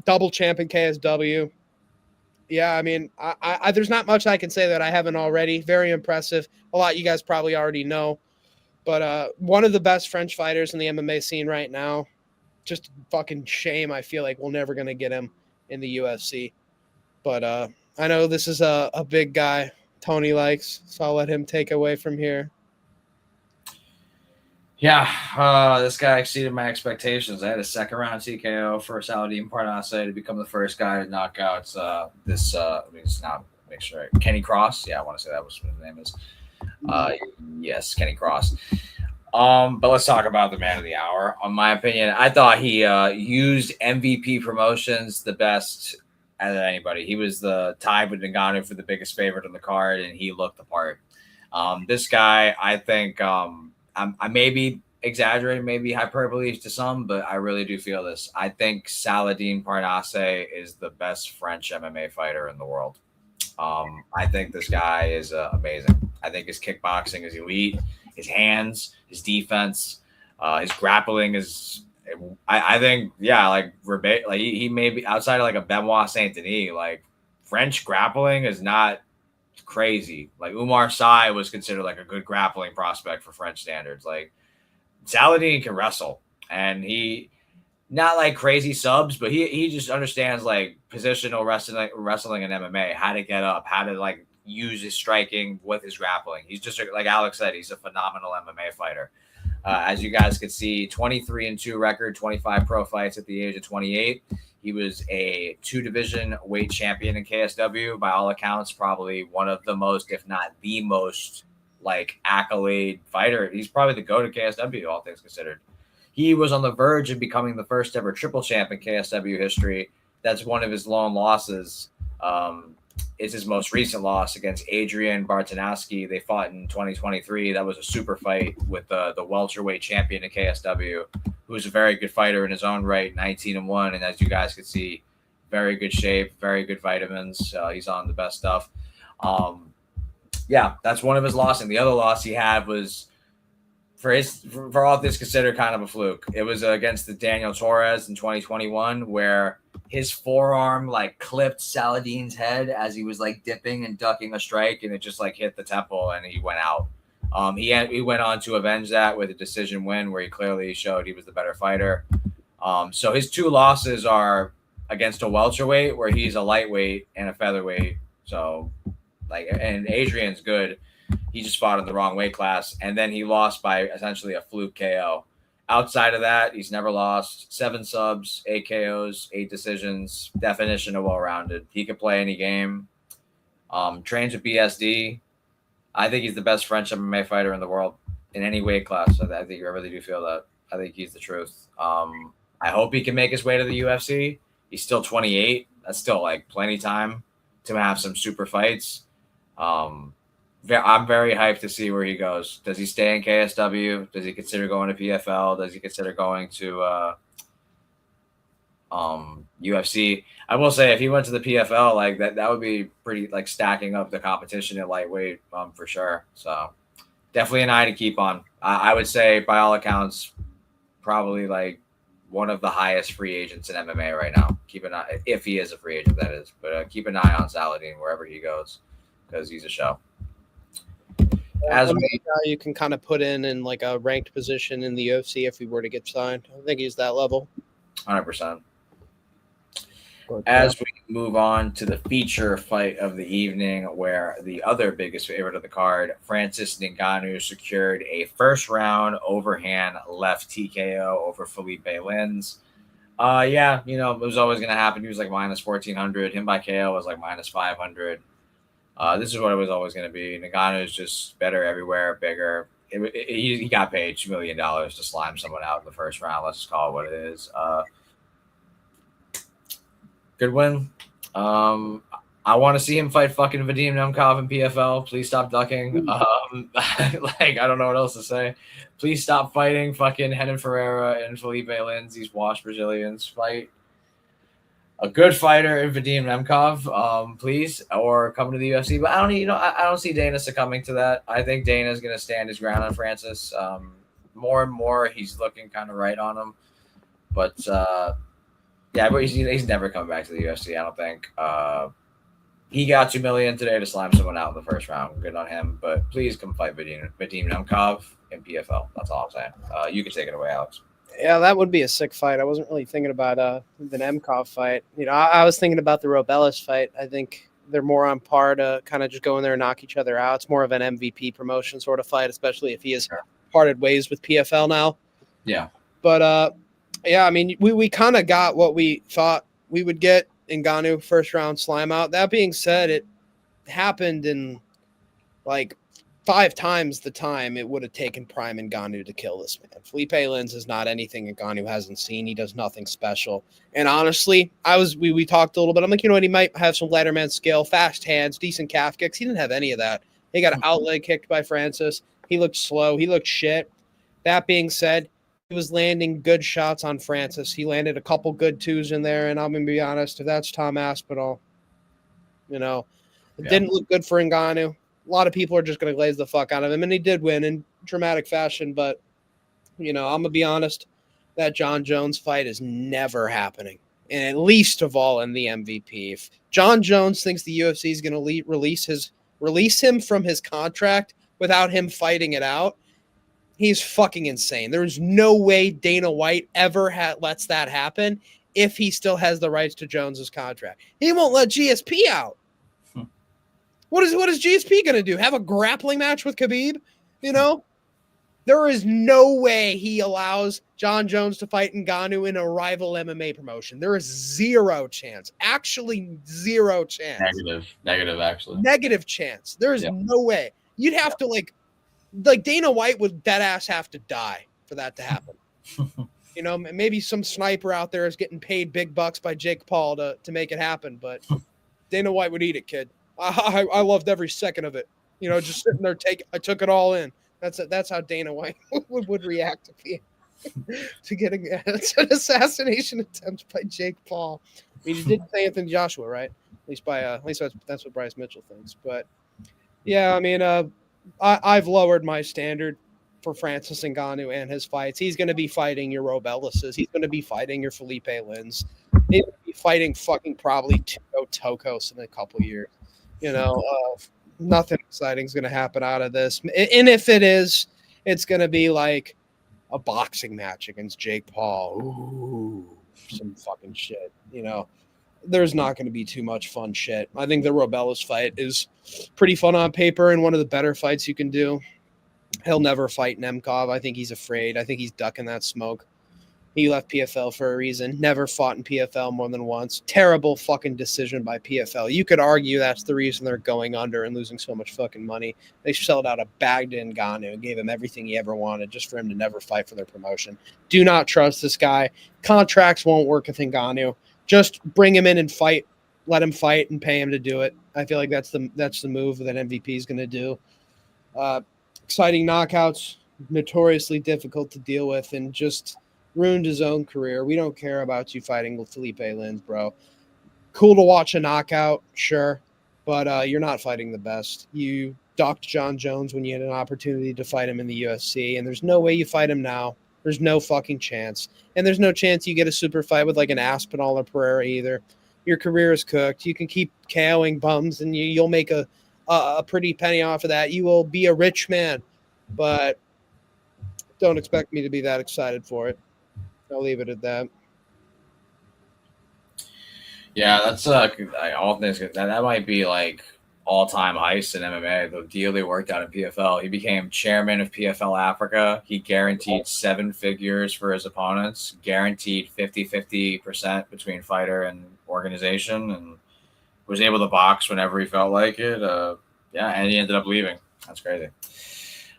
Double champion KSW. Yeah, I mean, I there's not much I can say that I haven't already. Very impressive. A lot you guys probably already know. But one of the best French fighters in the MMA scene right now. Just fucking shame. I feel like we're never going to get him in the UFC. But I know this is a big guy Tony likes, so I'll let him take away from here.
Yeah, this guy exceeded my expectations. I had a second round TKO for Saladin Parnasse to become the first guy to knock out let me just now make sure. Kenny Cross. Yeah, I want to say that was what his name is. Yes, Kenny Cross. But let's talk about the man of the hour. In my opinion, I thought he used MVP promotions the best as anybody. He was the tied with Ngannou for the biggest favorite on the card, and he looked the part. This guy, I think, I may be exaggerating, maybe hyperbole to some, but I really do feel this. I think Saladin Parnasse is the best French MMA fighter in the world. I think this guy is amazing. I think his kickboxing is elite. His hands, his defense, his grappling is. I think, yeah, like he may be outside of like a Benoit Saint Denis. Like French grappling is not crazy. Like Umar Sy was considered like a good grappling prospect for French standards. Like Saladin can wrestle, and he not like crazy subs, but he just understands like positional wrestling and MMA, how to get up, how to like use his striking with his grappling. He's just like Alex said, he's a phenomenal MMA fighter. As you guys could see, 23-2 record, 25 pro fights at the age of 28. He was a 2-division weight champion in KSW. By all accounts, probably one of the most, if not the most, like accolade fighter. He's probably the GOAT of KSW, all things considered. He was on the verge of becoming the first ever triple champ in KSW history. That's one of his lone losses. It's his most recent loss against Adrian Bartanowski. They fought in 2023. That was a super fight with the welterweight champion of KSW, who's a very good fighter in his own right, 19-1. And as you guys can see, very good shape, very good vitamins. He's on the best stuff. Yeah, that's one of his losses. And the other loss he had was for all this considered kind of a fluke. It was against the Daniel Torres in 2021, where his forearm like clipped Saladin's head as he was like dipping and ducking a strike, and it just like hit the temple and he went out. He went on to avenge that with a decision win where he clearly showed he was the better fighter. So his two losses are against a welterweight where he's a lightweight and a featherweight. So like, and Adrian's good. He just fought in the wrong weight class, and then he lost by essentially a fluke KO. Outside of that, he's never lost. 7 subs, 8 KOs, 8 decisions. Definition of well-rounded. He can play any game. Trains with BSD. I think he's the best French MMA fighter in the world in any weight class. I think I really do feel that. I think he's the truth. I hope he can make his way to the UFC. He's still 28. That's still like plenty time to have some super fights. I'm very hyped to see where he goes. Does he stay in KSW? Does he consider going to PFL? Does he consider going to UFC. I will say if he went to the PFL, like that would be pretty like stacking up the competition at lightweight for sure. So definitely an eye to keep on. I would say by all accounts, probably like one of the highest free agents in MMA right now. Keep an eye if he is a free agent, that is. But keep an eye on Saladin wherever he goes because he's a show. As
you can kind of put in like a ranked position in the UFC if we were to get signed. I think he's that level.
100%. As we move on to the feature fight of the evening, where the other biggest favorite of the card, Francis Ngannou, secured a first-round overhand left TKO over Felipe Lins. Yeah, you know, it was always going to happen. He was like minus 1,400. Him by KO was like minus 500. This is what it was always going to be. Ngannou is just better everywhere, bigger. He got paid $2 million to slime someone out in the first round. Let's just call it what it is. Good win. I want to see him fight fucking Vadim Nemkov in PFL. Please stop ducking. Like, I don't know what else to say. Please stop fighting fucking Renan Ferreira and Felipe Lins. These washed Brazilians. Fight a good fighter in Vadim Nemkov, please, or come to the UFC. But I don't see Dana succumbing to that. I think Dana's going to stand his ground on Francis. More and more, he's looking kind of right on him. But yeah, but he's never coming back to the UFC. I don't think. He got $2 million today to slime someone out in the first round. Good on him. But please come fight Vadim Nemkov in PFL. That's all I'm saying. You can take it away, Alex.
Yeah, that would be a sick fight. I wasn't really thinking about the Nemkov fight. You know, I was thinking about the Robelis fight. I think they're more on par to kind of just go in there and knock each other out. It's more of an MVP promotion sort of fight, especially if he has parted ways with PFL now.
Yeah.
But, yeah, I mean, we kind of got what we thought we would get in Ngannou first round slime out. That being said, it happened in like 5 times the time it would have taken Prime Ngannou to kill this man. Felipe Lins is not anything Ngannou hasn't seen. He does nothing special. And honestly, we talked a little bit. I'm like, you know what? He might have some Letterman skill, fast hands, decent calf kicks. He didn't have any of that. He got outleg kicked by Francis. He looked slow. He looked shit. That being said, he was landing good shots on Francis. He landed a couple good twos in there. And I'm going to be honest, if that's Tom Aspinall, you know, it didn't look good for Ngannou. A lot of people are just going to glaze the fuck out of him. And he did win in dramatic fashion. But, you know, I'm going to be honest, that John Jones fight is never happening. And at least of all in the MVP. If John Jones thinks the UFC is going to release him from his contract without him fighting it out, he's fucking insane. There's no way Dana White ever lets that happen if he still has the rights to Jones's contract. He won't let GSP out. What is GSP going to do? Have a grappling match with Khabib? You know? There is no way he allows John Jones to fight Ngannou in a rival MMA promotion. There is zero chance. Actually, zero chance.
Negative, actually.
Negative chance. There is no way. You'd have to, like Dana White would dead ass have to die for that to happen. You know, maybe some sniper out there is getting paid big bucks by Jake Paul to make it happen, but Dana White would eat it, kid. I loved every second of it. You know, just sitting there, I took it all in. That's how Dana White would react to getting an assassination attempt by Jake Paul. I mean, he did say Anthony Joshua, right? At least that's what Bryce Mitchell thinks. But yeah, I mean, I've lowered my standard for Francis Ngannou and his fights. He's going to be fighting your Robelises. He's going to be fighting your Felipe Lins. He's going to be fighting fucking probably Tito Tokos in a couple years. You know, nothing exciting is going to happen out of this. And if it is, it's going to be like a boxing match against Jake Paul. Ooh, some fucking shit. You know, there's not going to be too much fun shit. I think the Robelis fight is pretty fun on paper and one of the better fights you can do. He'll never fight Nemkov. I think he's afraid. I think he's ducking that smoke. He left PFL for a reason. Never fought in PFL more than once. Terrible fucking decision by PFL. You could argue that's the reason they're going under and losing so much fucking money. They sold out a bag to Ngannou and gave him everything he ever wanted just for him to never fight for their promotion. Do not trust this guy. Contracts won't work with Ngannou. Just bring him in and fight. Let him fight and pay him to do it. I feel like that's the move that MVP is going to do. Exciting knockouts, notoriously difficult to deal with, and just ruined his own career. We don't care about you fighting with Felipe Lins, bro. Cool to watch a knockout, sure, but you're not fighting the best. You docked John Jones when you had an opportunity to fight him in the UFC, and there's no way you fight him now. There's no fucking chance. And there's no chance you get a super fight with like an Aspinall or Pereira either. Your career is cooked. You can keep KOing bums, and you'll make a pretty penny off of that. You will be a rich man, but don't expect me to be that excited for it. I'll leave it at that.
Yeah, that's all things that might be like all-time heist in MMA. The deal they worked out in PFL. He became chairman of PFL Africa. He guaranteed 7 figures for his opponents, guaranteed 50-50% between fighter and organization, and was able to box whenever he felt like it. Yeah, and he ended up leaving. That's crazy.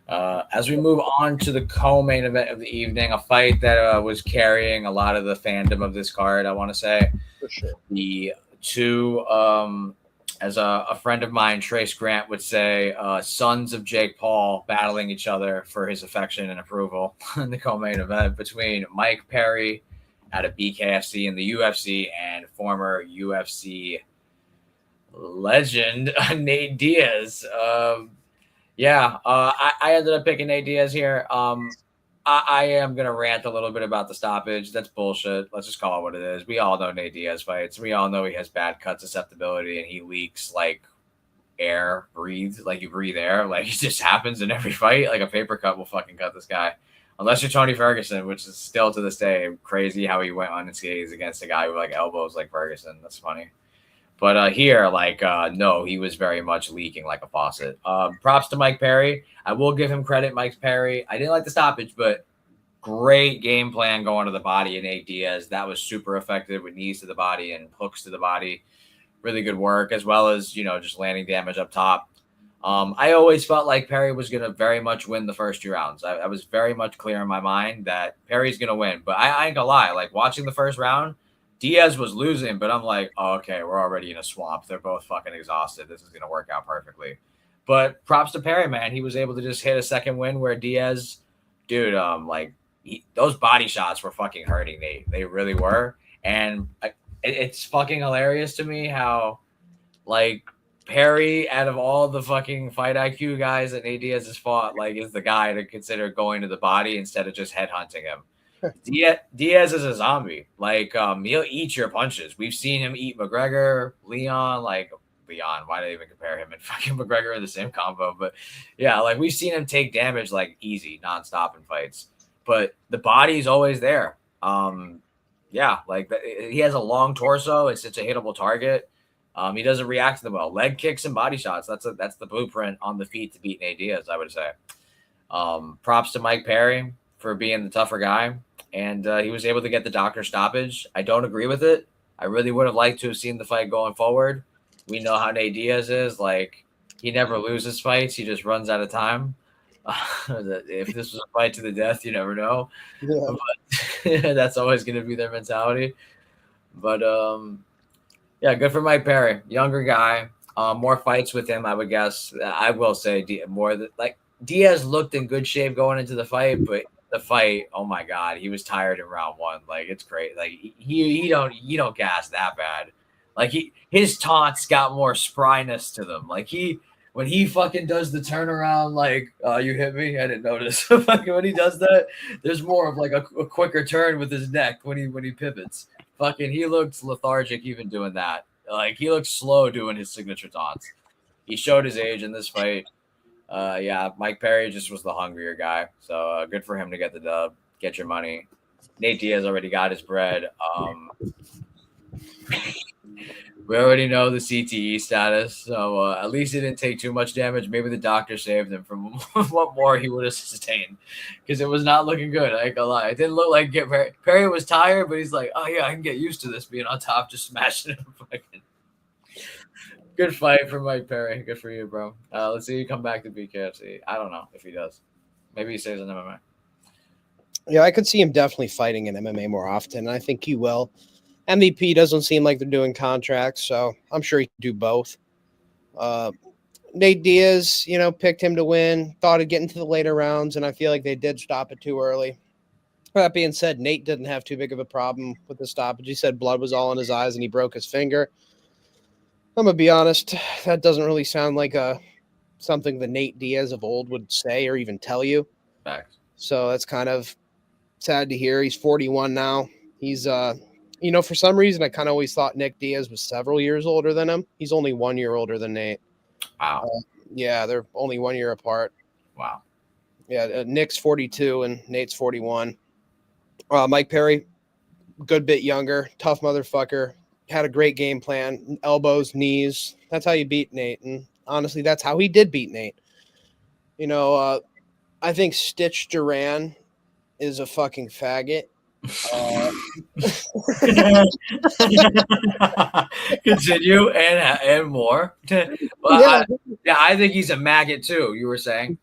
As we move on to the co-main event of the evening, a fight that was carrying a lot of the fandom of this card, I want to say.
For sure.
The two, as a friend of mine, Trace Grant, would say, sons of Jake Paul battling each other for his affection and approval in the co-main event between Mike Perry out of BKFC in the UFC and former UFC legend Nate Diaz. I ended up picking Nate Diaz here. I am going to rant a little bit about the stoppage. That's bullshit. Let's just call it what it is. We all know Nate Diaz fights. We all know he has bad cut susceptibility and he leaks like air, like you breathe air. Like it just happens in every fight. Like a paper cut will fucking cut this guy. Unless you're Tony Ferguson, which is still to this day crazy how he went unscathed against a guy who like elbows like Ferguson. That's funny. But here, no, he was very much leaking like a faucet. Props to Mike Perry. I will give him credit, Mike Perry. I didn't like the stoppage, but great game plan going to the body in Nate Diaz. That was super effective with knees to the body and hooks to the body. Really good work, as well as, just landing damage up top. I always felt like Perry was going to very much win the first 2 rounds. I was very much clear in my mind that Perry's going to win. But I ain't going to lie. Like, watching the first round, Diaz was losing, but I'm like, oh, okay, we're already in a swamp. They're both fucking exhausted. This is going to work out perfectly. But props to Perry, man. He was able to just hit a second win where Diaz, dude, those body shots were fucking hurting Nate. They really were. And it's fucking hilarious to me how, like, Perry, out of all the fucking fight IQ guys that Nate Diaz has fought, like, is the guy to consider going to the body instead of just headhunting him. Diaz is a zombie. Like, he'll eat your punches. We've seen him eat McGregor, Leon. Why did I even compare him and fucking McGregor in the same combo? But yeah, like we've seen him take damage like easy, nonstop in fights. But the body's always there. He has a long torso. It's such a hittable target. He doesn't react to them well. Leg kicks and body shots. That's the blueprint on the feet to beat Nate Diaz, I would say. Props to Mike Perry for being the tougher guy. And he was able to get the doctor stoppage. I don't agree with it. I really would have liked to have seen the fight going forward. We know how Nate Diaz is. Like, he never loses fights. He just runs out of time. If this was a fight to the death, you never know.
Yeah.
But that's always going to be their mentality. But, good for Mike Perry. Younger guy. More fights with him, I would guess. I will say Diaz looked in good shape going into the fight, but the fight, oh my God, he was tired in round 1. Like, it's great. Like, you don't gas that bad. Like, his taunts got more spryness to them. Like, when he fucking does the turnaround, like, you hit me, I didn't notice. When he does that, there's more of like a quicker turn with his neck when he pivots. Fucking, he looks lethargic even doing that. Like, he looks slow doing his signature taunts. He showed his age in this fight. Mike Perry just was the hungrier guy. So good for him to get the dub, get your money. Nate Diaz already got his bread. We already know the CTE status, so at least he didn't take too much damage. Maybe the doctor saved him from what more he would have sustained, because it was not looking good. I ain't gonna lie. It didn't look like Perry was tired, but he's like, oh yeah, I can get used to this being on top, just smashing him. Good fight for Mike Perry. Good for you, bro. Let's see you come back to BKFC. I don't know if he does. Maybe he stays in MMA.
Yeah, I could see him definitely fighting in MMA more often. I think he will. MVP doesn't seem like they're doing contracts, so I'm sure he can do both. Nate Diaz, picked him to win, thought of getting to the later rounds, and I feel like they did stop it too early. That being said, Nate didn't have too big of a problem with the stoppage. He said blood was all in his eyes and he broke his finger. I'm going to be honest, that doesn't really sound like something the Nate Diaz of old would say or even tell you.
Facts.
So that's kind of sad to hear. He's 41 now. He's, for some reason, I kind of always thought Nick Diaz was several years older than him. He's only 1 year older than Nate.
Wow.
Yeah, they're only 1 year apart.
Wow.
Yeah, Nick's 42 and Nate's 41. Mike Perry, good bit younger, tough motherfucker. Had a great game plan, elbows, knees. That's how you beat Nate. And honestly, that's how he did beat Nate. I think Stitch Duran is a fucking faggot.
Continue and more. Well, yeah. I think he's a maggot too. You were saying.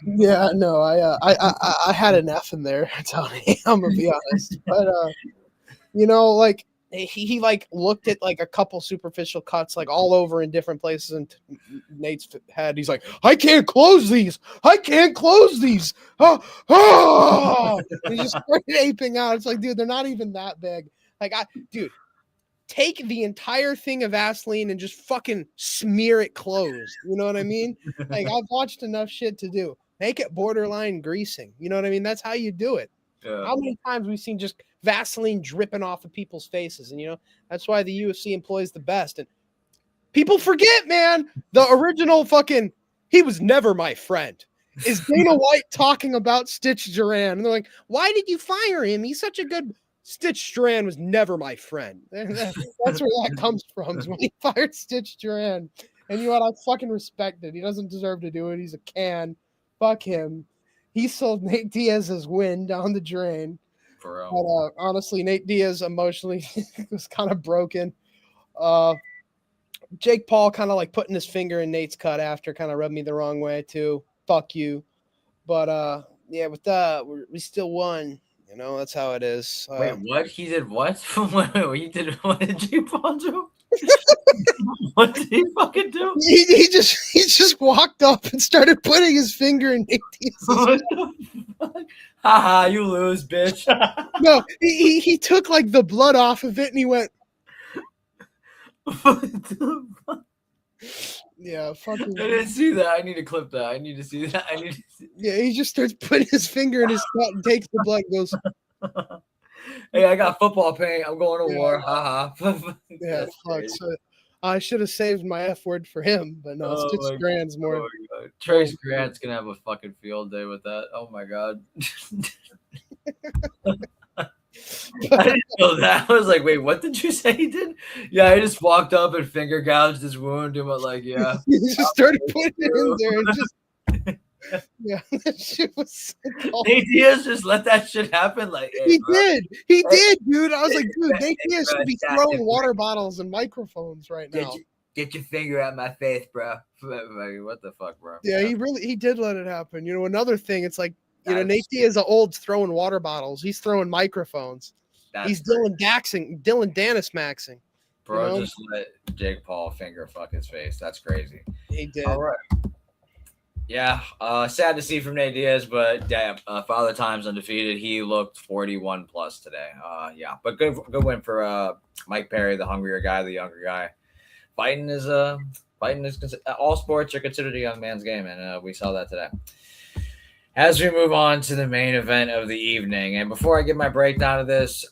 Yeah, no, I had an F in there, Tony. I'm gonna be honest, but he looked at like a couple superficial cuts like all over in different places in Nate's head. He's like, I can't close these. Oh. He just started aping out. It's like, dude, they're not even that big. Like, dude, take the entire thing of Vaseline and just fucking smear it closed. You know what I mean? Like, I've watched enough shit to do. Make it borderline greasing. You know what I mean? That's how you do it. Yeah. How many times we've seen just Vaseline dripping off of people's faces? And, that's why the UFC employs the best. And people forget, man, the original fucking, he was never my friend. Is Dana White talking about Stitch Duran? And they're like, why did you fire him? He's such a good... Stitch Duran was never my friend. That's where that comes from, is when he fired Stitch Duran. And you know what? I fucking respect it. He doesn't deserve to do it. He's a can. Fuck him. He sold Nate Diaz's win down the drain. But honestly, Nate Diaz emotionally was kind of broken. Jake Paul kind of like putting his finger in Nate's cut after kind of rubbed me the wrong way too. Fuck you. But with that, we still won. That's how it is.
Wait, what? He did what? What did Jake Paul do? What did he fucking do?
He just walked up and started putting his finger in Nate Diaz's
What the fuck? Haha, you lose, bitch.
No, he took like the blood off of it and he went.
What the fuck?
Yeah, fucking.
I didn't see that. I need to clip that. I need to see that.
Yeah, he just starts putting his finger in his cut and takes the blood and goes.
Hey, I got football paint. I'm going to war. Haha.
Yeah, fuck. So I should have saved my F word for him, but no, Stitch Duran's more.
Trace Grant's gonna have a fucking field day with that. Oh my god. I didn't know that. I was like, wait, what did you say he did? Yeah, I just walked up and finger gouged his wound and went like, yeah.
He just started putting it in there and just yeah, that shit was so cold.
Nate Diaz just let that shit happen. Like
he did, dude. I was like, dude, Nate Diaz should be throwing water bottles and microphones right now.
Get your finger out my face, bro. What the fuck, bro?
Yeah, he did let it happen. Another thing, it's like, Nate Diaz is old throwing water bottles. He's throwing microphones. He's Dylan Dennis maxing.
Bro, just let Jake Paul finger fuck his face. That's crazy.
He did.
All right. Yeah, sad to see from Nate Diaz, but damn, Father Time's undefeated. He looked 41 plus today. Yeah, but good win for Mike Perry, the hungrier guy, the younger guy. Fighting is all sports are considered a young man's game, and we saw that today. As we move on to the main event of the evening, and before I give my breakdown of this,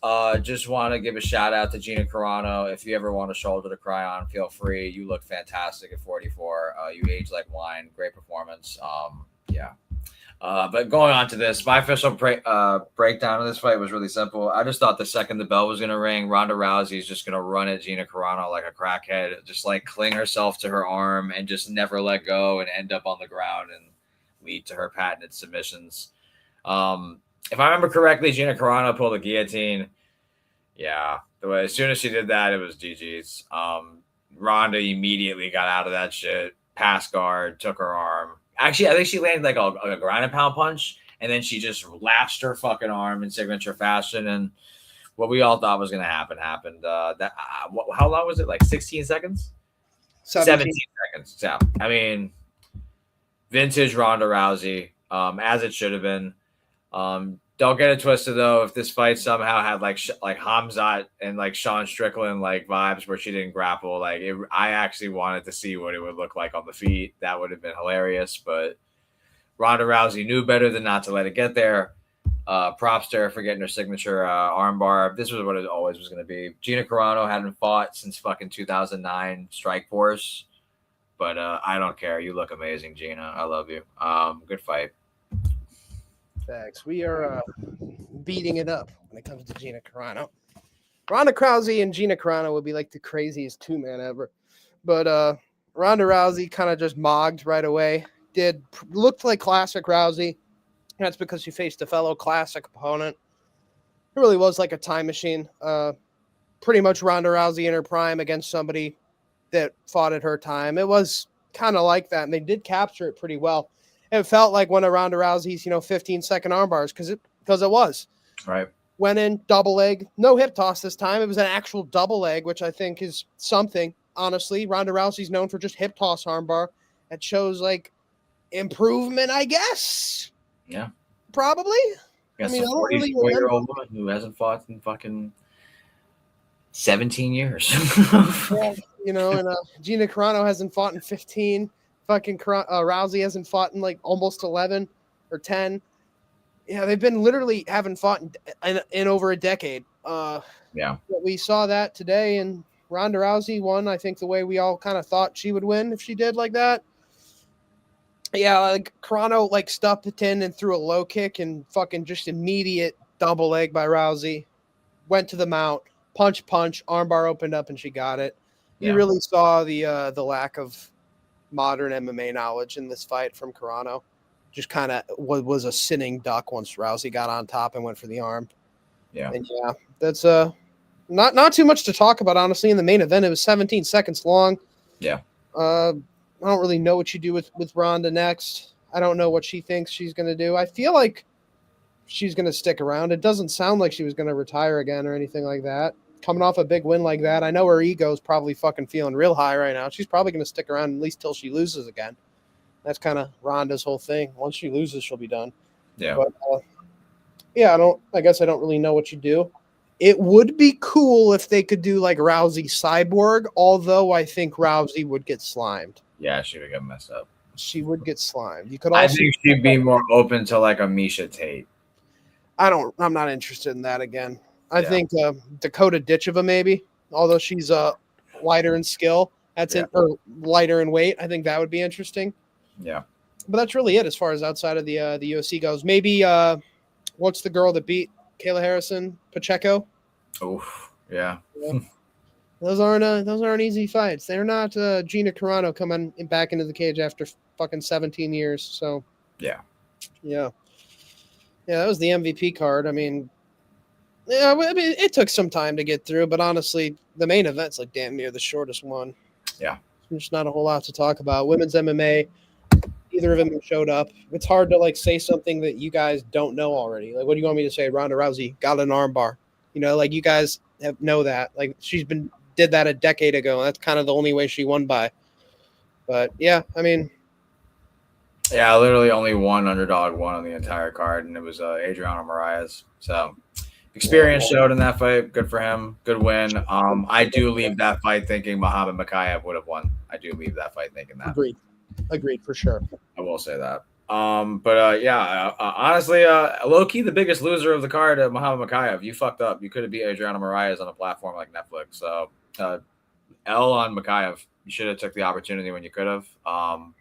just want to give a shout out to Gina Carano. If you ever want a shoulder to cry on, feel free. You look fantastic at 44. You age like wine. Great performance. Yeah. But going on to this, my official breakdown of this fight was really simple. I just thought the second the bell was going to ring, Ronda Rousey is just going to run at Gina Carano like a crackhead, just like cling herself to her arm and just never let go and end up on the ground and lead to her patented submissions. If I remember correctly, Gina Carano pulled a guillotine. Yeah, as soon as she did that, it was GG's. Ronda immediately got out of that shit, pass guard, took her arm. Actually, I think she landed like a ground and pound punch, and then she just lashed her fucking arm in signature fashion, and what we all thought was going to happen happened. How long was it? Like 16 seconds? 17 seconds. Yeah, I mean, vintage Ronda Rousey, as it should have been. Don't get it twisted though. If this fight somehow had like Hamzat and like Sean Strickland like vibes where she didn't grapple, like I actually wanted to see what it would look like on the feet. That would have been hilarious. But Ronda Rousey knew better than not to let it get there. Props to her for getting her signature armbar. This was what it always was going to be. Gina Carano hadn't fought since fucking 2009 Strikeforce, but I don't care. You look amazing, Gina. I love you. Good fight.
Thanks. We are beating it up when it comes to Gina Carano. Ronda Rousey and Gina Carano would be like the craziest two-man ever. But Ronda Rousey kind of just mogged right away. Looked like classic Rousey. That's because she faced a fellow classic opponent. It really was like a time machine. Pretty much Ronda Rousey in her prime against somebody that fought at her time. It was kind of like that, and they did capture it pretty well. It felt like one of Ronda Rousey's, 15-second armbars because it was.
Right.
Went in, double leg, no hip toss this time. It was an actual double leg, which I think is something, honestly. Ronda Rousey's known for just hip toss armbar. That shows, like, improvement, I guess.
Yeah.
Probably.
I mean, a 44-year-old woman who hasn't fought in fucking 17 years.
Yeah, and Gina Carano hasn't fought in 15. Fucking Rousey hasn't fought in like almost 11 or 10. Yeah, they've been literally haven't fought in over a decade.
Yeah.
We saw that today, and Ronda Rousey won, I think, the way we all kind of thought she would win if she did like that. Yeah, like Carano like stuffed the tin and threw a low kick and fucking just immediate double leg by Rousey. Went to the mount, punch, armbar opened up and she got it. You really saw the lack of modern MMA knowledge in this fight from Carano. Just kind of was a sitting duck once Rousey got on top and went for the arm.
Yeah.
And yeah, that's not too much to talk about, honestly. In the main event, it was 17 seconds long.
Yeah.
I don't really know what you do with Ronda next. I don't know what she thinks she's going to do. I feel like she's going to stick around. It doesn't sound like she was going to retire again or anything like that. Coming off a big win like that, I know her ego's probably fucking feeling real high right now. She's probably going to stick around at least till she loses again. That's kind of Ronda's whole thing. Once she loses, she'll be done.
Yeah.
But, I guess I don't really know what you do. It would be cool if they could do like Rousey Cyborg, although I think Rousey would get slimed.
Yeah, she would get messed up.
She would get slimed. You could also
I think she'd be more open to like a Misha Tate.
I'm not interested in that again. I think Dakota Ditcheva maybe, although she's lighter in skill. Or lighter in weight. I think that would be interesting.
Yeah.
But that's really it as far as outside of the UFC goes. Maybe what's the girl that beat Kayla Harrison? Pacheco?
Oh, yeah.
Those aren't easy fights. They're not Gina Carano coming back into the cage after fucking 17 years. So
yeah,
that was the MVP card. I mean, it took some time to get through, but honestly, the main event's like damn near the shortest one.
Yeah,
there's not a whole lot to talk about. Women's MMA, neither of them showed up. It's hard to like say something that you guys don't know already. Like, what do you want me to say? Ronda Rousey got an armbar. Like you guys know that. Like did that a decade ago. That's kind of the only way she won by. But yeah, I mean,
literally only one underdog won on the entire card, and it was Adriano Moraes. So experience showed in that fight. Good for him. Good win. I do leave that fight thinking Muhammad Makayev would have won. I do leave that fight thinking that.
Agreed for sure.
I will say that. Honestly, low key, the biggest loser of the card, Muhammad Makayev. You fucked up. You could have beat Adriano Moraes on a platform like Netflix. So, L on Makayev. You should have took the opportunity when you could have. Fumi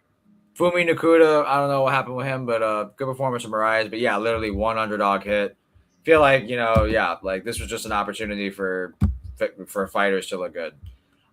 Nakuda, I don't know what happened with him, but good performance from Moraes. But yeah, literally one underdog hit. Feel like like this was just an opportunity for fighters to look good.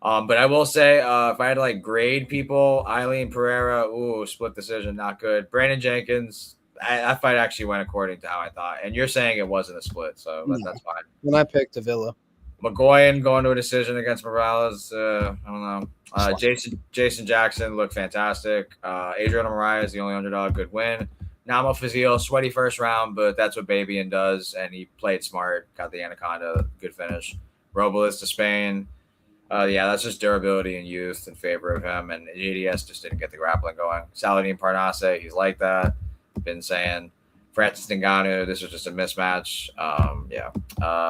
But I will say, if I had to like grade people, Eileen Pereira, split decision, not good. Brandon Jenkins, that fight actually went according to how I thought. And you're saying it wasn't a split, so that's fine.
When I picked Avila.
McGoyan going to a decision against Morales, I don't know. Jason Jackson looked fantastic. Adriano Moraes, the only underdog, good win. Namo Fazil, sweaty first round, but that's what Babian does, and he played smart, got the Anaconda, good finish. Robles to Spain. That's just durability and youth in favor of him, and JDS just didn't get the grappling going. Saladin Parnasse, he's like that. Been saying. Francis Ngannou, this was just a mismatch.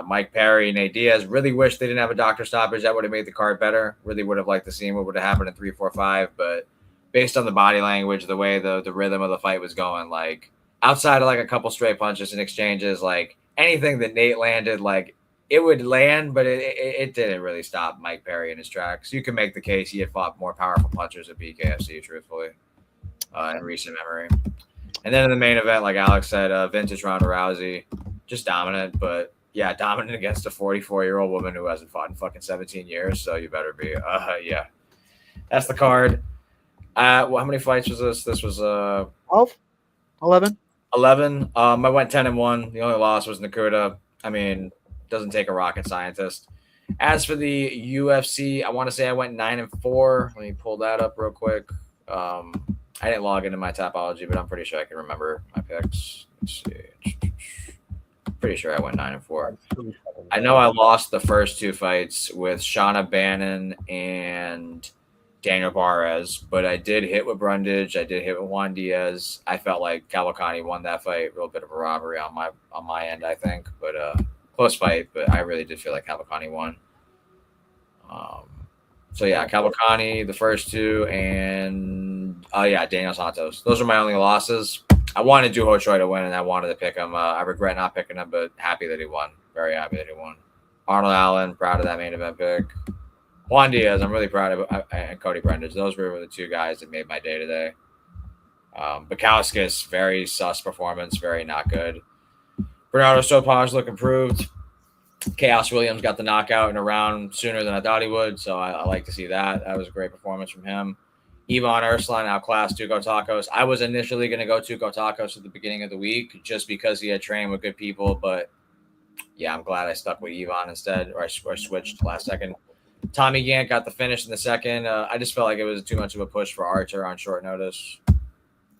Mike Perry, Nate Diaz. Really wish they didn't have a doctor stoppage. That would have made the card better. Really would have liked to see what would have happened in 3, 4, 5. But based on the body language, the way the rhythm of the fight was going, like outside of like a couple straight punches and exchanges, like anything that Nate landed, like it would land, but it didn't really stop Mike Perry in his tracks. You can make the case he had fought more powerful punchers at BKFC, truthfully, in recent memory. And then in the main event, like Alex said, vintage Ronda Rousey, just dominant, but yeah, dominant against a 44-year-old woman who hasn't fought in fucking 17 years. So you better be. Yeah, that's the card. How many fights was this? This was
12? 11.
11. I went 10-1. The only loss was Nakuda. I mean, doesn't take a rocket scientist. As for the UFC, I want to say I went 9-4. Let me pull that up real quick. I didn't log into my Tapology, but I'm pretty sure I can remember my picks. Let's see. Pretty sure I went 9-4. I know I lost the first 2 fights with Shauna Bannon and Daniel Barres, but I did hit with Brundage. I did hit with Juan Diaz. I felt like Cavalcante won that fight. Real bit of a robbery on my end, I think, but close fight. But I really did feel like Cavalcante won. So yeah, Cavalcante, the first 2, and Daniel Santos. Those are my only losses. I wanted Duho Choi to win, and I wanted to pick him. I regret not picking him, but happy that he won. Very happy that he won. Arnold Allen, proud of that main event pick. Juan Diaz, I'm really proud of, and Cody Brundage. Those were the 2 guys that made my day today. Bukowskis, very sus performance, very not good. Bernardo Sopaj look improved. Chaos Williams got the knockout in a round sooner than I thought he would, so I like to see that. That was a great performance from him. Ivan Urslan outclassed Tuco Tacos. I was initially going to go Tuco Tacos at the beginning of the week just because he had trained with good people, but yeah, I'm glad I stuck with Ivan instead, or I switched last second. Tommy Gant got the finish in the second. I just felt like it was too much of a push for Archer on short notice.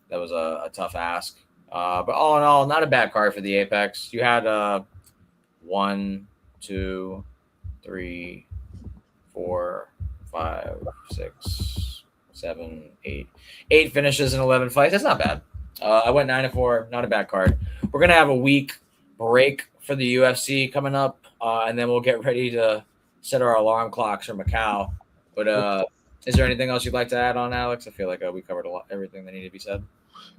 That was a tough ask. But all in all, not a bad card for the Apex. You had 1, 2, 3, 4, 5, 6, 7, 8. 8 finishes in 11 fights. That's not bad. I went 9-4. Not a bad card. We're going to have a week break for the UFC coming up, and then we'll get ready to set our alarm clocks for Macau. But is there anything else you'd like to add on, Alex? I feel like we covered everything that needed to be said.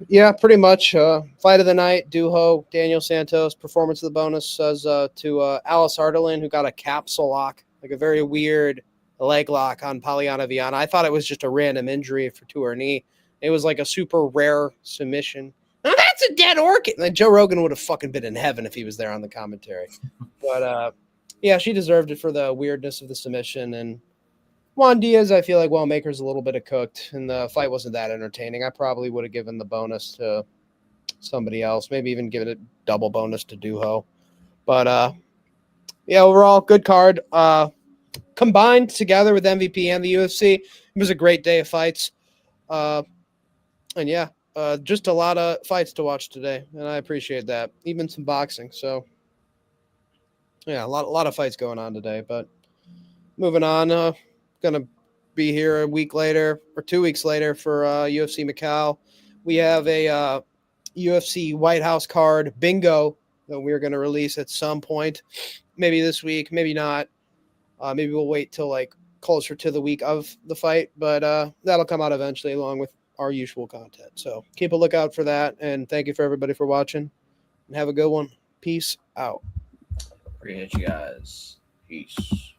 Yeah, pretty much. Fight of the night, Duho, Daniel Santos. Performance of the bonus says to Alice Ardelin, who got a capsule lock, like a very weird leg lock on Polyana Viana. I thought it was just a random injury to her knee. It was like a super rare submission. Now that's a dead orchid. Like Joe Rogan would have fucking been in heaven if he was there on the commentary. But yeah, she deserved it for the weirdness of the submission. And Juan Diaz, I feel like Wellmaker's a little bit of cooked, and the fight wasn't that entertaining. I probably would have given the bonus to somebody else, maybe even given it double bonus to Duho. But yeah, overall, good card. Combined together with MVP and the UFC, it was a great day of fights. And yeah, just a lot of fights to watch today, and I appreciate that. Even some boxing. So yeah, a lot of fights going on today. But moving on, gonna be here a week later or 2 weeks later for UFC Macau. We have a UFC White House card bingo that we're going to release at some point, maybe this week, maybe not. Maybe we'll wait till like closer to the week of the fight, but that'll come out eventually along with our usual content. So keep a lookout for that, and thank you for everybody for watching, and have a good one. Peace out.
Appreciate you guys. Peace.